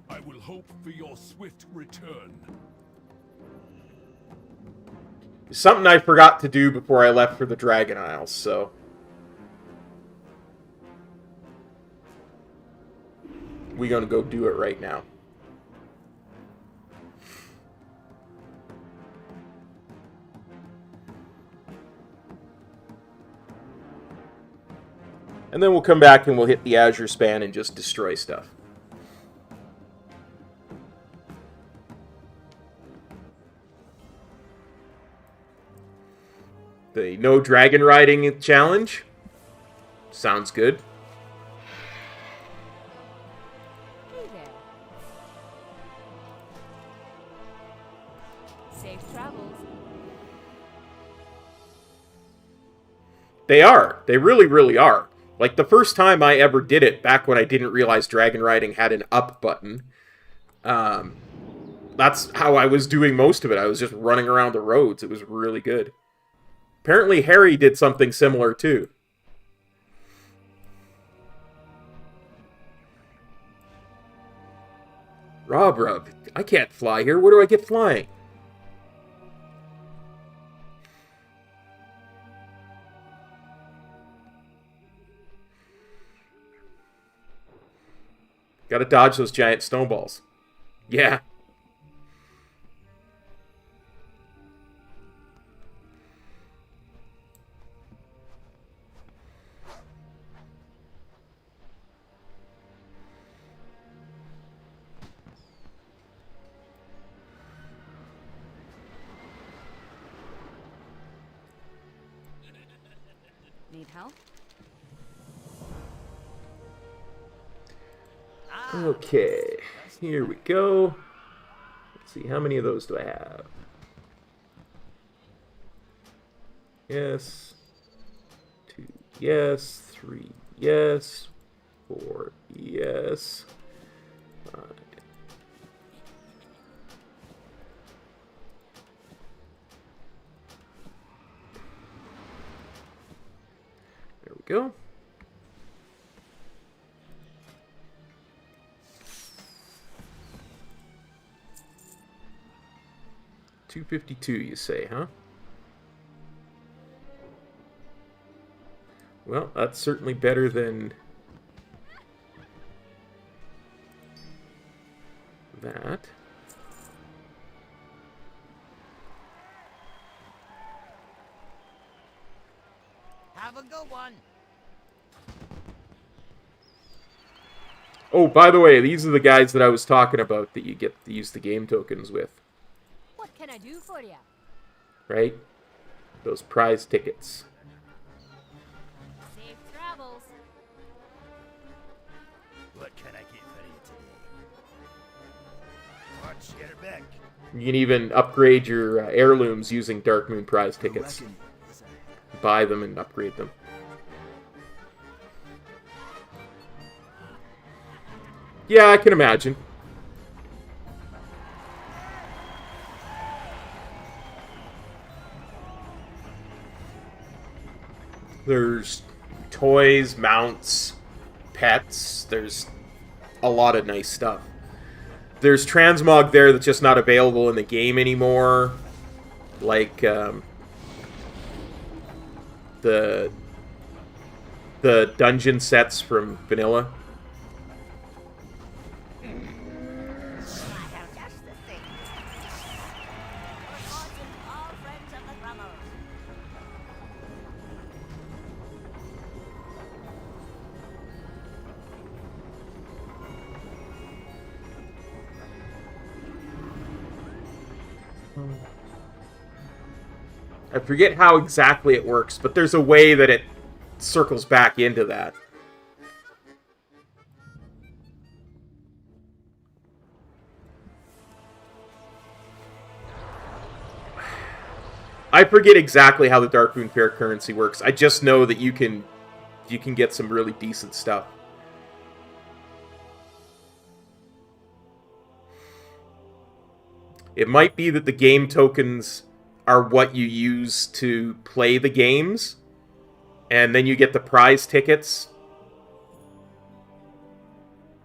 I will hope for your swift return. Something I forgot to do before I left for the Dragon Isles, so... we're gonna go do it right now. And then we'll come back and we'll hit the Azure Span and just destroy stuff. The no dragon riding challenge. Sounds good. They are. They really, really are. Like, the first time I ever did it, back when I didn't realize dragon riding had an up button, that's how I was doing most of it. I was just running around the roads. It was really good. Apparently, Harry did something similar, too. Rob, I can't fly here. Where do I get flying? Gotta dodge those giant snowballs. Yeah. Need help? Okay, here we go. Let's see, how many of those do I have? Yes. 2, yes. 3, yes. 4, yes. 5. go. $252, you say, huh? Well, that's certainly better than that. Have a good one. Oh, by the way, these are the guys that I was talking about that you get to use the game tokens with. What can I do for you? Right? Those prize tickets. Safe travels. What can I get for you today? What's your back? You can even upgrade your heirlooms using Dark Moon prize tickets. Buy them and upgrade them. Yeah, I can imagine. There's toys, mounts, pets. There's a lot of nice stuff. There's transmog there that's just not available in the game anymore. Like, the dungeon sets from vanilla. I forget how exactly it works, but there's a way that it circles back into that. I forget exactly how the Darkmoon Fair currency works. I just know that you can get some really decent stuff. It might be that the game tokens are what you use to play the games, and then you get the prize tickets.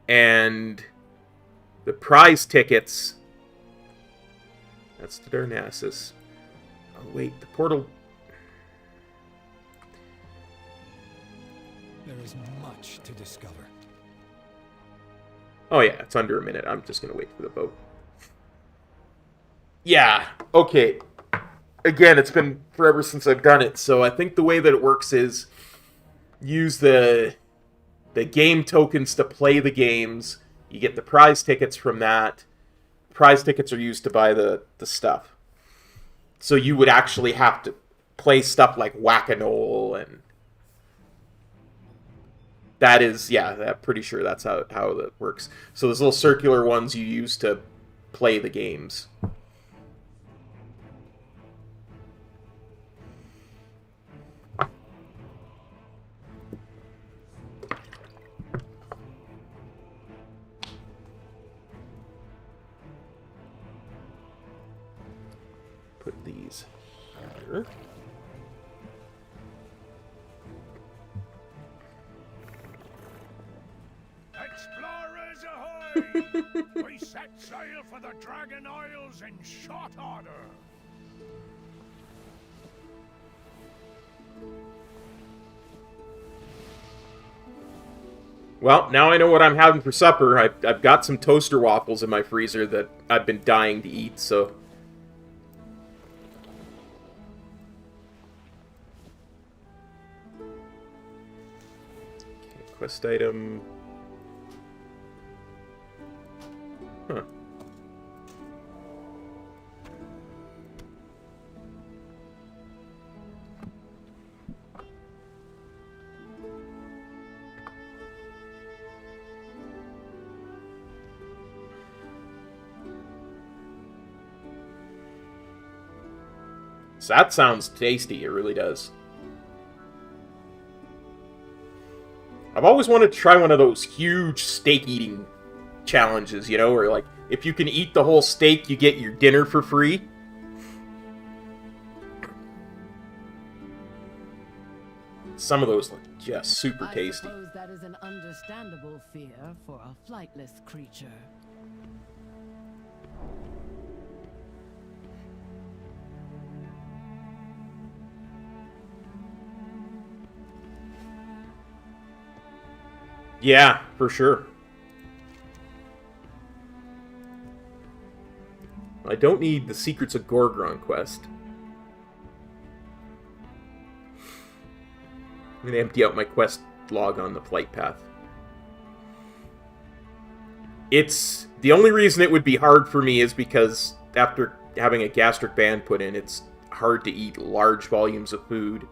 And the prize tickets... That's the Darnassus. Oh, wait, the portal... There is much to discover. Oh yeah, it's under a minute. I'm just going to wait for the boat. Yeah, okay. Again, it's been forever since I've done it, so I think the way that it works is use the game tokens to play the games. You get the prize tickets from that. Prize tickets are used to buy the stuff. So you would actually have to play stuff like Whack-A-Knoll, and that is, yeah, I'm pretty sure that's how that works. So those little circular ones you use to play the games. Put these here. Explorers ahoy! We set sail for the Dragon Isles in short order. Well, now I know what I'm having for supper. I've got some toaster waffles in my freezer that I've been dying to eat, so... Okay, quest item... Huh. So that sounds tasty, it really does. I've always wanted to try one of those huge steak eating challenges, you know, where like, if you can eat the whole steak, you get your dinner for free. Some of those look Just super tasty. I suppose that is an understandable fear for a flightless creature. Yeah, for sure. I don't need the Secrets of Gorgron quest. I'm going to empty out my quest log on the flight path. It's... The only reason it would be hard for me is because after having a gastric band put in, it's hard to eat large volumes of food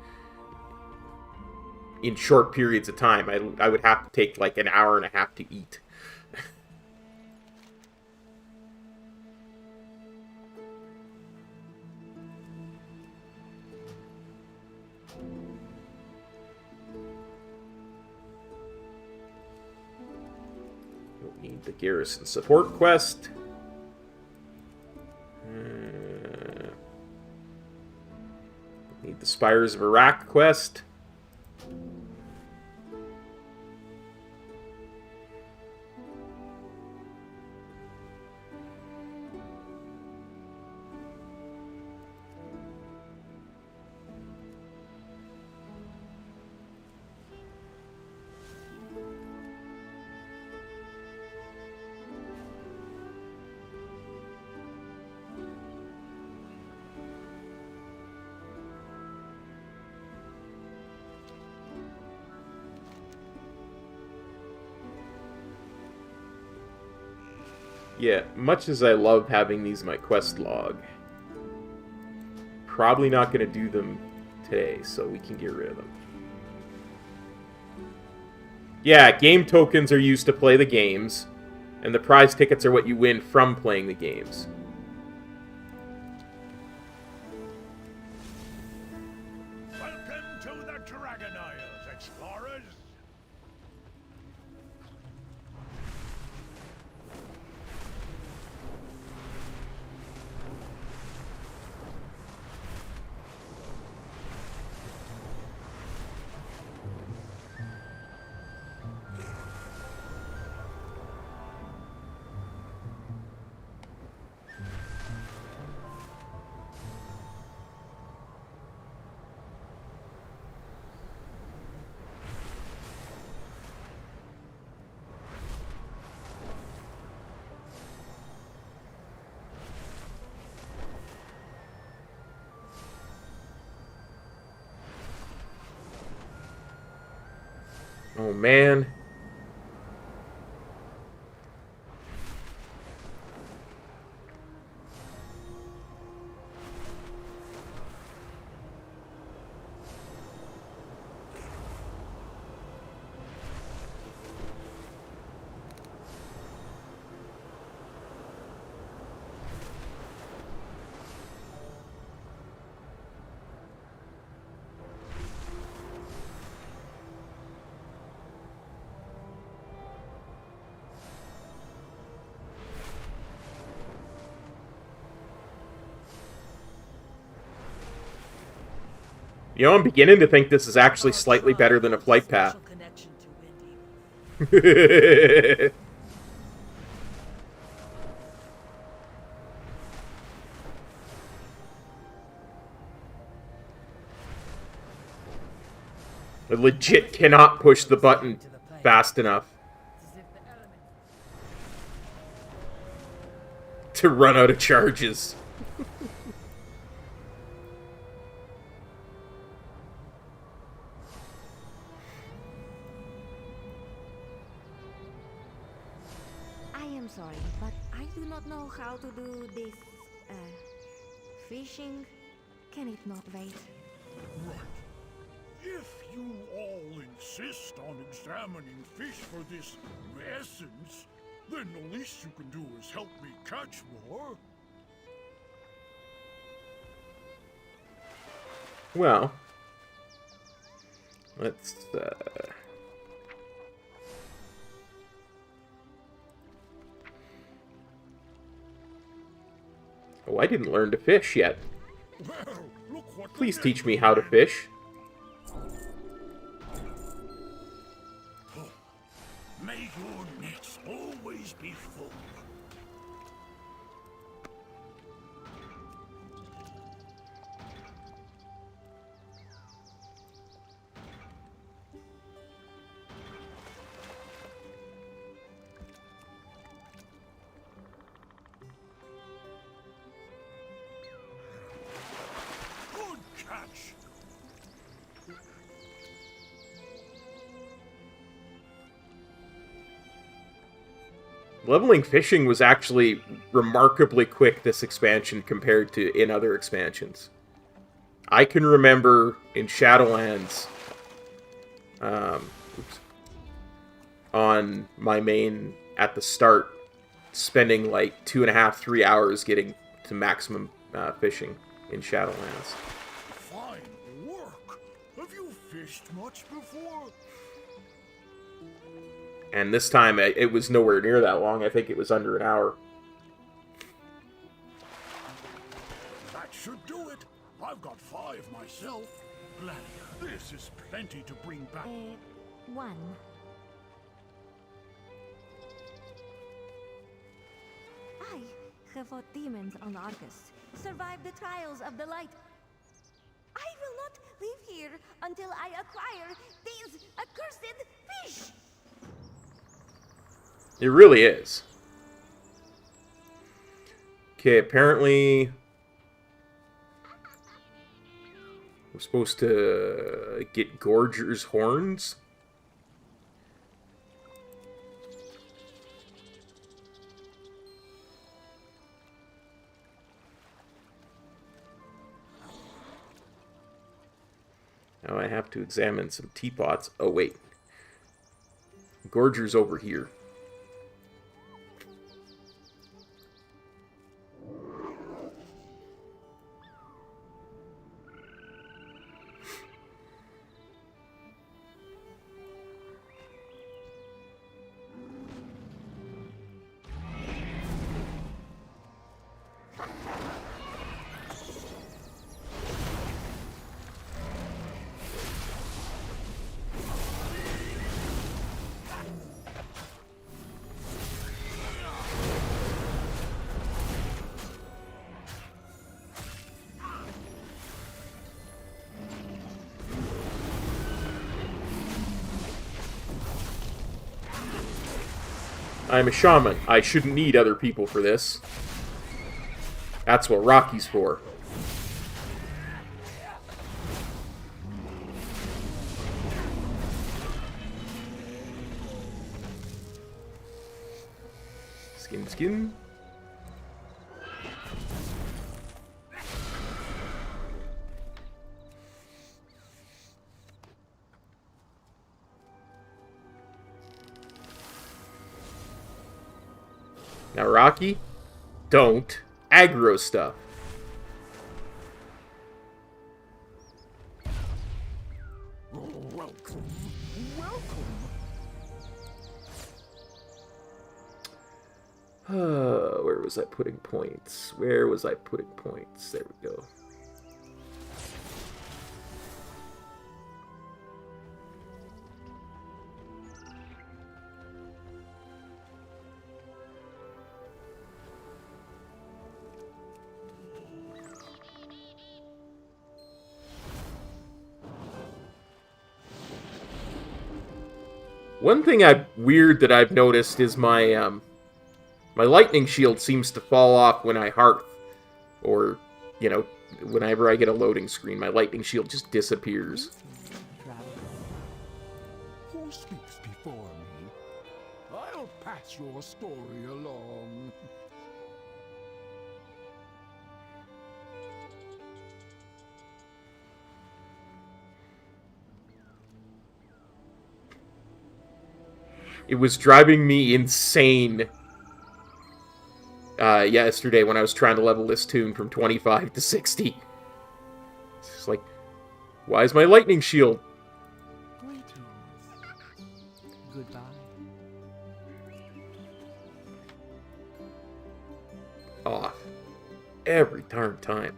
in short periods of time. I would have to take like an hour and a half to eat. Don't need the garrison support quest. Need the Spires of Iraq quest. Yeah, much as I love having these in my quest log, probably not going to do them today, so we can get rid of them. Yeah, game tokens are used to play the games, and the prize tickets are what you win from playing the games. Welcome to the Dragon Isles, explorers! Oh, man. You know, I'm beginning to think this is actually slightly better than a flight path. I legit cannot push the button fast enough to run out of charges. Sorry, but I do not know how to do this, fishing. Can it not wait? Right. If you all insist on examining fish for this essence, then the least you can do is help me catch more. Well, let's, Oh, I didn't learn to fish yet. Please teach me how to fish. May your nets always be full. Good catch. Leveling fishing was actually remarkably quick this expansion compared to in other expansions. I can remember in Shadowlands, on my main at the start, spending like 2.5, 3 hours getting to maximum fishing in Shadowlands. Fine work. Have you fished much before? And this time, it was nowhere near that long. I think it was under an hour. That should do it. I've got 5 myself. Gladiator, this is plenty to bring back. 1. I have fought demons on Argus, survived the trials of the light. I will not leave here until I acquire these accursed fish. It really is. Okay, apparently we're supposed to get Gorger's horns. Now I have to examine some teapots. Oh, wait. Gorger's over here. I'm a shaman. I shouldn't need other people for this. That's what Rocky's for. Skin, skin. Now, Rocky, don't aggro stuff. Welcome. Welcome. Where was I putting points? Where was I putting points? There we go. One thing weird that I've noticed is my my lightning shield seems to fall off when I hearth, or whenever I get a loading screen, my lightning shield just disappears. Who speaks before me? I'll pass your story along. It was driving me insane yesterday when I was trying to level this tune from 25 to 60. It's just like, why is my lightning shield? Goodbye. Off. Every darn time.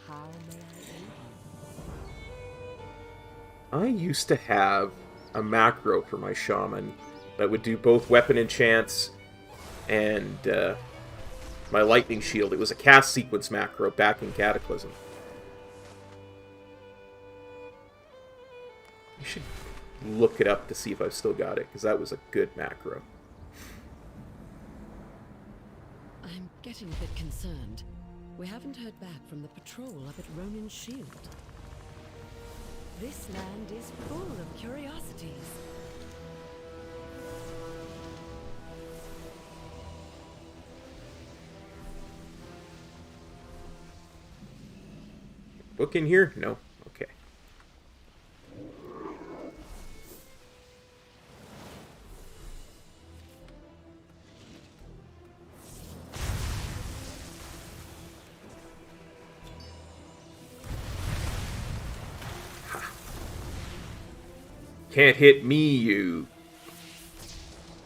How may I used to have a macro for my Shaman that would do both weapon enchants and my lightning shield. It was a cast sequence macro back in Cataclysm. I should look it up to see if I've still got it, because that was a good macro. I'm getting a bit concerned. We haven't heard back from the patrol up at Ronin's Shield. This land is full of curiosities. Book in here? No. Okay. Can't hit me, you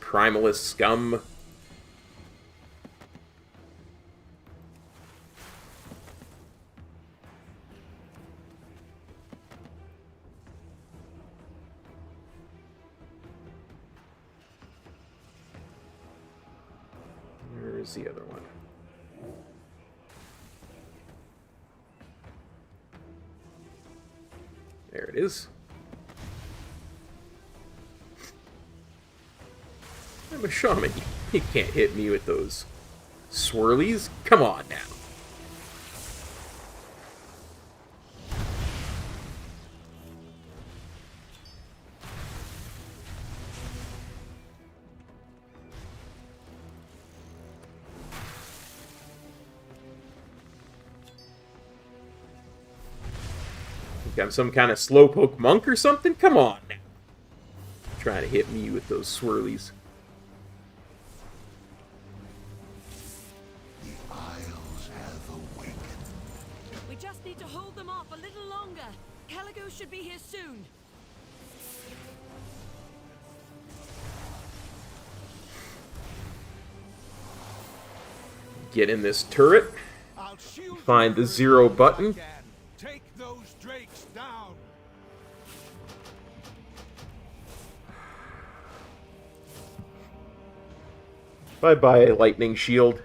primalist scum. Where's the other one? There it is. I'm a shaman. You can't hit me with those swirlies. Come on now. Think I'm some kind of slowpoke monk or something? Come on now. Trying to hit me with those swirlies. Should be here soon. Get in this turret. Find the 0 button. Take those drakes down. Bye-bye, lightning shield.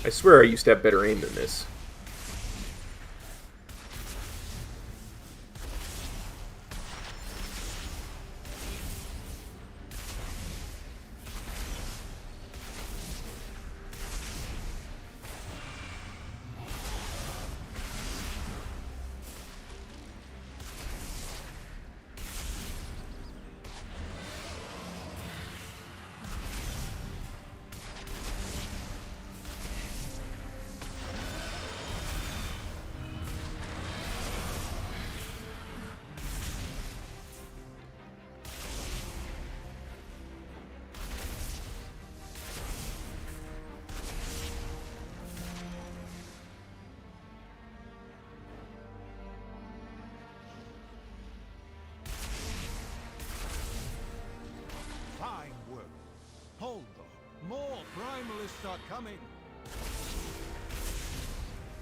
I swear I used to have better aim than this. Hold them. More primalists are coming.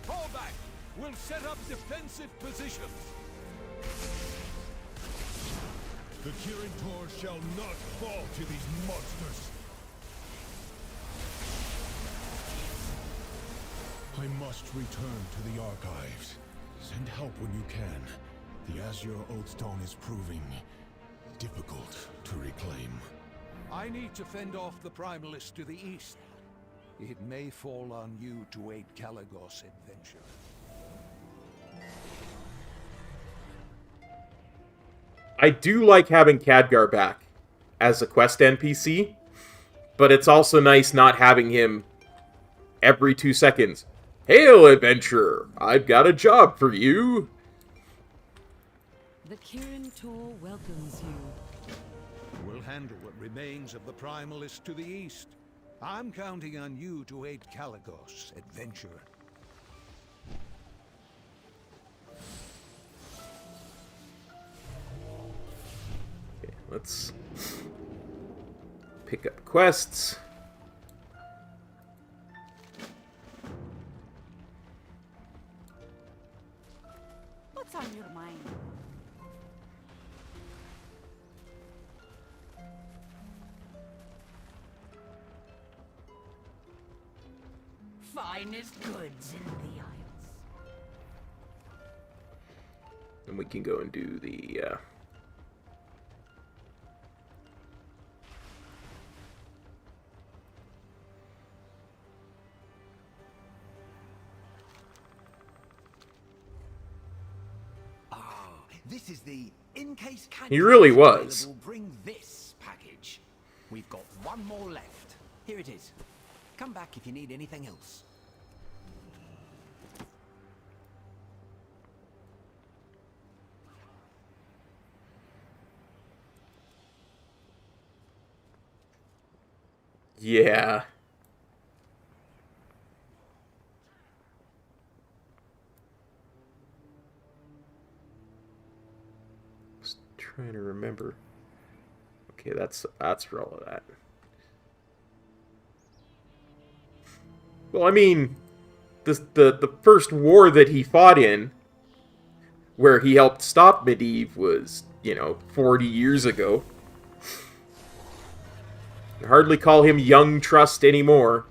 Fall back. We'll set up defensive positions. The Kirin shall not fall to these monsters. I must return to the archives. Send help when you can. The Azure Oathstone is proving difficult to reclaim. I need to fend off the primalists to the east. It may fall on you to aid Caligos' adventure. I do like having Khadgar back as a quest NPC, but it's also nice not having him every 2 seconds. Hail, adventurer! I've got a job for you! The Kirin Tor welcomes you. We'll handle what remains of the Primalist to the east. I'm counting on you to aid Caligos, adventurer. Okay, let's pick up quests. What's on your mind? Finest goods in the Isles. And we can go and do the, This is the in-case He really was. Bring this package. We've got one more left. Here it is. Come back if you need anything else. Yeah. Just trying to remember. Okay, that's for all of that. Well, I mean, the first war that he fought in, where he helped stop Medivh, was, 40 years ago. I hardly call him Young Trust anymore.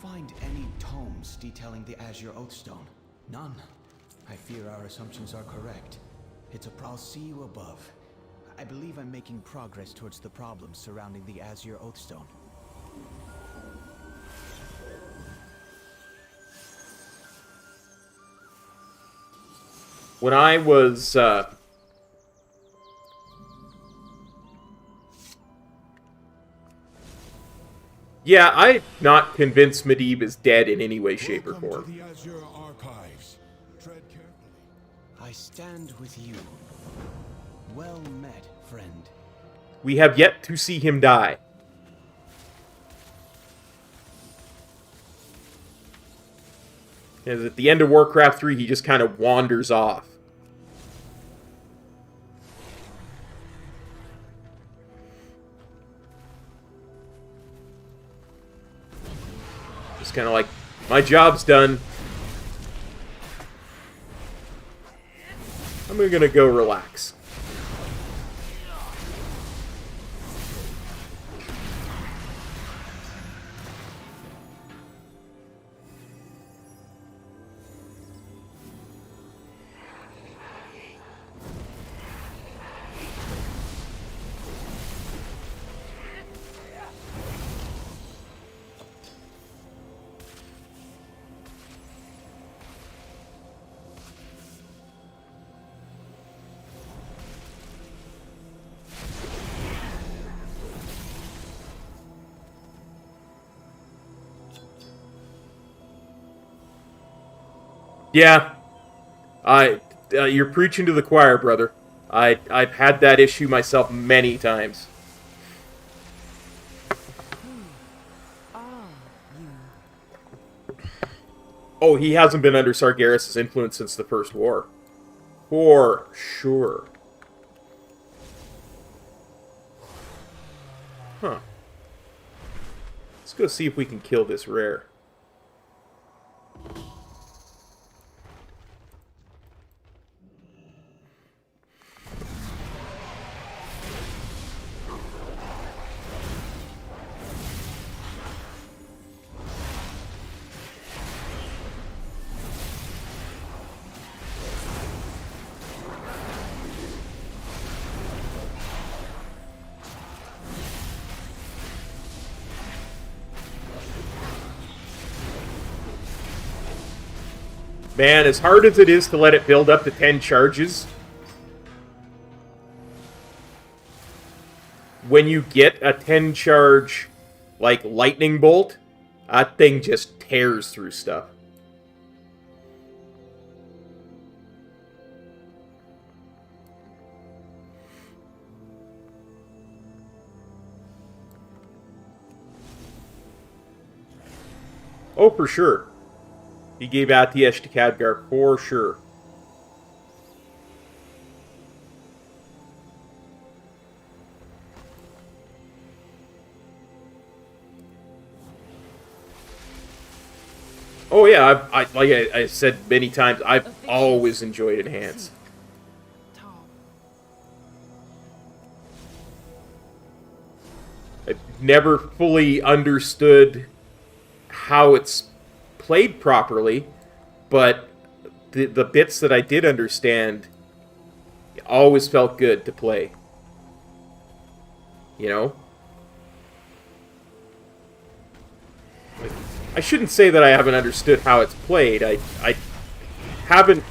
Find any tomes detailing the Azure Oathstone? None. I fear our assumptions are correct. It's I'll see you above. I believe I'm making progress towards the problems surrounding the Azure Oathstone. When I was, yeah, I'm not convinced Medivh is dead in any way, shape, or form. To the Azure Archives. Tread carefully. I stand with you. Well met, friend. We have yet to see him die. Because at the end of Warcraft 3, he just kind of wanders off. Just kind of like, my job's done. I'm gonna go relax. Yeah, you're preaching to the choir, brother. I've had that issue myself many times. Oh, he hasn't been under Sargeras' influence since the First War. For sure. Huh. Let's go see if we can kill this rare. Man, as hard as it is to let it build up to 10 charges, when you get a 10 charge, like, lightning bolt, that thing just tears through stuff. Oh, for sure. He gave Atiesh to Khadgar, for sure. Oh yeah, like I said many times, I've always enjoyed Enhance. I've never fully understood how it's played properly, but the bits that I did understand always felt good to play. You know? I shouldn't say that I haven't understood how it's played. I haven't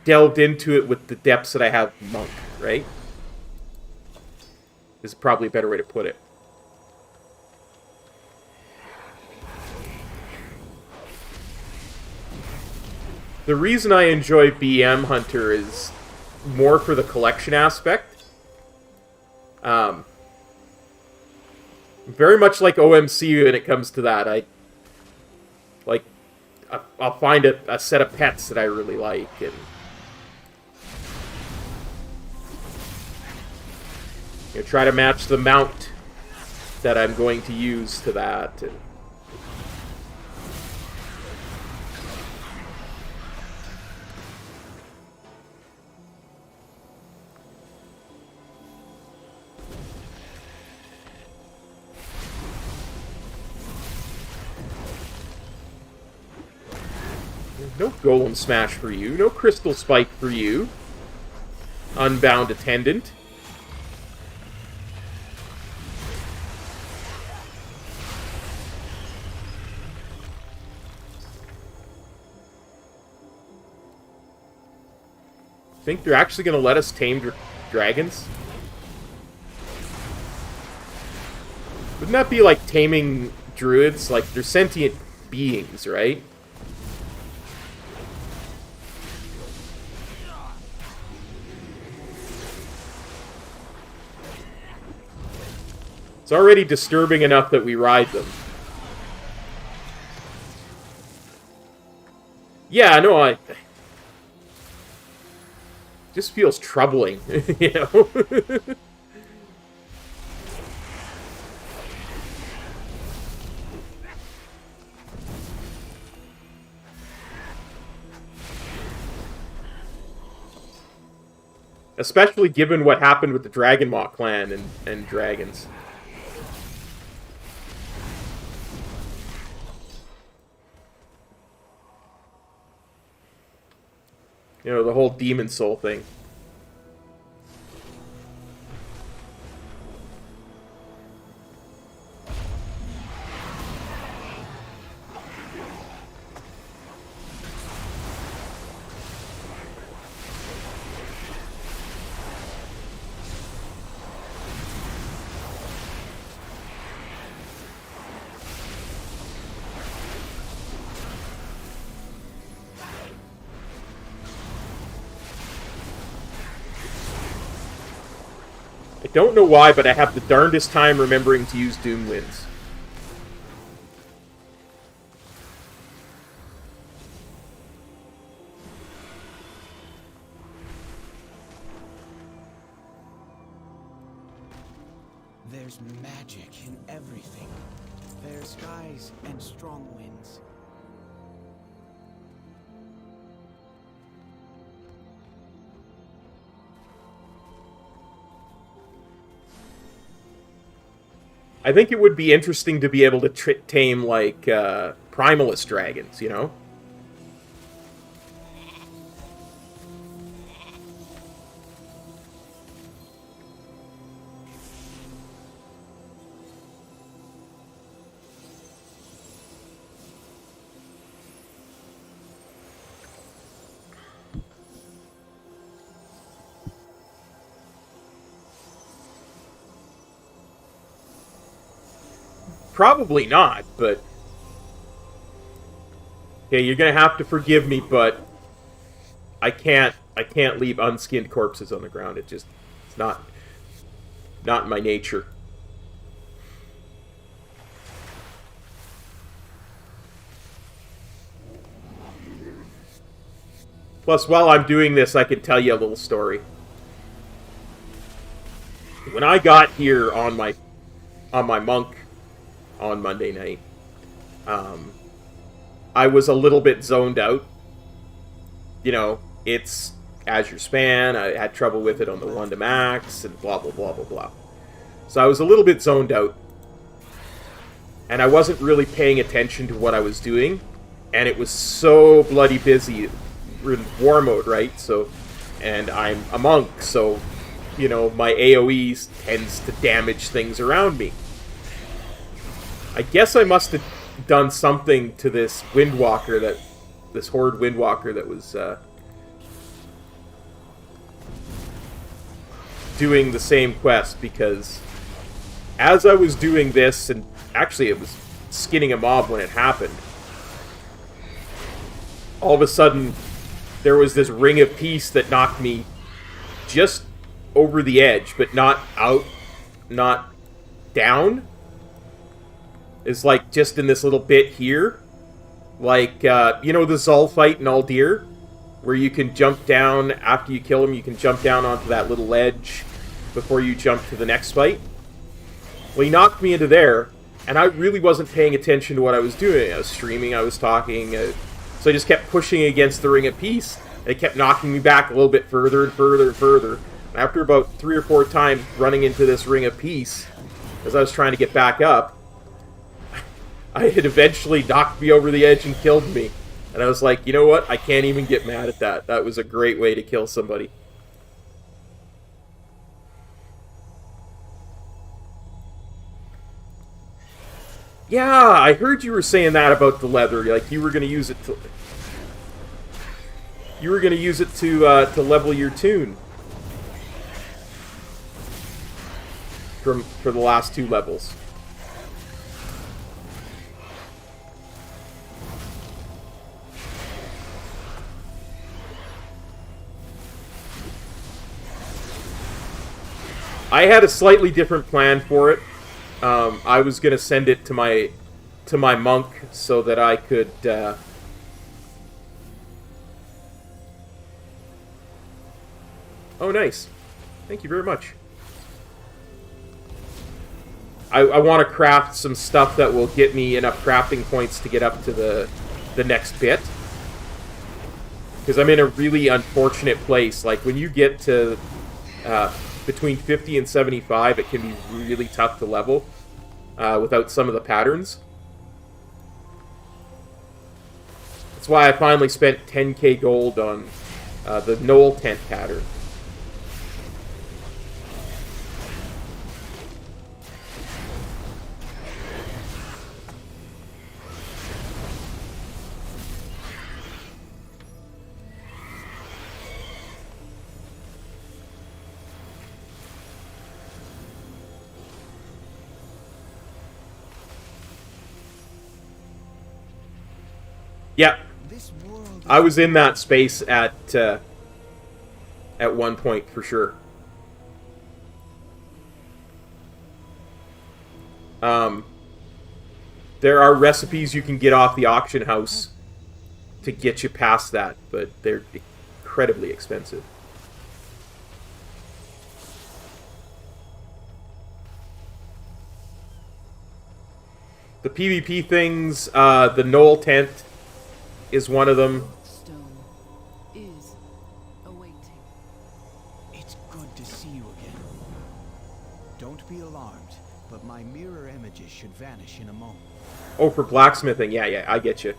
delved into it with the depths that I have Monk, right? This is probably a better way to put it. The reason I enjoy BM Hunter is more for the collection aspect. Very much like OMC when it comes to that. I'll find a set of pets that I really like, and try to match the mount that I'm going to use to that. And no Golem Smash for you. No Crystal Spike for you. Unbound Attendant. Think they're actually going to let us tame dragons? Wouldn't that be like taming druids? Like, they're sentient beings, right? It's already disturbing enough that we ride them. Yeah, no, I... just feels troubling, you know? Especially given what happened with the Dragonmaw clan and dragons. You know, the whole Demon Soul thing. I don't know why, but I have the darndest time remembering to use Doom Winds. There's magic in everything. Fair skies and strong winds. I think it would be interesting to be able to tame, like, Primalist dragons, you know? probably not, but... Okay, you're gonna have to forgive me, but... I can't leave unskinned corpses on the ground. It's not in my nature. Plus, while I'm doing this, I can tell you a little story. When I got here on my monk on Monday night, I was a little bit zoned out. You know, it's Azure Span. I had trouble with it on the 1 to max, and blah, blah, blah, blah, blah. So I was a little bit zoned out. And I wasn't really paying attention to what I was doing. And it was so bloody busy. We're in war mode, right? So, and I'm a monk, so, you know, my AoE tends to damage things around me. I guess I must have done something to this Windwalker this Horde Windwalker that was doing the same quest, because as I was doing this, and actually it was skinning a mob when it happened, all of a sudden there was this ring of peace that knocked me just over the edge, but not out, not down. It's like just in this little bit here. Like, you know the Zul fight in Aldir? Where you can jump down, after you kill him, you can jump down onto that little ledge before you jump to the next fight? Well, he knocked me into there, and I really wasn't paying attention to what I was doing. I was streaming, I was talking, so I just kept pushing against the Ring of Peace, and it kept knocking me back a little bit further and further and further. And after about 3 or 4 times running into this Ring of Peace, as I was trying to get back up, I had eventually knocked me over the edge and killed me. And I was like, you know what? I can't even get mad at that. That was a great way to kill somebody. Yeah, I heard you were saying that about the leather. Like, you were going to use it to... You were going to use it to level your tune. For the last 2 levels. I had a slightly different plan for it. I was gonna send it to my monk so that I could. Oh, nice! Thank you very much. I want to craft some stuff that will get me enough crafting points to get up to the next bit. Because I'm in a really unfortunate place. Like, when you get to between 50 and 75, it can be really tough to level without some of the patterns. That's why I finally spent 10k gold on the Knoll tent pattern. Yeah, I was in that space at one point for sure. There are recipes you can get off the auction house to get you past that, but they're incredibly expensive. The PvP things, the Knoll tent is one of them. Is awaiting. It's good to see you again. Don't be alarmed, but my mirror images should vanish in a moment. Oh, for blacksmithing. Yeah, I get you.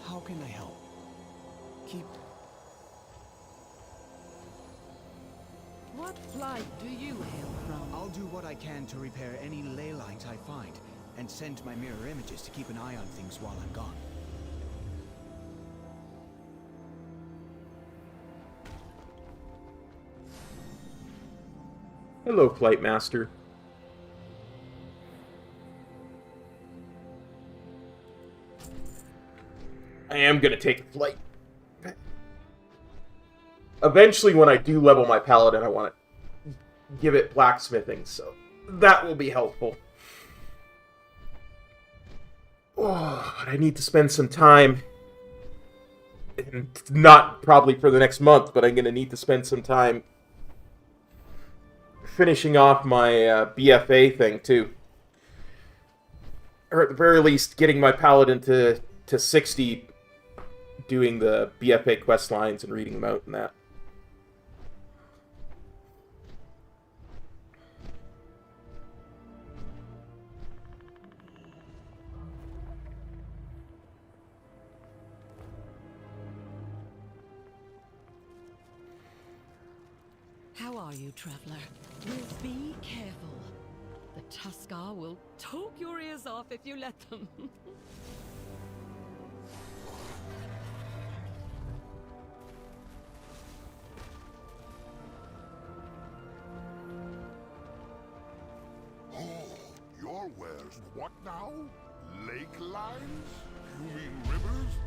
How can I help? Keep... What What flight do you hail from? I'll do what I can to repair any ley lines I find, and send my mirror images to keep an eye on things while I'm gone. Hello, Flight Master. I am gonna take a flight. Eventually, when I do level my paladin, I want to give it blacksmithing, so that will be helpful. Oh, but I need to spend some time, and not probably for the next month, but I'm gonna need to spend some time finishing off my BFA thing too, or at the very least, getting my paladin to 60, doing the BFA quest lines and reading them out and that. How are you, traveler? Be careful. The Tuskar will talk your ears off if you let them. Your wares what now? Lake lines? You mean rivers?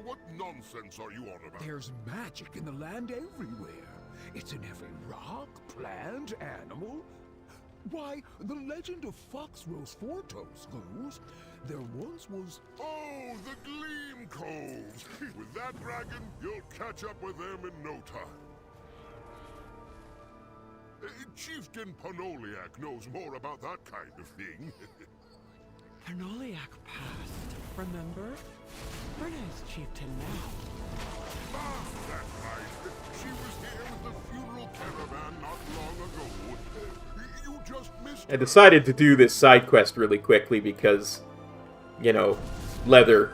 What nonsense are you on about? There's magic in the land everywhere. It's in every rock, plant, animal. Why, the legend of Foxrose Fortos goes, there once was... Oh, the Gleam Coves! With that dragon, you'll catch up with them in no time. Chieftain Panoliak knows more about that kind of thing. Panoliak passed, remember? Berna's chieftain now. Ah, that's right. She was here with the funeral caravan not long ago. You just missed I decided to do this side quest really quickly because, you know, leather.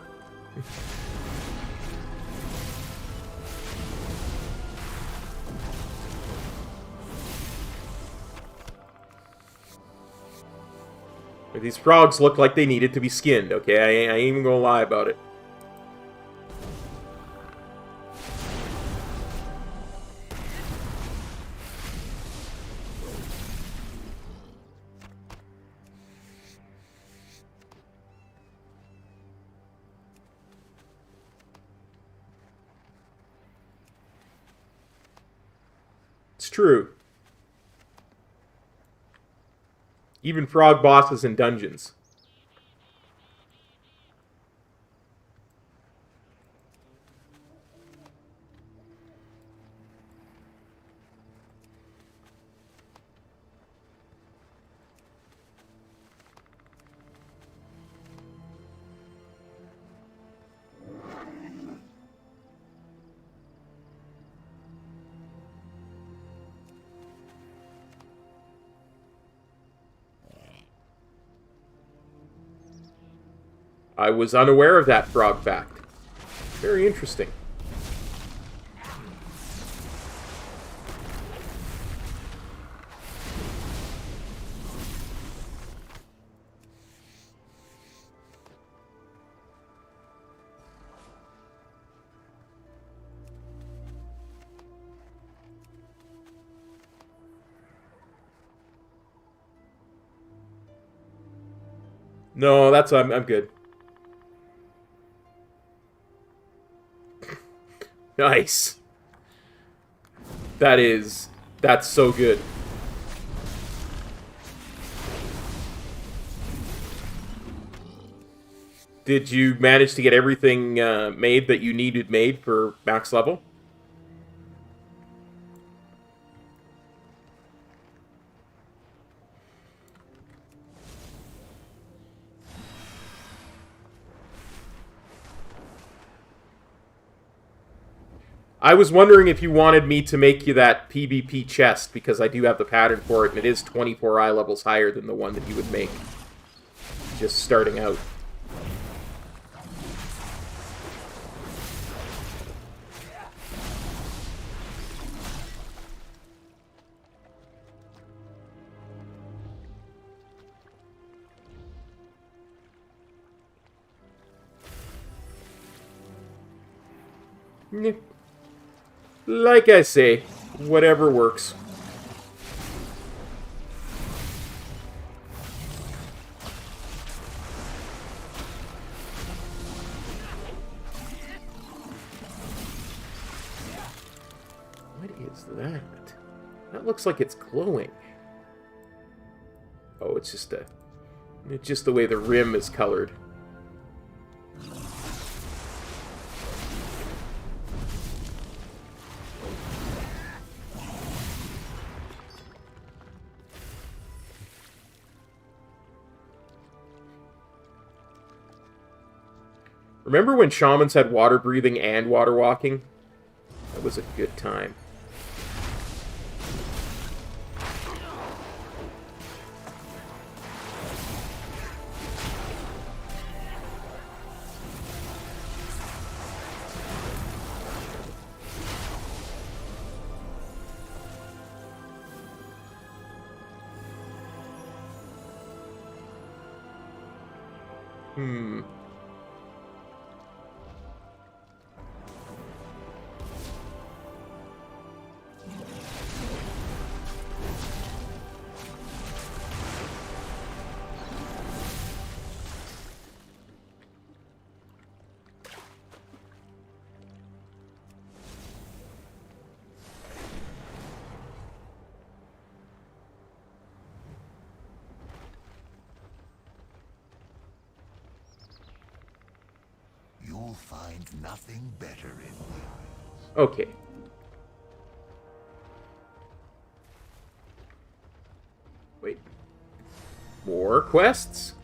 These frogs look like they needed to be skinned, okay? I ain't even gonna lie about it. It's true. Even frog bosses in dungeons. I was unaware of that frog fact. Very interesting. No, that's I'm good. Nice. That's so good. Did you manage to get everything made that you needed made for max level? I was wondering if you wanted me to make you that PvP chest, because I do have the pattern for it, and it is 24 eye levels higher than the one that you would make just starting out. Like I say, whatever works. What is that? That looks like it's glowing. Oh, it's just the way the rim is colored. Remember when shamans had water breathing and water walking? That was a good time. You'll find nothing better in me. Okay. Wait. More quests?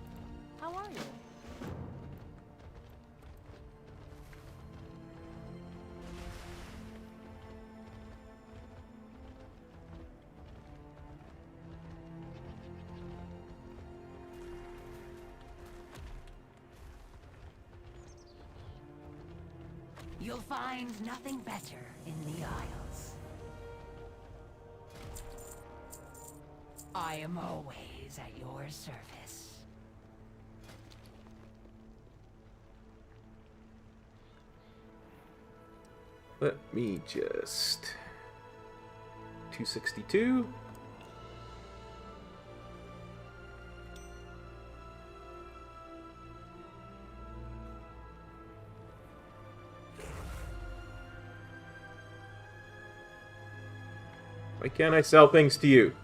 How are you? You'll find nothing better in the Isles. I am always at your service. Let me just... 262. Why can't I sell things to you?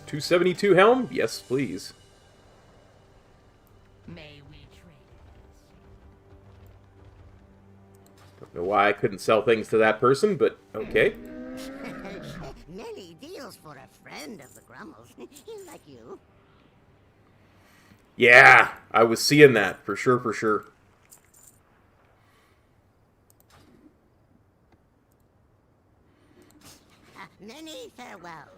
$272 helm? Yes, please. May we trade? Don't know why I couldn't sell things to that person, but okay. Many deals for a friend of the Grummles. Like you. Yeah, I was seeing that, for sure, for sure. Many farewells.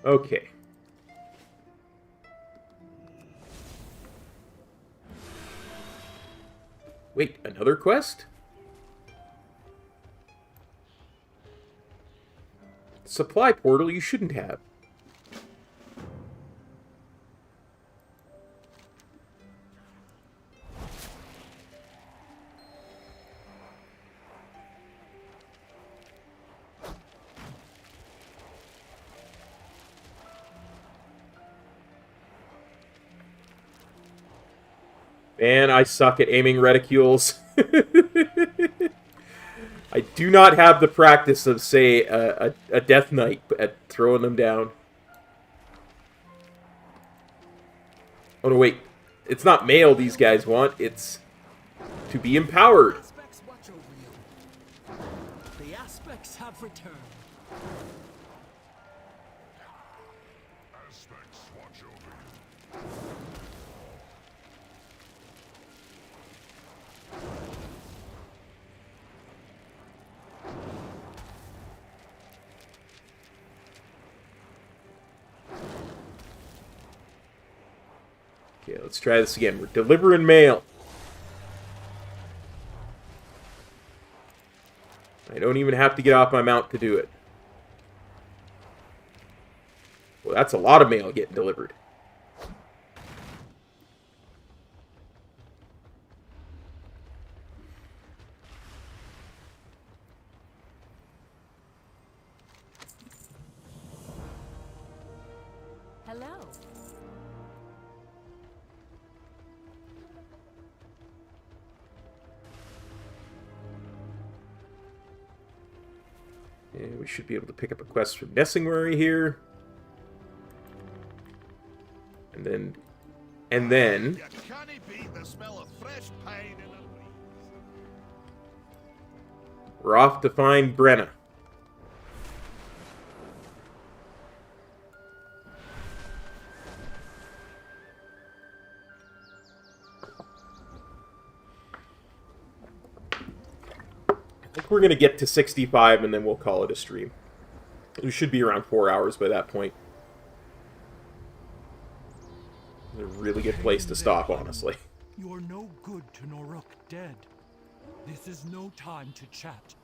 Okay. Wait, another quest? Supply portal you shouldn't have. Man, I suck at aiming reticules. I do not have the practice of, say, a Death Knight at throwing them down. Oh, no, wait. It's not mail these guys want. It's to be empowered. Aspects watch over you. The aspects have returned. Aspects watch over you. Okay, let's try this again. We're delivering mail. don't even have to get off my mount to do it. Well, that's a lot of mail getting delivered. Hello. And we should be able to pick up a quest from Nessingwary here. And then we're off to find Brenna. I think we're going to get to 65 and then we'll call it a stream. We should be around 4 hours by that point. It's a really good place to stop, honestly. You're no good to Noruk dead. This is no time to chat.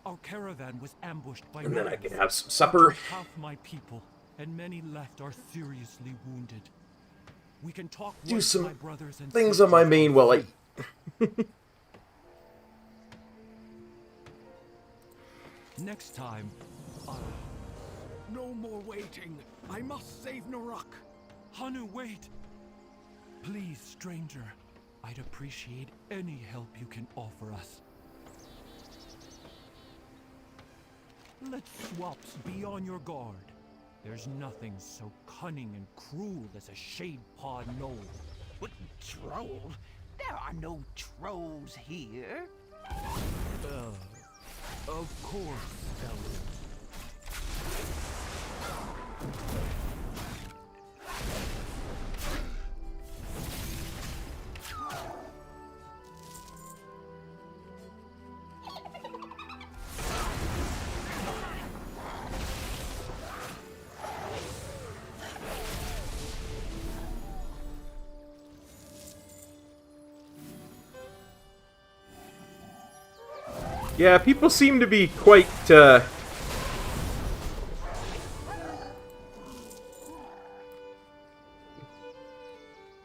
Our caravan was ambushed by And then I gnolls. can have some supper. Half my people, and many left are seriously wounded. We can talk Do with some my brothers and things on my sisters main while I... Next time, No more waiting. I must save Noruk. Hanu, wait! Please, stranger. I'd appreciate any help you can offer us. Let swaps be on your guard. There's nothing so cunning and cruel as a shade-paw gnoll. What troll? There are no trolls here. Of course, Elder. Yeah, people seem to be quite,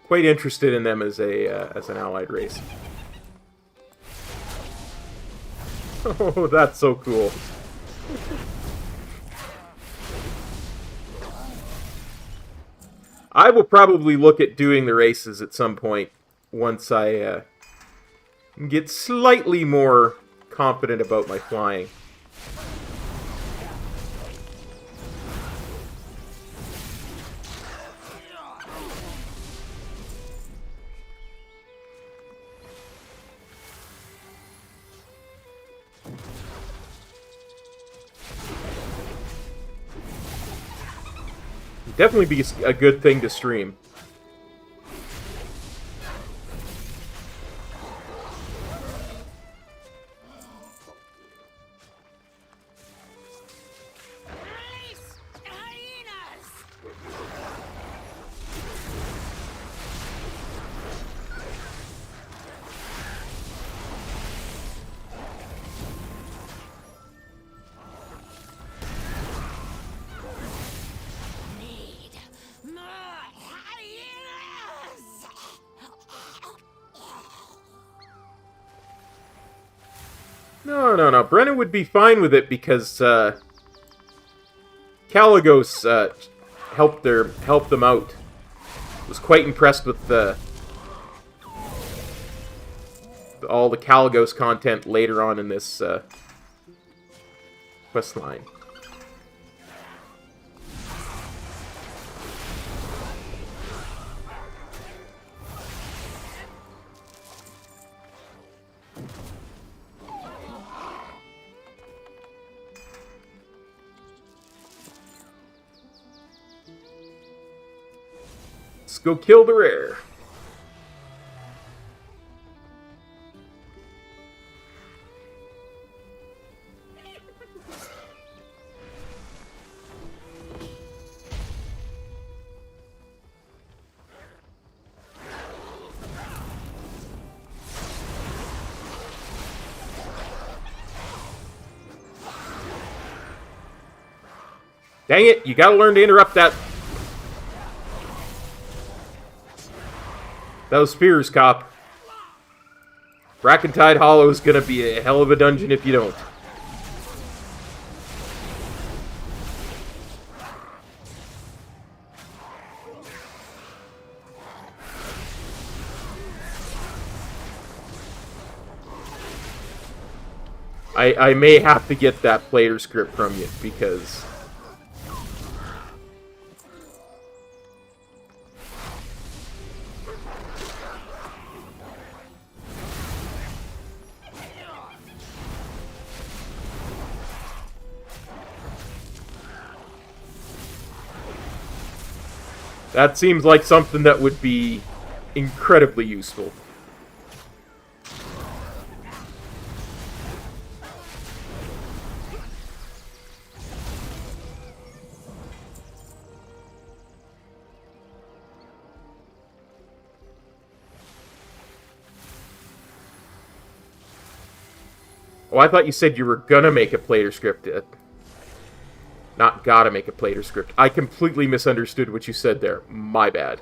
quite interested in them as an allied race. Oh, that's so cool. I will probably look at doing the races at some point once I get slightly more confident about my flying. Definitely be a good thing to stream. No. Brennan would be fine with it because Caligos helped them out. Was quite impressed with all the Caligos content later on in this quest line. Let's go kill the rare. Dang it, you gotta learn to interrupt that. Those spears, cop. Brackentide Hollow is gonna be a hell of a dungeon if you don't. I may have to get that player script from you, because... that seems like something that would be incredibly useful. Oh, I thought you said you were gonna make a player script. Not gotta make a player script. I completely misunderstood what you said there. My bad.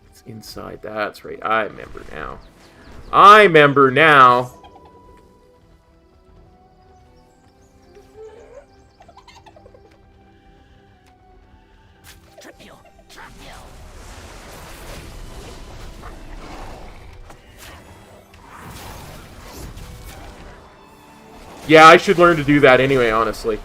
It's inside. That's right. I remember now. I remember now. Yeah, I should learn to do that anyway, honestly.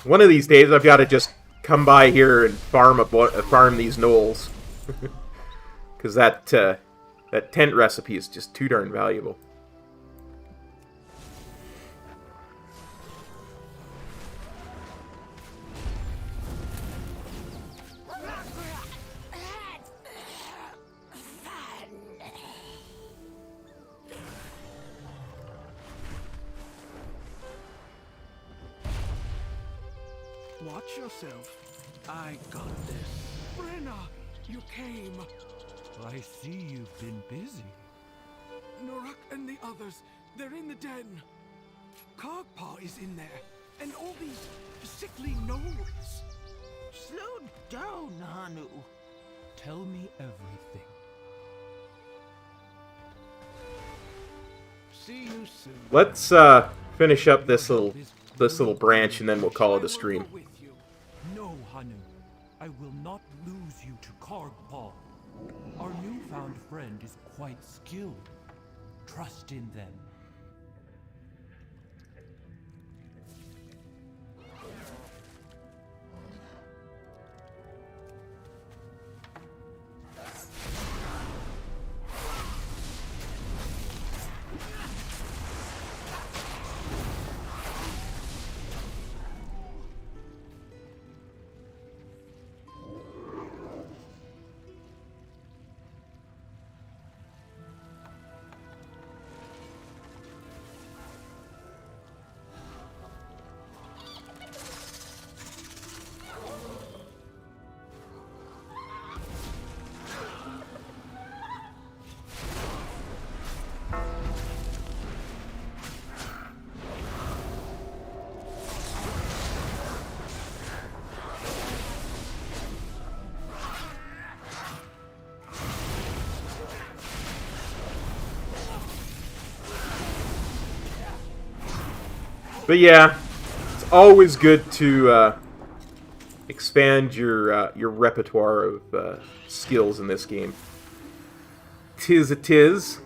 One of these days, I've got to just come by here and farm these gnolls, because that tent recipe is just too darn valuable. Watch yourself. I got this. Brenna, you came. I see you've been busy. Norak and the others, they're in the den. Karkpaw is in there, and all these sickly gnolls. Slow down, Hanu. Tell me everything. See you soon. Let's finish up this little branch, and then we'll call it a stream. No, Hanu. I will not lose you to Karkpaw. Our newfound friend is quite skilled. Trust in them. But yeah, it's always good to expand your repertoire of skills in this game. Tis a tis.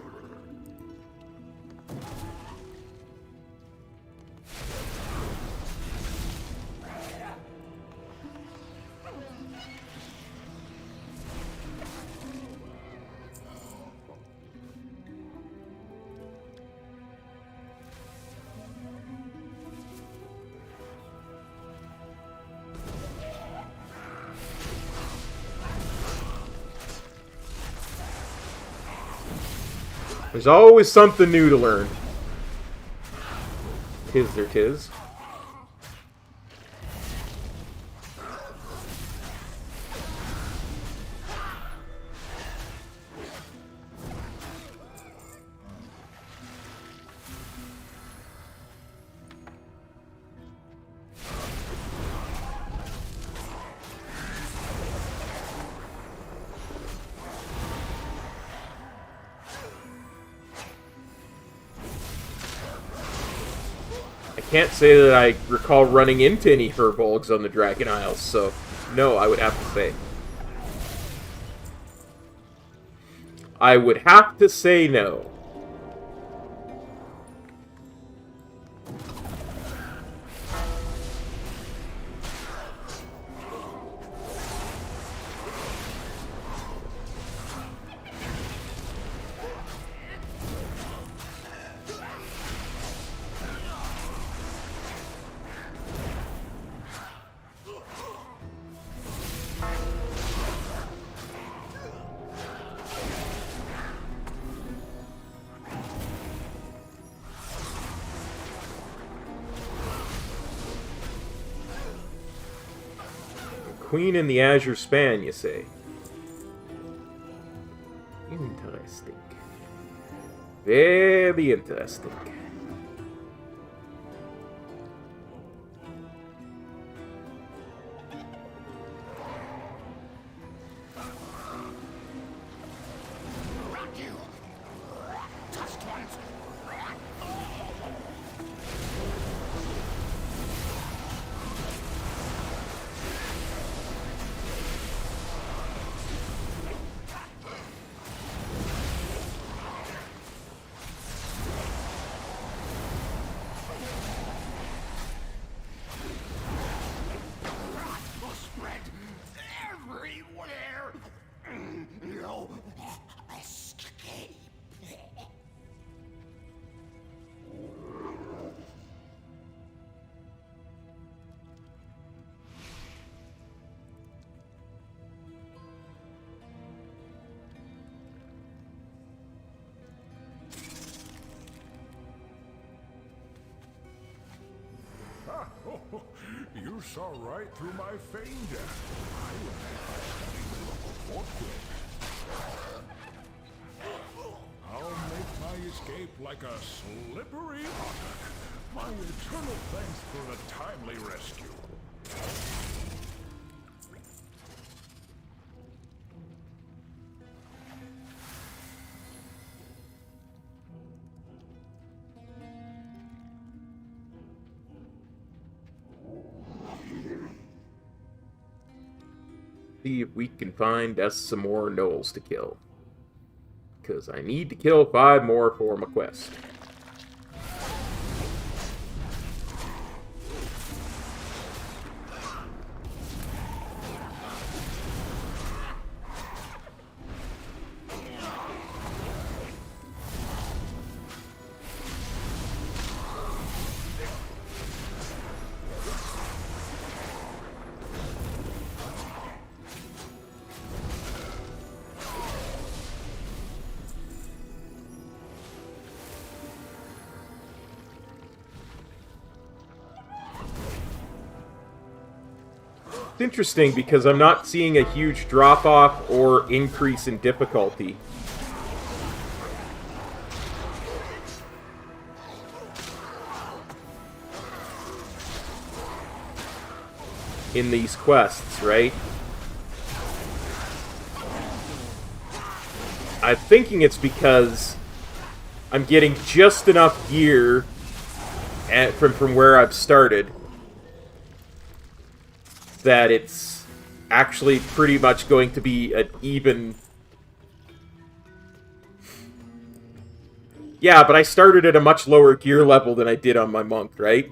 There's always something new to learn. Tis there tis. Can't say that I recall running into any Herbolgs on the Dragon Isles, so no, I would have to say. I would have to say no. Queen in the Azure Span, you say? Interesting. Very interesting. You saw right through my feign death. I was I'll make my escape like a slippery otter. My eternal thanks for the timely rescue. See if we can find us some more gnolls to kill. Because I need to kill 5 more for my quest. It's interesting because I'm not seeing a huge drop-off or increase in difficulty. In these quests, right? I'm thinking it's because I'm getting just enough gear from where I've started that it's actually pretty much going to be an even... Yeah, but I started at a much lower gear level than I did on my monk, right?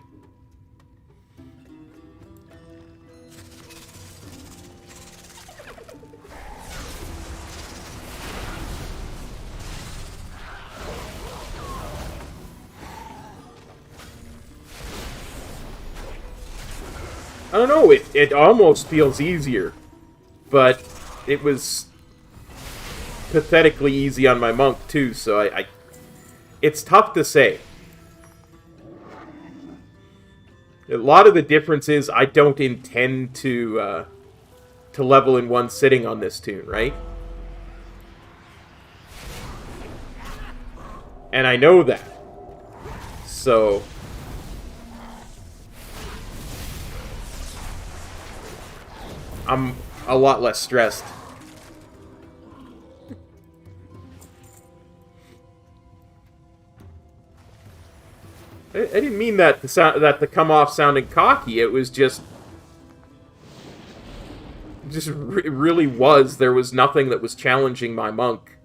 I don't know, it almost feels easier, but it was pathetically easy on my monk too, so it's tough to say. A lot of the difference is I don't intend to level in one sitting on this tune, right? And I know that. So... I'm a lot less stressed. I didn't mean that to come off sounding cocky. It was just it really was. There was nothing that was challenging my monk.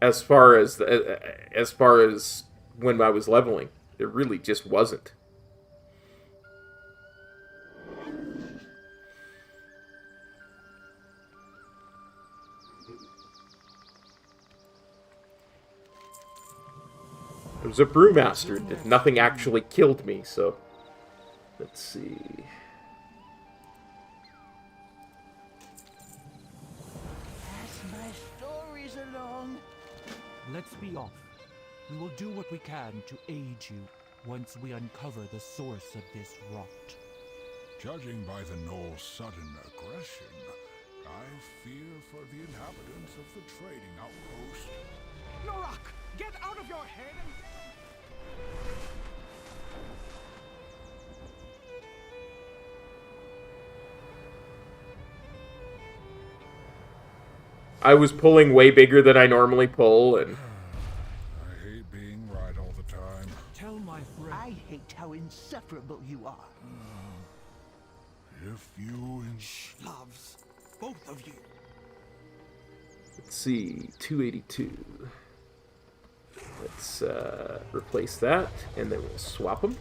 As far as when I was leveling, it really just wasn't. It was a brewmaster. Nothing actually killed me, so... Let's see... Let's be off. We will do what we can to aid you once we uncover the source of this rot. Judging by the Gnoll's sudden aggression, I fear for the inhabitants of the trading outpost. Norak, get out of your head and... I was pulling way bigger than I normally pull, and... I hate being right all the time. Tell my friend... I hate how insufferable you are. If you... Loves, both of you. Let's see, 282. Let's replace that, and then we'll swap them.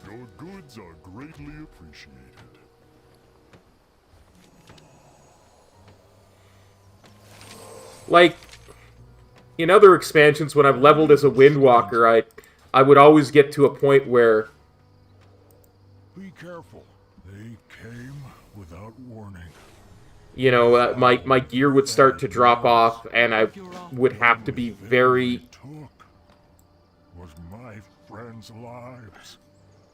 Your goods are greatly appreciated. Like, in other expansions, when I've leveled as a Windwalker, I would always get to a point where... Be careful. They came without warning. You know, my gear would start to drop off, and I would have to be very... Was my friends' lives.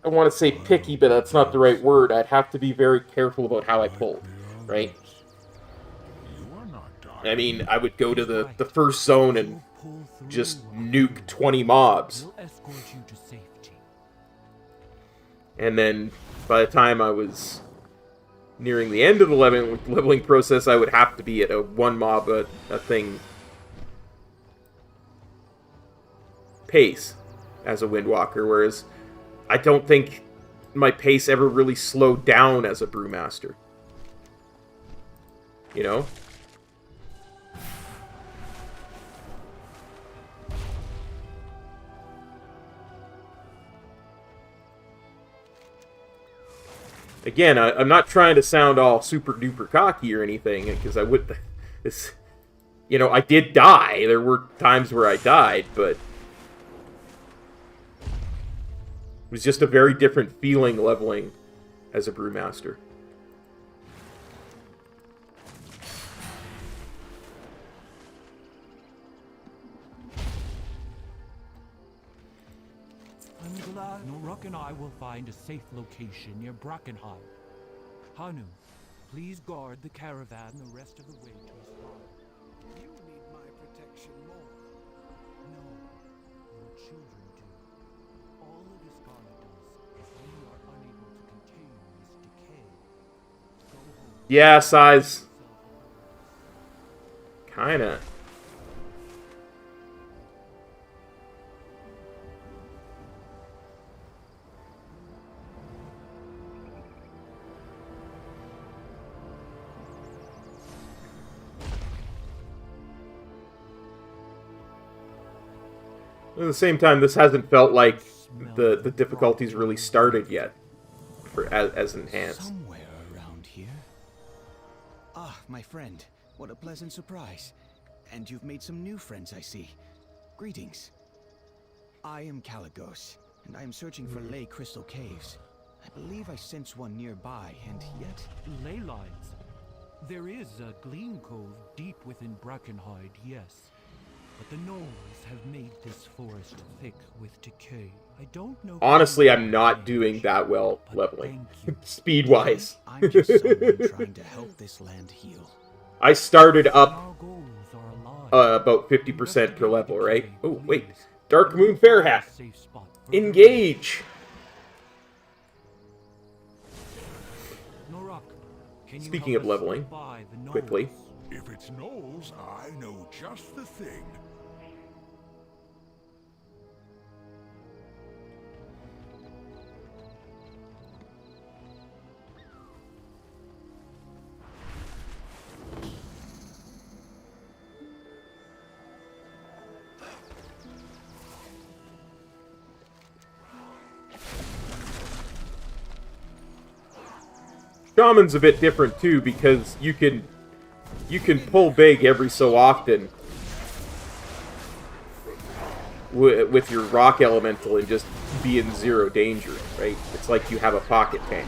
I want to say picky, but that's not the right word. I'd have to be very careful about how I pulled, right? I mean, I would go to the first zone and just nuke 20 mobs. And then, by the time I was nearing the end of the leveling process, I would have to be at a one mob a thing pace as a Windwalker, whereas I don't think my pace ever really slowed down as a Brewmaster. You know? Again, I'm not trying to sound all super duper cocky or anything, because I would... You know, I did die. There were times where I died, but... It was just a very different feeling leveling as a Brewmaster. I'm glad Noruk and I will find a safe location near Brackenheim. Hanu, please guard the caravan the rest of the way to his farm. You need my protection more. No, your children do. All of Iskara does is we are unable to contain Yeah, size. Kinda. At the same time, this hasn't felt like the difficulties really started yet for as enhanced. Somewhere around here. Ah, my friend. What a pleasant surprise. And you've made some new friends, I see. Greetings. I am Caligos, and I am searching for ley crystal caves. I believe I sense one nearby, and yet... Ley lines. There is a gleam cove deep within Brackenhide, yes. But the gnolls have made this forest thick with decay. I don't know... Honestly, I'm not doing that well leveling. Speed-wise. I'm just someone trying to help this land heal. I started up about 50% per level, right? Oh, wait. Dark Moon Fairhat. Engage! Speaking of leveling, quickly. If it's gnolls, I know just the thing. Shaman's a bit different too because you can pull big every so often with your rock elemental and just be in zero danger, right? It's like you have a pocket tank.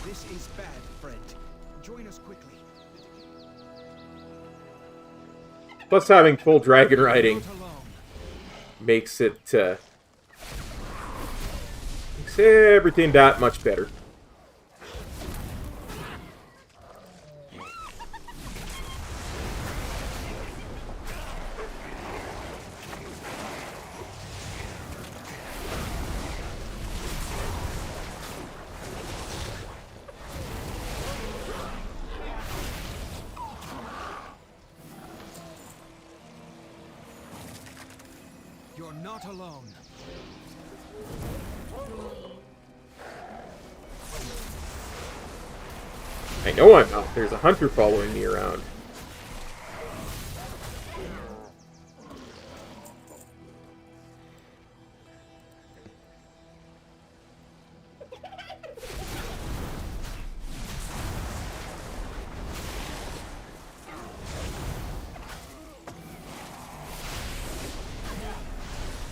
This is bad, friend. Join us quickly. Plus, having full dragon riding makes it makes everything that much better. You're not alone. I know I'm not. There's a hunter following me around.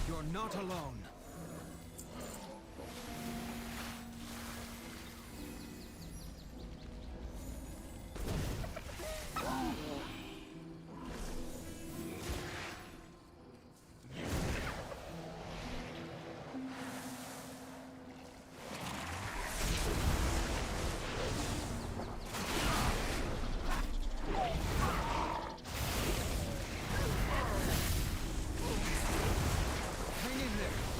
You're not alone. Hang in there.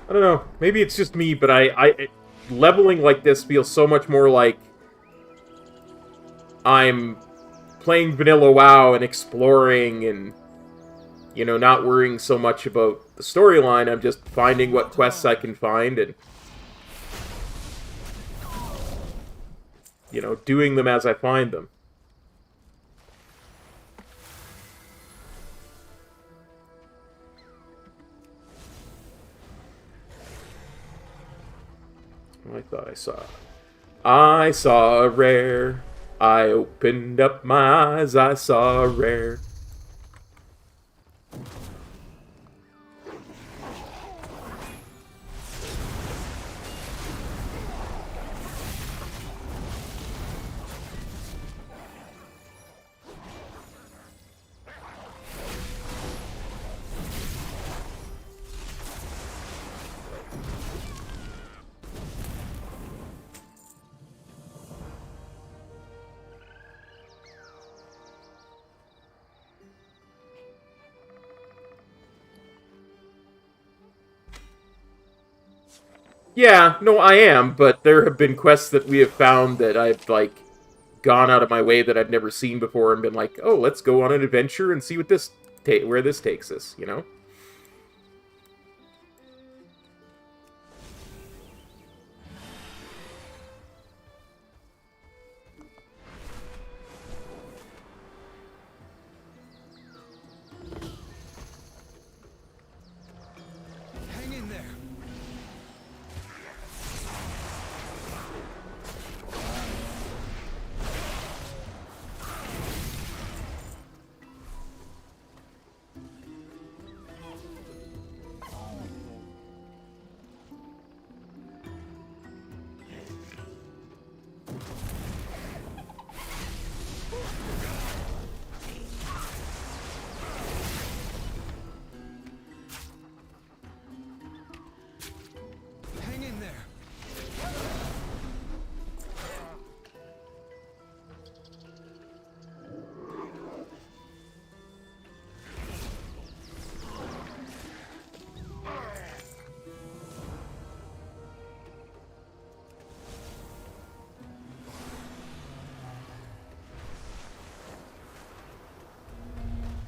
I don't know. Maybe it's just me, but leveling like this feels so much more like I'm playing vanilla WoW and exploring and, you know, not worrying so much about the storyline. I'm just finding what quests I can find and, you know, doing them as I find them. I thought I saw a rare. I opened up my eyes, I saw a rare. Yeah, no, I am, but there have been quests that we have found that I've, like, gone out of my way that I've never seen before and been like, oh, let's go on an adventure and see what where this takes us, you know? Hang in there. Hang in there.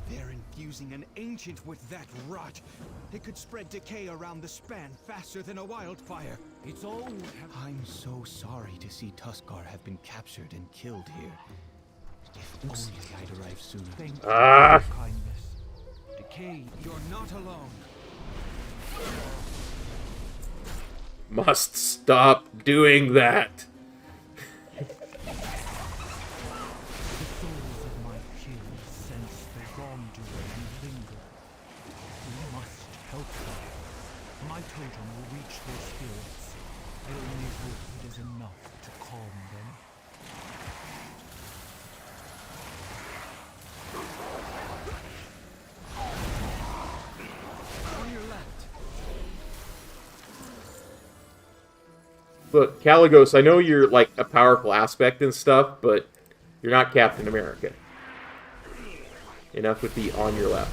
They're infusing an ancient with that rot. It could spread decay around the span faster than a wildfire. It's all I'm so sorry to see Tuskar have been captured and killed here. If only I'd arrived sooner. Thank you for your kindness. Decay, you're not alone. Must stop doing that. The souls of my kin sense the wrongdoer and linger. We must help them. My totem will reach their spirits. I only hope it is enough to calm them. On your left. Look, Caligos, I know you're, like, a powerful aspect and stuff, but you're not Captain America. Enough with the on your left.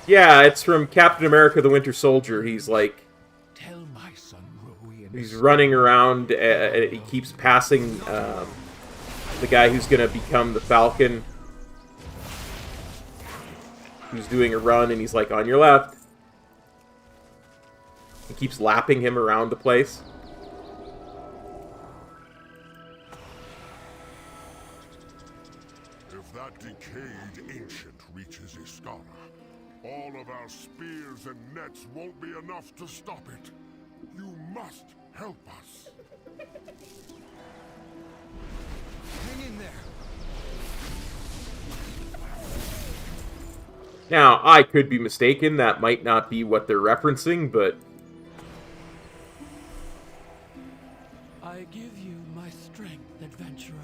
Yeah, it's from Captain America the Winter Soldier. He's like... Tell my son Rowie and He's running around, he keeps passing the guy who's going to become the Falcon. Who's doing a run, and he's like, on your left. He keeps lapping him around the place. If that decayed ancient reaches Iskana, all of our spears and nets won't be enough to stop it. You must help us. Hang in there. Now, I could be mistaken. That might not be what they're referencing, but... I give you my strength, adventurer.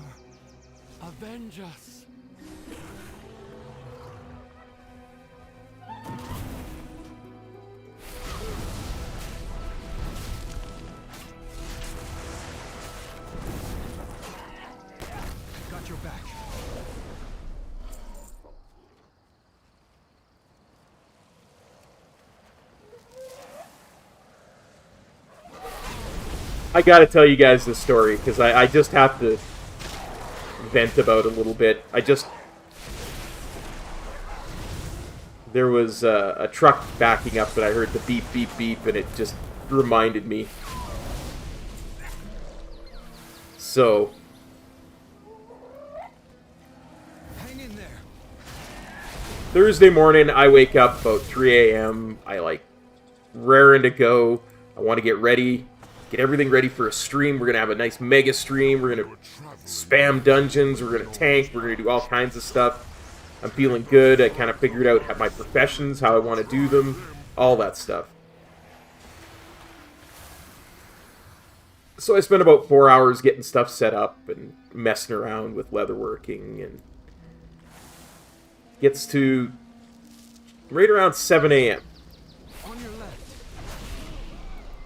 Avenge us. Got your back. I gotta tell you guys this story, because I just have to vent about it a little bit. There was a truck backing up, and I heard the beep, beep, beep, and it just reminded me. So... Hang in there. Thursday morning, I wake up about 3 a.m. I, like, raring to go. I want to get ready. Get everything ready for a stream. We're going to have a nice mega stream. We're going to spam dungeons. We're going to tank. We're going to do all kinds of stuff. I'm feeling good. I kind of figured out my professions, how I want to do them, all that stuff. So I spent about 4 hours getting stuff set up and messing around with leatherworking, and gets to right around 7 a.m. On your left.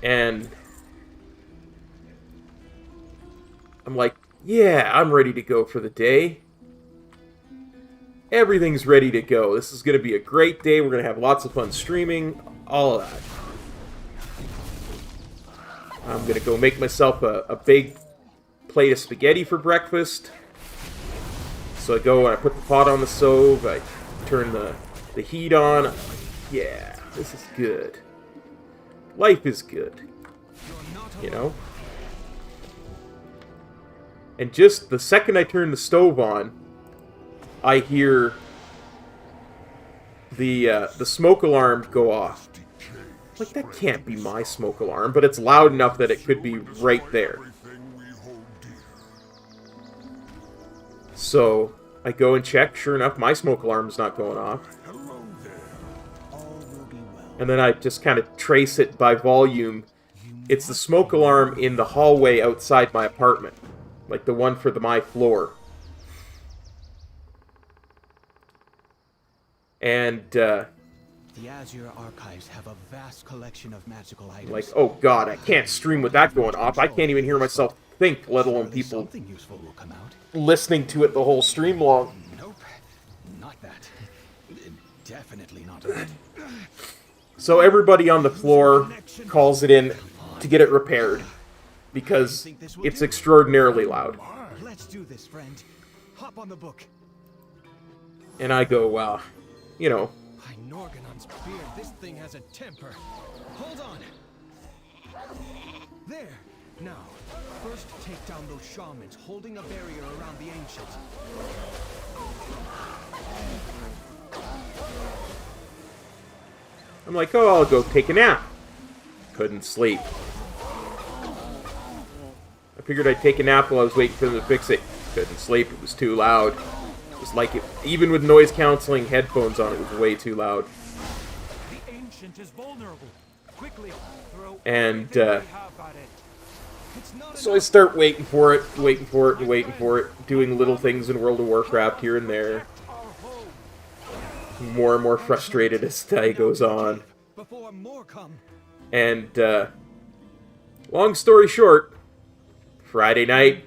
And I'm like, yeah, I'm ready to go for the day. Everything's ready to go. This is going to be a great day. We're going to have lots of fun streaming. All of that. I'm going to go make myself a big plate of spaghetti for breakfast. So I go and I put the pot on the stove. I turn the heat on. I'm like, yeah, this is good. Life is good. You know? And just the second I turn the stove on, I hear the smoke alarm go off. Like, that can't be my smoke alarm, but it's loud enough that it could be right there. So I go and check. Sure enough, my smoke alarm's not going off. And then I just kind of trace it by volume. It's the smoke alarm in the hallway outside my apartment. Like the one for my floor. And, The Azure Archives have a vast collection of magical items. like, oh god, I can't stream with that going off. I can't even hear myself think, let alone people Something useful will come out. listening to it the whole stream long. Nope, not that. Definitely not that. So everybody on the floor calls it in to get it repaired. Because it's extraordinarily loud. Let's do this, friend. Hop on the book. And I go, you know, By Norganon's beard, this thing has a temper. Hold on. There. Now, first take down those shamans holding a barrier around the ancients. I'm like, oh, I'll go take a nap. Couldn't sleep. I figured I'd take a nap while I was waiting for them to fix it. Couldn't sleep, it was too loud. It was like it, even with noise cancelling headphones on, it was way too loud. The ancient is vulnerable. Quickly throw And, everything we have at it. It's not so I start waiting for it, doing little things in World of Warcraft here and there. More and more frustrated as the day goes on. before more come. And, long story short, Friday night,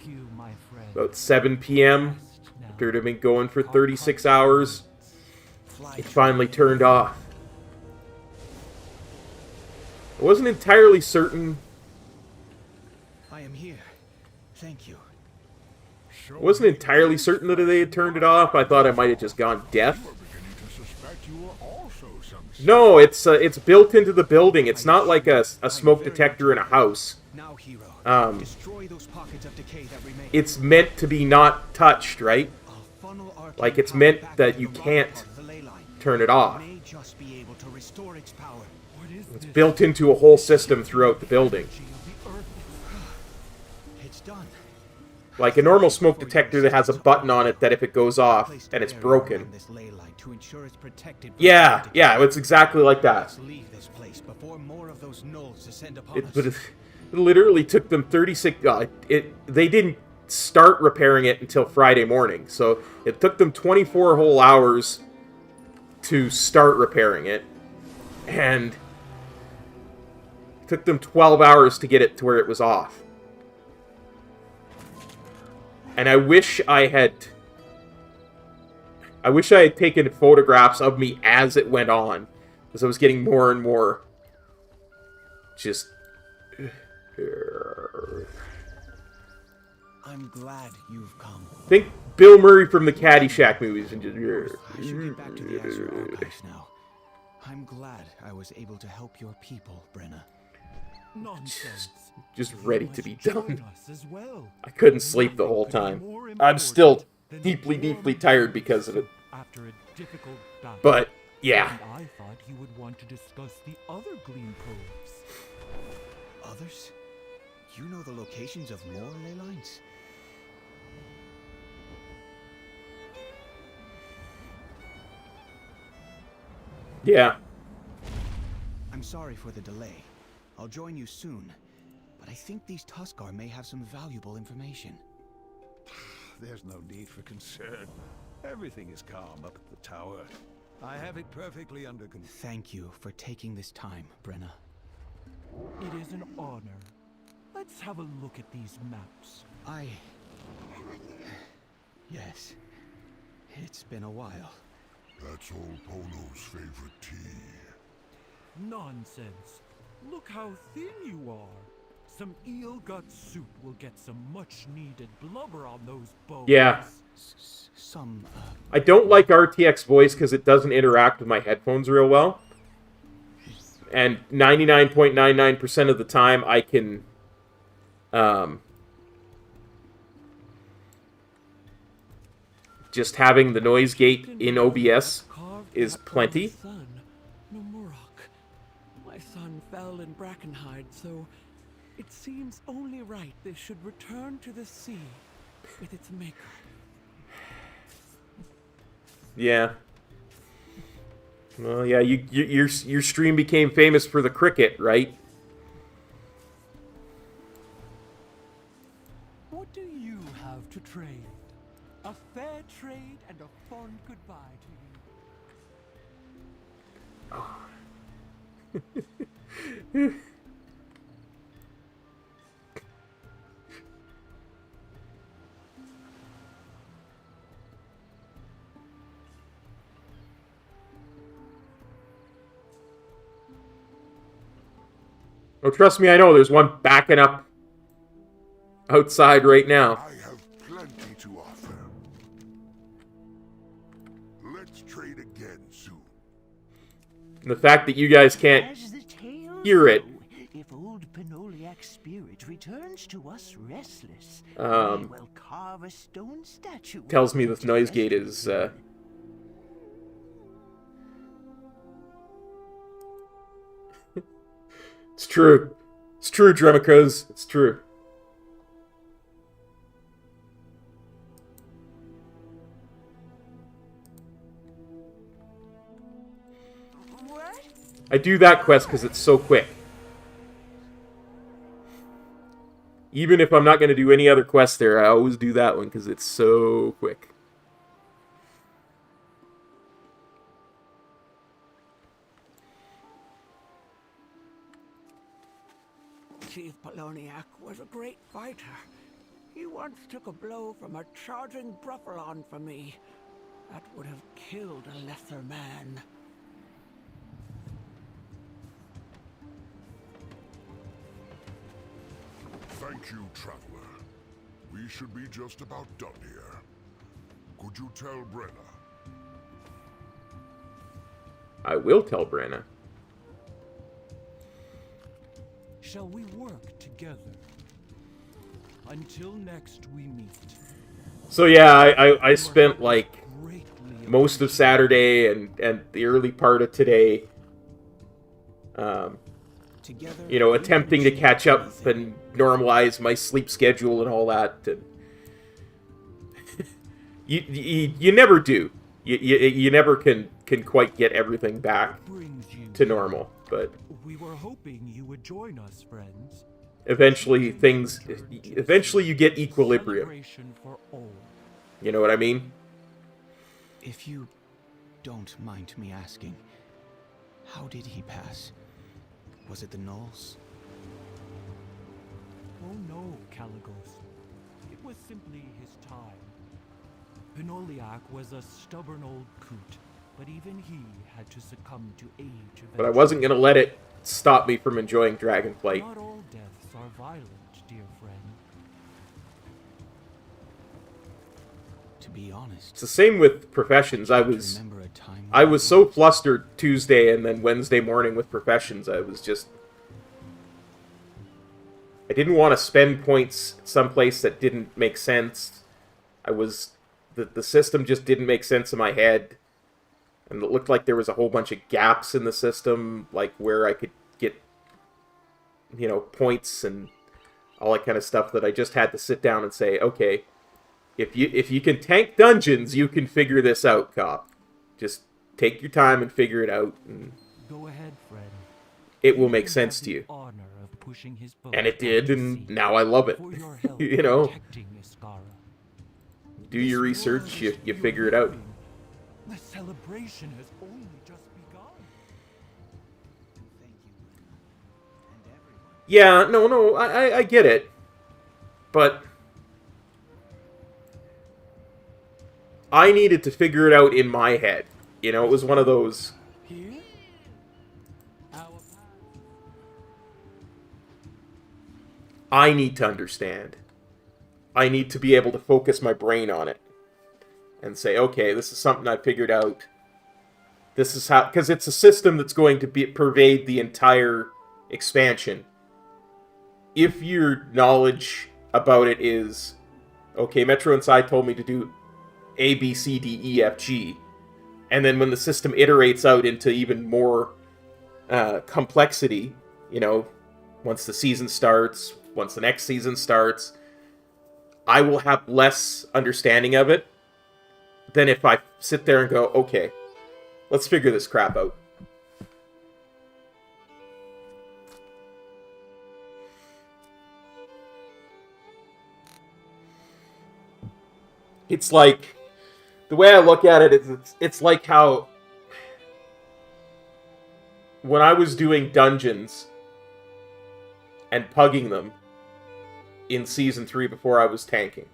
about 7 p.m., after it had been going for 36 hours, it finally turned off. I wasn't entirely certain. I am here. Thank you. I wasn't entirely certain that they had turned it off. I thought I might have just gone deaf. No, it's built into the building. It's not like a smoke detector in a house. It's meant to be not touched, right? Like, it's meant that you can't turn it off. It's built into a whole system throughout the building. It's done. Like a normal smoke detector that has a button on it that if it goes off and it's broken. Yeah, it's exactly like that. But it literally took them 36... they didn't start repairing it until Friday morning. So it took them 24 whole hours to start repairing it. And it took them 12 hours to get it to where it was off. And I wish I had taken photographs of me as it went on. Because I was getting more and more just... I'm glad you've come. Think Bill Murray from the Caddyshack movies and just... I should get back to the Azure Archives now. I'm glad I was able to help your people, Brenna. Nonsense. Just ready to be done. As well. I couldn't sleep the whole time. I'm still deeply, deeply tired because of it. After a difficult battle. But, yeah. And I thought you would want to discuss the other gleam probes. Others? You know the locations of more ley lines? Yeah. I'm sorry for the delay. I'll join you soon. But I think these Tuskar may have some valuable information. There's no need for concern. Everything is calm up at the tower. I have it perfectly under control. Thank you for taking this time, Brenna. It is an honor. Let's have a look at these maps. Yes. It's been a while. That's old Polo's favorite tea. Nonsense. Look how thin you are. Some eel gut soup will get some much-needed blubber on those bones. Yeah. Some... I don't like RTX voice because it doesn't interact with my headphones real well. And 99.99% of the time I can... just having the noise gate in OBS is plenty. My son fell in Brackenhide, so it seems only right they should return to the sea with its maker. Yeah. Well, yeah, your stream became famous for the cricket, right? What do you have to trade? A fair trade and a fond goodbye to you. Oh, trust me, I know. There's one backing up outside right now. I have plenty to offer. Let's trade again soon. And the fact that you guys can't hear it. If old Pinoliac's spirit returns to us restless, we Um, will carve a stone statue. tells me the noise gate is, It's true. It's true, Dremicos. It's true. I do that quest because it's so quick. Even if I'm not going to do any other quests there, I always do that one because it's so quick. Chief Poloniac was a great fighter. He once took a blow from a charging Bruffalon for me. That would have killed a lesser man. Thank you, Traveler. We should be just about done here. Could you tell Brenna? I will tell Brenna. Shall we work together? Until next we meet. So yeah, I spent like most of Saturday and the early part of today, you know, attempting to catch up and normalize my sleep schedule and all that. And you never do. You never can quite get everything back to normal. But we were hoping you would join us, friends. eventually you get equilibrium. You know what I mean? If you don't mind me asking, how did he pass? Was it the Knolls? Oh no, Caligos. It was simply his time. Pinoliak was a stubborn old coot, but even he had to succumb to age eventually. But I wasn't going to let it stop me from enjoying DragonFlight. Not all deaths are violent, dear friend. To be honest, it's the same with Professions. I was so flustered Tuesday and then Wednesday morning with Professions. I didn't want to spend points someplace that didn't make sense. The system just didn't make sense in my head. And it looked like there was a whole bunch of gaps in the system, like where I could get, you know, points and all that kind of stuff, that I just had to sit down and say, okay, if you can tank dungeons, you can figure this out, cop. Just take your time and figure it out. And go ahead, friend. It will make sense to you. And it did, and now I love it. You know, do your research, you figure it out. The celebration has only just begun. Yeah, no, I get it. But I needed to figure it out in my head. You know, it was one of those... I need to understand. I need to be able to focus my brain on it. And say, okay, this is something I figured out. This is how... Because it's a system that's going to pervade the entire expansion. If your knowledge about it is... Okay, Metro Inside told me to do A, B, C, D, E, F, G. And then when the system iterates out into even more complexity, you know, once the season starts, once the next season starts, I will have less understanding of it than if I sit there and go, okay, let's figure this crap out. It's like, the way I look at it is, it's like how when I was doing dungeons and pugging them in Season 3 before I was tanking.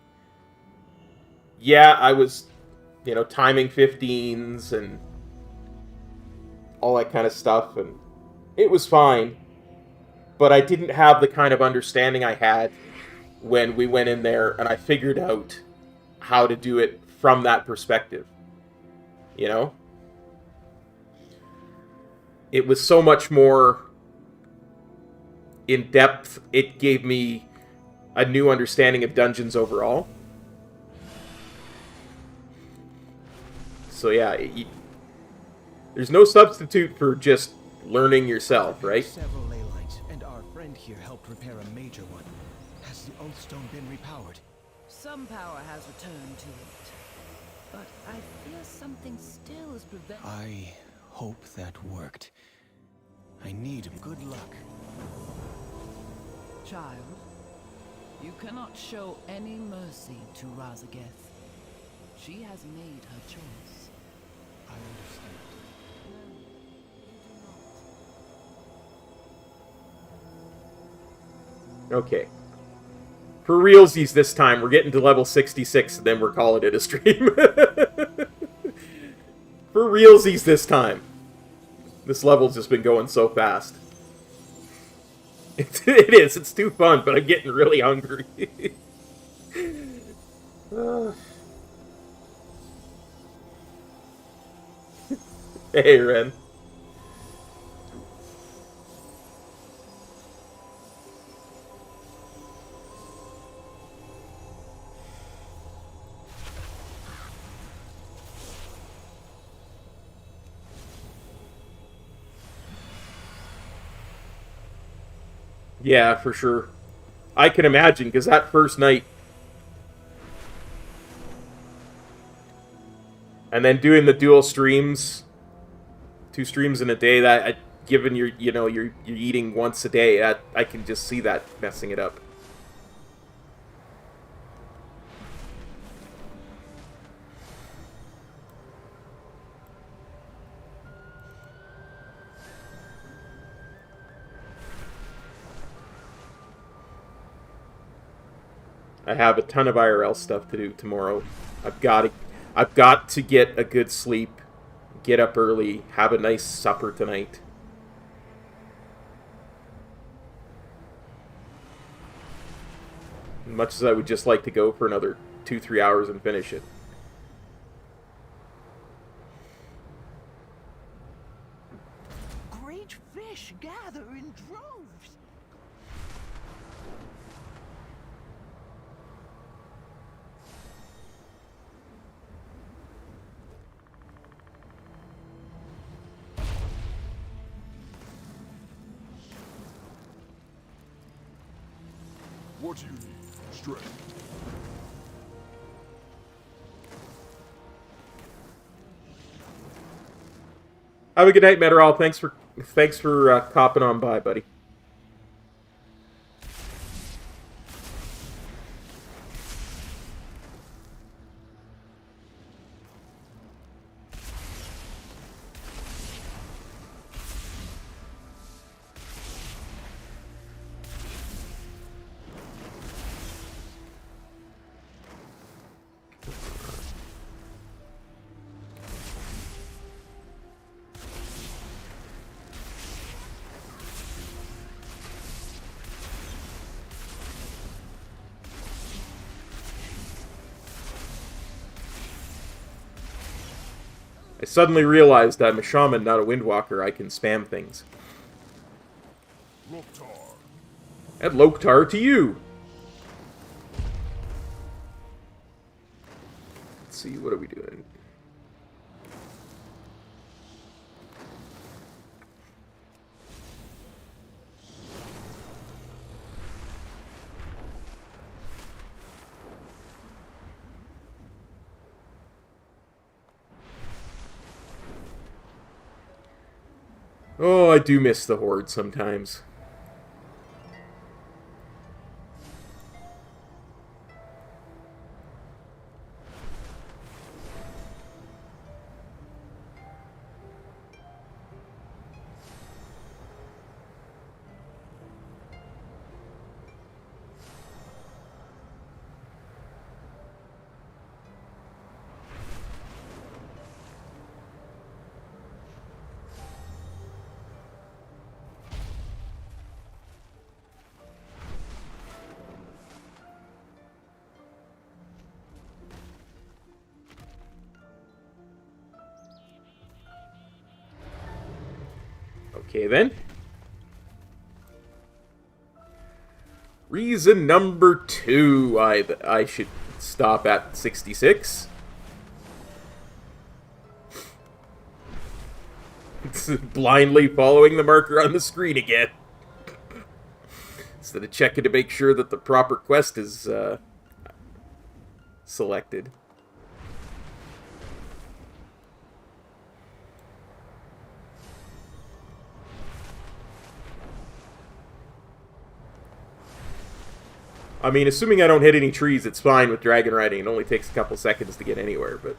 Yeah, I was, you know, timing 15s and all that kind of stuff, and it was fine. But I didn't have the kind of understanding I had when we went in there and I figured out how to do it from that perspective. You know? It was so much more in depth. It gave me a new understanding of dungeons overall. So yeah, there's no substitute for just learning yourself, right? Several ley lines, and our friend here helped repair a major one. Has the Oathstone been repowered? Some power has returned to it, but I fear something still is preventing. I hope that worked. I need good luck. Child, you cannot show any mercy to Razageth. She has made her choice. I understand. Okay. For realsies this time, we're getting to level 66, and then we're calling it a stream. For realsies this time. This level's just been going so fast. It is. It's too fun, but I'm getting really hungry. Hey, Ren. Yeah, for sure. I can imagine, because that first night... And then doing the dual streams... 2 streams in a day, given you're eating once a day, I can just see that messing it up. I have a ton of IRL stuff to do tomorrow. I've got to get a good sleep, get up early, have a nice supper tonight. As much as I would just like to go for another 2-3 hours and finish it. Great fish gather in droves. What do you need? Strength. Have a good night, Meteorol. Thanks for copping on by, buddy. I suddenly realized I'm a shaman, not a windwalker. I can spam things. Loktar. And Loktar to you! Let's see, what are we doing? Oh, I do miss the Horde sometimes. Okay, then. Reason number 2, I should stop at 66. It's blindly following the marker on the screen again. Instead of checking to make sure that the proper quest is selected. I mean, assuming I don't hit any trees, it's fine with dragon riding. It only takes a couple seconds to get anywhere, but...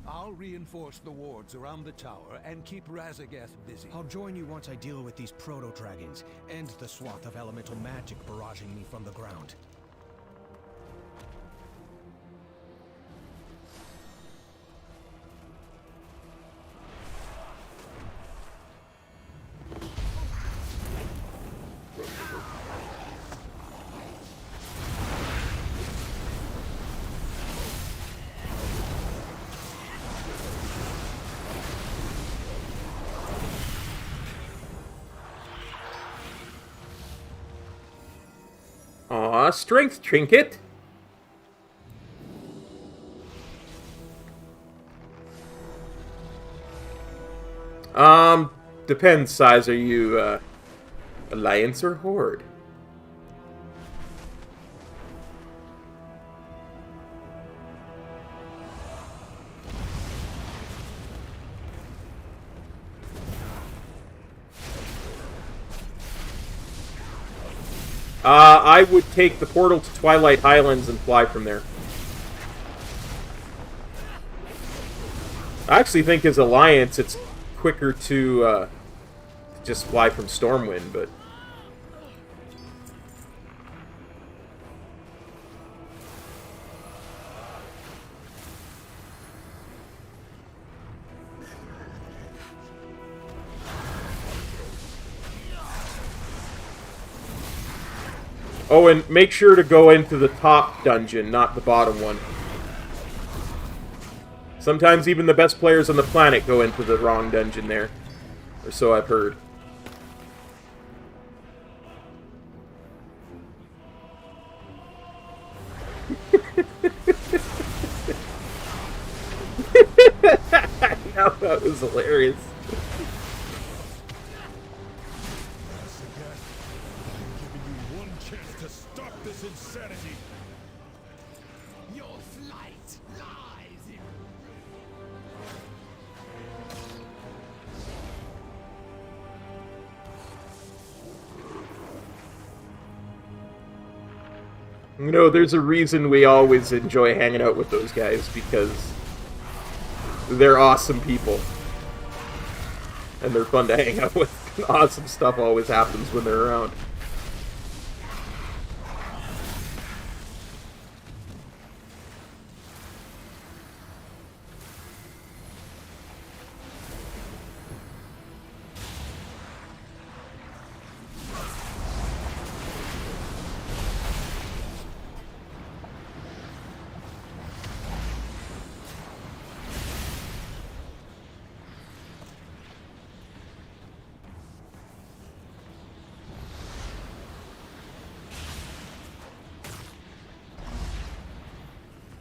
I'll reinforce the wards around the tower and keep Razageth busy. I'll join you once I deal with these proto-dragons and the swath of elemental magic barraging me from the ground. Aw, strength trinket. Depends, size. Are you, Alliance or Horde? I would take the portal to Twilight Highlands and fly from there. I actually think as Alliance, it's quicker to just fly from Stormwind, but... Oh, and make sure to go into the top dungeon, not the bottom one. Sometimes even the best players on the planet go into the wrong dungeon there. Or so I've heard. No, that was hilarious. This insanity. Your flight lies in... You know, there's a reason we always enjoy hanging out with those guys, because they're awesome people. And they're fun to hang out with. Awesome stuff always happens when they're around.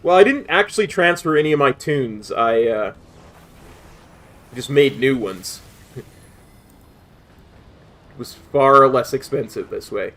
Well, I didn't actually transfer any of my tunes. I just made new ones. It was far less expensive this way.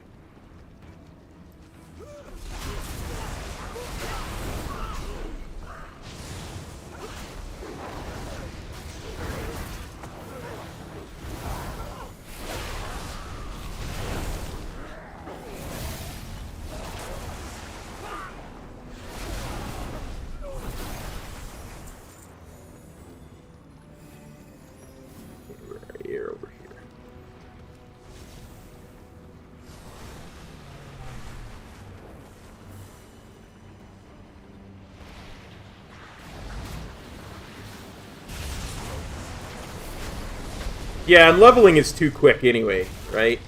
Yeah, and leveling is too quick anyway, right?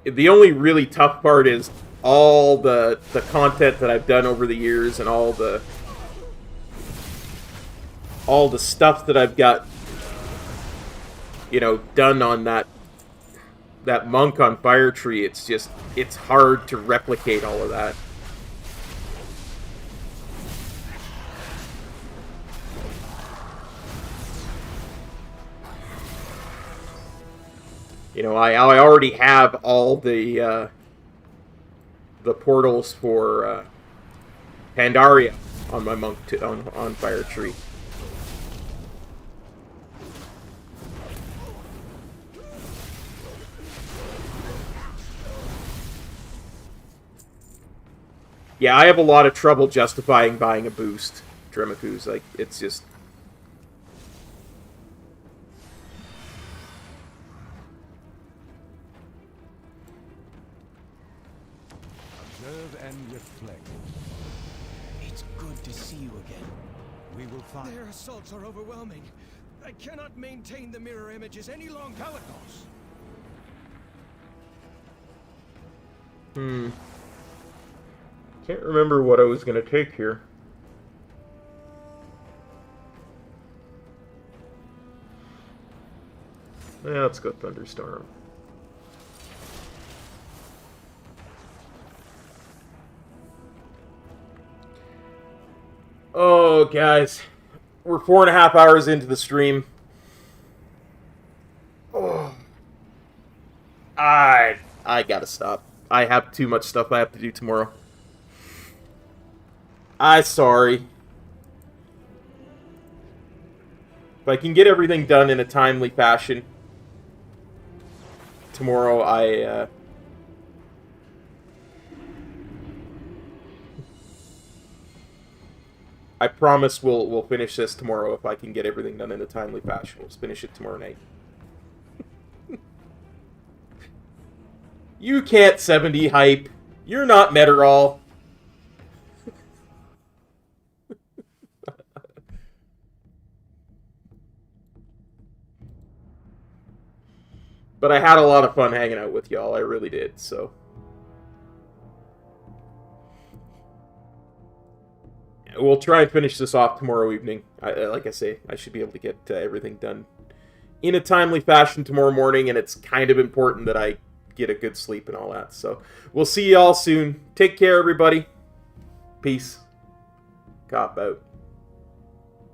The only really tough part is all the content that I've done over the years and all the stuff that I've got, you know, done on that monk on Fire Tree. It's hard to replicate all of that. You know, I already have all the portals for Pandaria on my monk on Fire Tree. Yeah, I have a lot of trouble justifying buying a boost, Dremaku's. Like, it's just... Observe and reflect. It's good to see you again. We will find... Their assaults are overwhelming. I cannot maintain the mirror images any longer. Kalikos! Can't remember what I was going to take here. Yeah, let's go Thunderstorm. Oh Well, guys, we're 4.5 hours into the stream. Oh. I gotta stop. I have too much stuff I have to do tomorrow. I'm sorry. If I can get everything done in a timely fashion tomorrow, I promise we'll finish this tomorrow if I can get everything done in a timely fashion. We'll finish it tomorrow night. You can't 70 hype. You're not Meteorol. But I had a lot of fun hanging out with y'all. I really did, so. We'll try and finish this off tomorrow evening. Like I say, I should be able to get everything done in a timely fashion tomorrow morning, and it's kind of important that I get a good sleep and all that. So, we'll see y'all soon. Take care, everybody. Peace. Cop out.